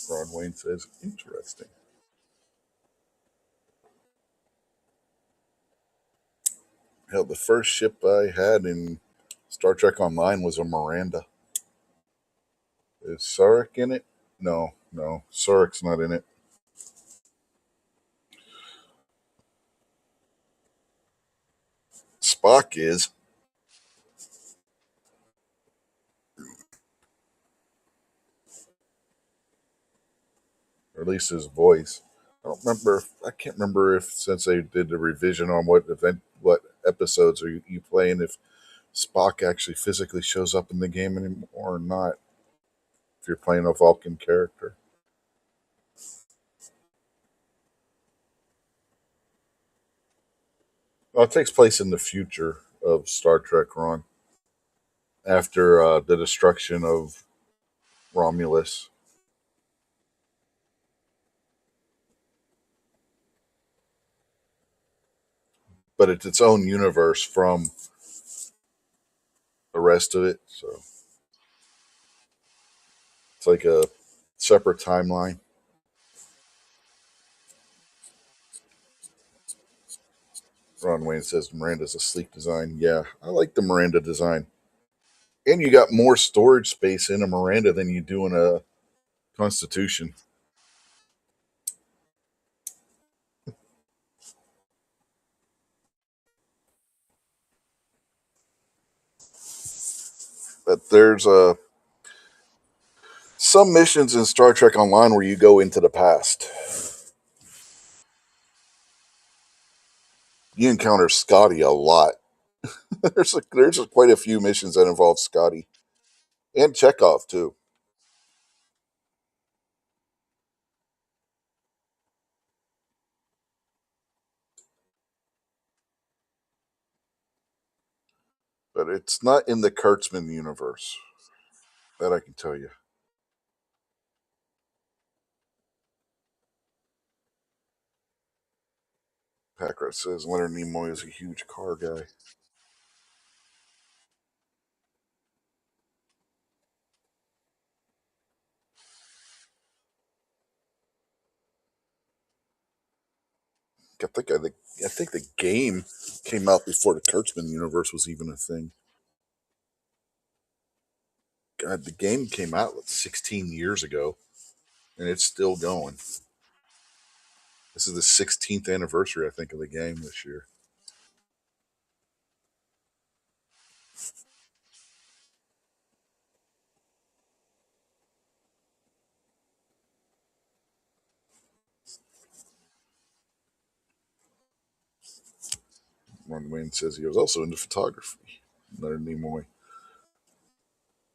Ron Wayne says, interesting. Hell, the first ship I had in Star Trek Online was a Miranda. Is Sarek in it? No, no. Sarek's not in it. Spock is, or at least his voice. I don't remember. I can't remember if since they did the revision on what episodes are you playing, if Spock actually physically shows up in the game anymore or not. If you're playing a Vulcan character, well, it takes place in the future of Star Trek, Ron, after the destruction of Romulus. But it's its own universe from the rest of it, so it's like a separate timeline. Ron Wayne says Miranda's a sleek design. Yeah, I like the Miranda design. And you got more storage space in a Miranda than you do in a Constitution. But there's some missions in Star Trek Online where you go into the past. You encounter Scotty a lot. there's quite a few missions that involve Scotty and Chekhov too. But it's not in the Kurtzman universe. That I can tell you. Packrat says Leonard Nimoy is a huge car guy. I think the game came out before the Kurtzman universe was even a thing. God, the game came out like 16 years ago, and it's still going. This is the 16th anniversary, I think, of the game this year. Ron Wayne says he was also into photography. Leonard Nimoy.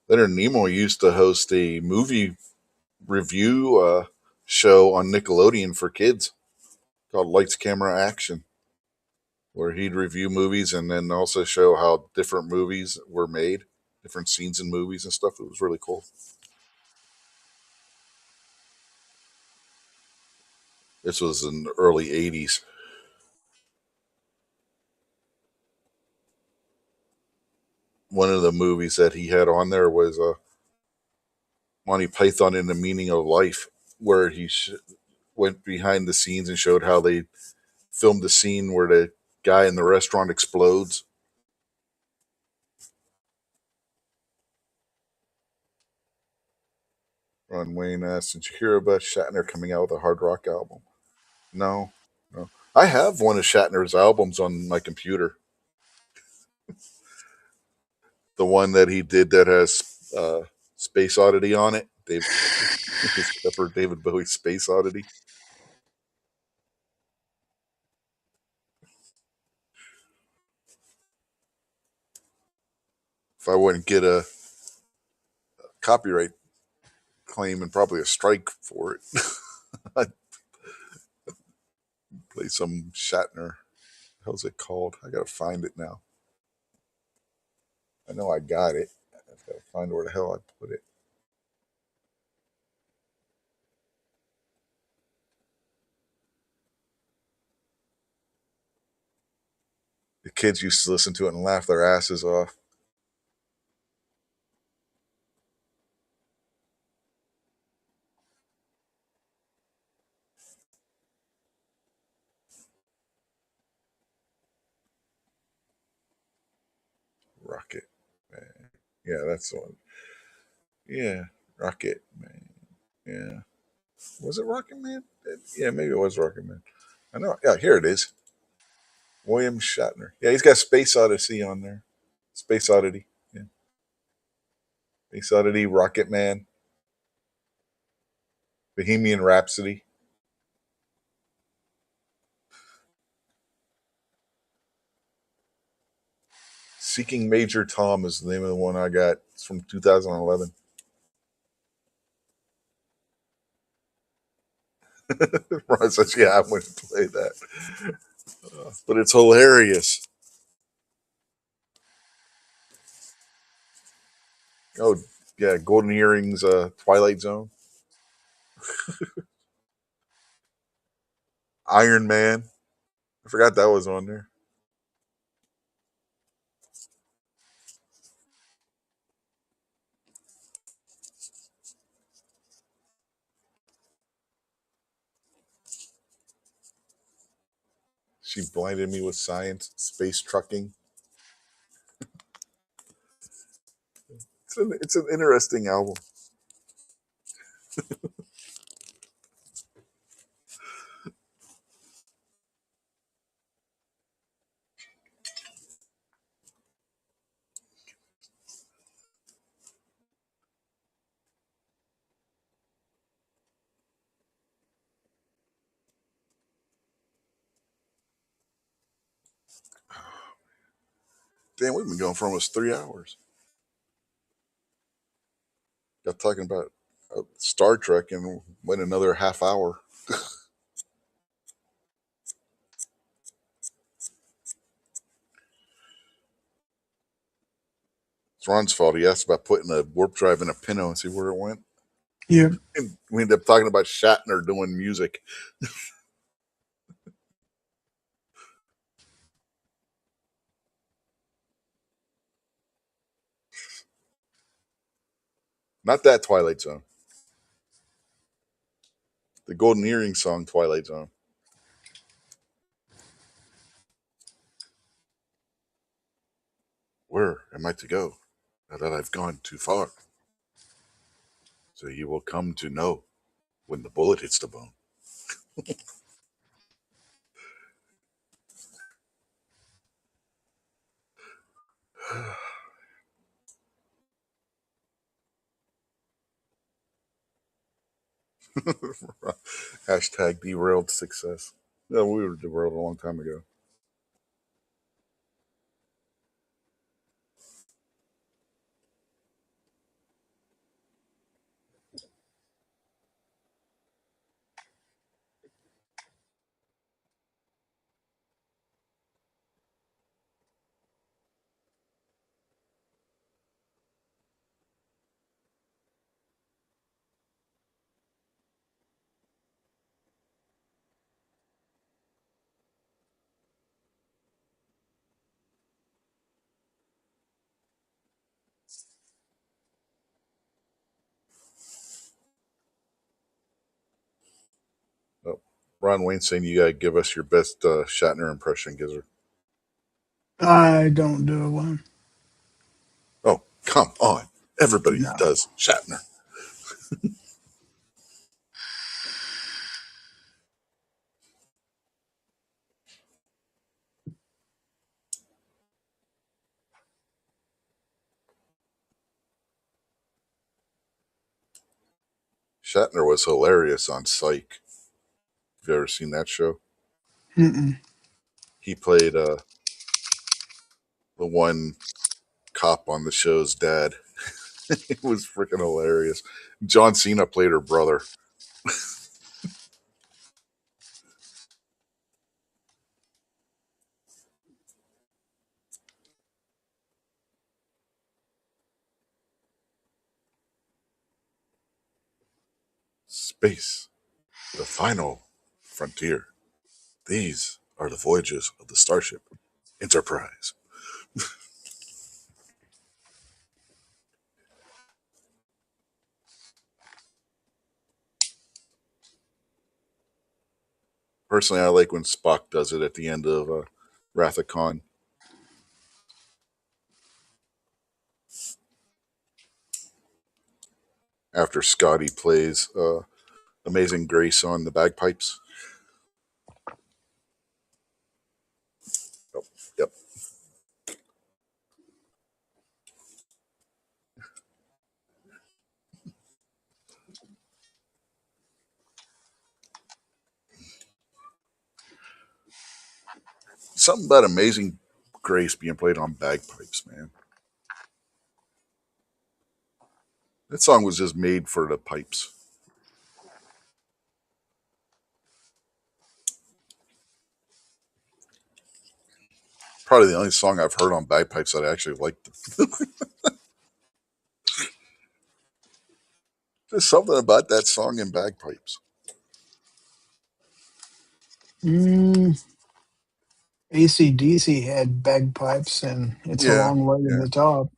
Leonard Nimoy used to host a movie review show on Nickelodeon for kids called Lights, Camera, Action, where he'd review movies and then also show how different movies were made, different scenes in movies and stuff. It was really cool. This was in the early 80s. One of the movies that he had on there was Monty Python and the Meaning of Life, where he went behind the scenes and showed how they filmed the scene where the guy in the restaurant explodes. Ron Wayne asked, "Did you hear about Shatner coming out with a hard rock album?" No, no. I have one of Shatner's albums on my computer. The one that he did that has Space Oddity on it. His cover, David Bowie's Space Oddity. If I wouldn't get a copyright claim and probably a strike for it, I'd play some Shatner. How's it called? I gotta find it now. I know I got it. I gotta find where the hell I put it. The kids used to listen to it and laugh their asses off. Rocket Man. Yeah, that's the one. Yeah, Rocket Man. Yeah. Was it Rocket Man? Yeah, maybe it was Rocket Man. I know. Yeah, here it is. William Shatner. Yeah, he's got Space Odyssey on there. Space Oddity. Yeah. Space Oddity, Rocket Man, Bohemian Rhapsody. Seeking Major Tom is the name of the one I got. It's from 2011. Ron says, yeah, I went to play that. But it's hilarious. Oh, yeah, Golden Earrings, Twilight Zone, Iron Man. I forgot that was on there. She blinded me with science, space trucking. It's an interesting album. Damn, we've been going for almost 3 hours. Got talking about Star Trek and went another half hour. It's Ron's fault. He asked about putting a warp drive in a Pinto and see where it went. Yep. And we ended up talking about Shatner doing music. Not that Twilight Zone. The Golden Earring song, Twilight Zone. Where am I to go now that I've gone too far? So you will come to know when the bullet hits the bone. Hashtag derailed success. No, we were derailed a long time ago. Oh, Ron Wayne saying you gotta give us your best Shatner impression, Gizzard. I don't do one. Oh, come on. Everybody No. does Shatner. Shatner was hilarious on Psych. Have you ever seen that show? Mm-mm. He played the one cop on the show's dad. It was freaking hilarious. John Cena played her brother. Space, the final frontier. These are the voyages of the Starship Enterprise. Personally, I like when Spock does it at the end of Wrath of Khan. after Scotty plays Amazing Grace on the bagpipes. Yep. Yep. Something about Amazing Grace being played on bagpipes, man. That song was just made for the pipes. Probably the only song I've heard on bagpipes that I actually liked. There's something about that song in bagpipes. AC/DC had bagpipes, and it's a Yeah, long way to yeah, the top.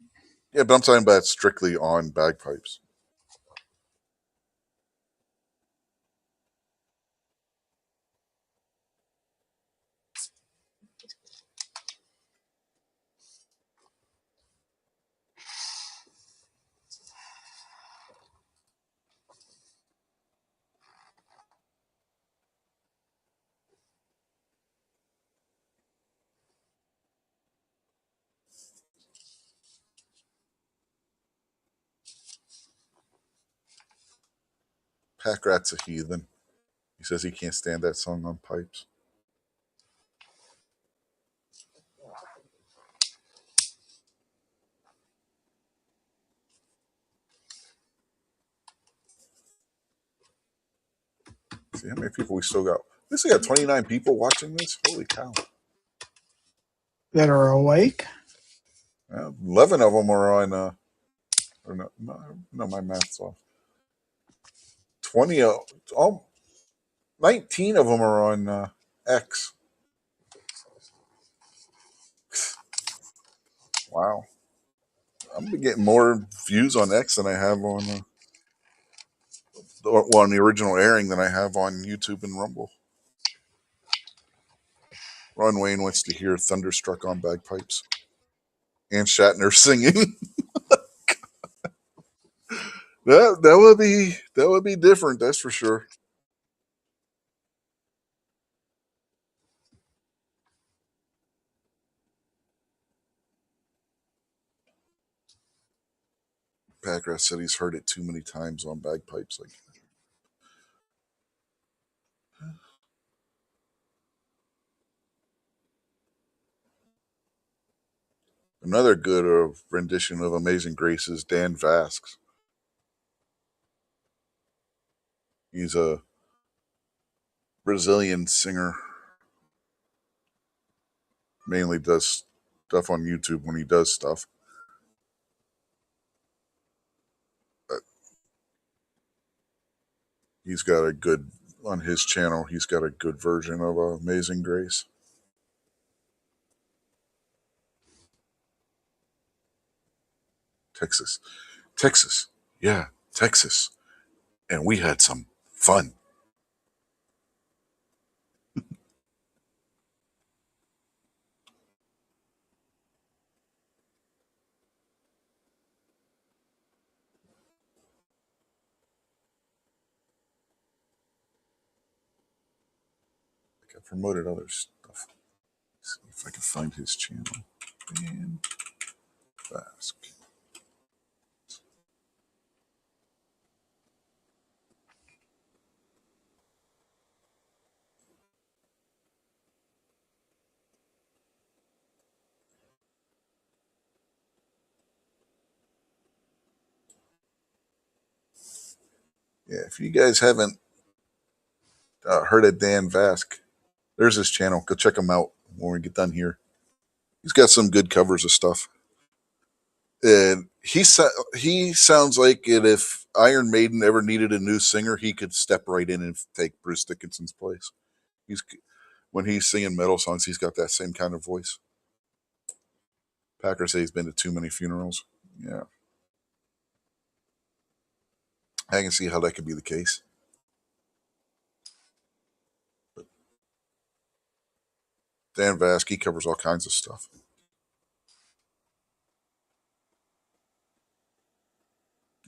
yeah. But I'm talking about strictly on bagpipes. Pack Rat's a heathen. He says he can't stand that song on pipes. See how many people we still got? We still got 29 people watching this. Holy cow! That are awake. 11 of them are on. Or no, my math's off. 20. Oh, 19 of them are on X. Wow. I'm getting more views on X than I have on on the original airing than I have on YouTube and Rumble. Ron Wayne wants to hear Thunderstruck on bagpipes and Shatner singing. That would be different. That's for sure. Packrat said he's heard it too many times on bagpipes. Like another good rendition of Amazing Grace is Dan Vasquez. He's a Brazilian singer. Mainly does stuff on YouTube when he does stuff. But he's got a good on his channel. He's got a good version of Amazing Grace. Texas, Texas, yeah, Texas, and we had some fun. I promoted other stuff. See if I can find his channel. Dan Basque. Yeah, if you guys haven't heard of Dan Vasque, there's his channel. Go check him out when we get done here. He's got some good covers of stuff. And he sounds like it. If Iron Maiden ever needed a new singer, he could step right in and take Bruce Dickinson's place. He's when he's singing metal songs, he's got that same kind of voice. Packer says he's been to too many funerals. Yeah, I can see how that could be the case. But Dan Vasque, he covers all kinds of stuff.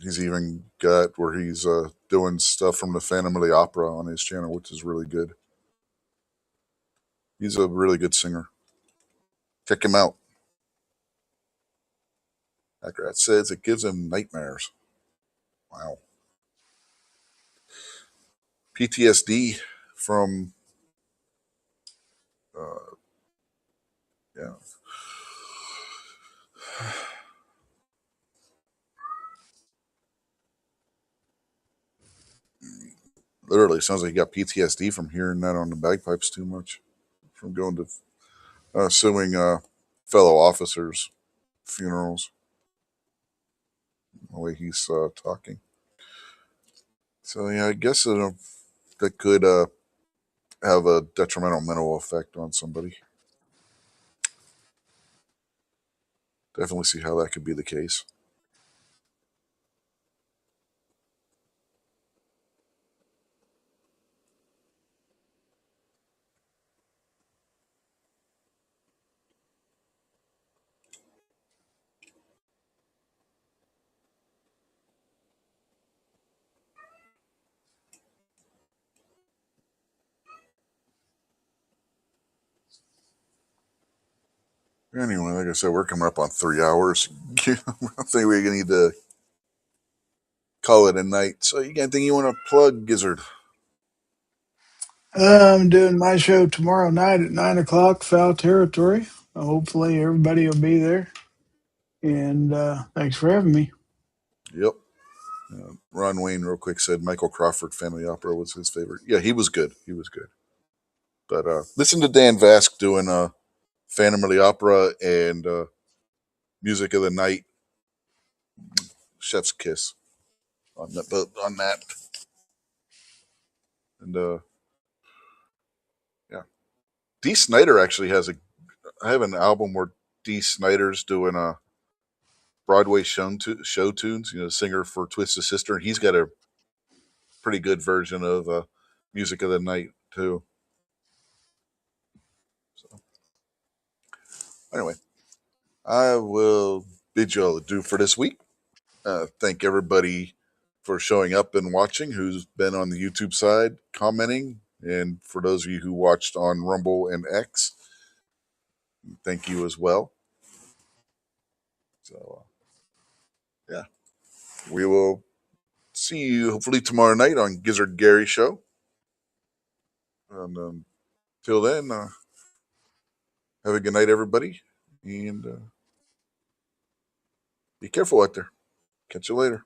He's even got where he's doing stuff from the Phantom of the Opera on his channel, which is really good. He's a really good singer. Check him out. Akrat says it gives him nightmares. Wow. PTSD from, yeah. Literally sounds like he got PTSD from hearing that on the bagpipes too much, from going to suing fellow officers' funerals, the way he's talking. So yeah, I guess that could have a detrimental mental effect on somebody. Definitely see how that could be the case. Anyway, like I said, we're coming up on 3 hours. I think we need to call it a night. So you got anything you want to plug, Gizzard? I'm doing my show tomorrow night at 9 o'clock, Foul Territory. Hopefully, everybody will be there. And thanks for having me. Yep. Ron Wayne, real quick, said Michael Crawford Family Opera was his favorite. Yeah, he was good. He was good. But listen to Dan Vask doing Phantom of the Opera and Music of the Night. Chef's kiss on that. And yeah, Dee Snider actually has I have an album where Dee Snider's doing a Broadway show tunes. You know, singer for Twisted Sister, and he's got a pretty good version of Music of the Night too. So anyway, I will bid you all adieu for this week. Thank everybody for showing up and watching who's been on the YouTube side commenting. And for those of you who watched on Rumble and X, thank you as well. So, yeah, we will see you hopefully tomorrow night on Gizzard Gary Show. And till then, have a good night, everybody. And be careful out there. Catch you later.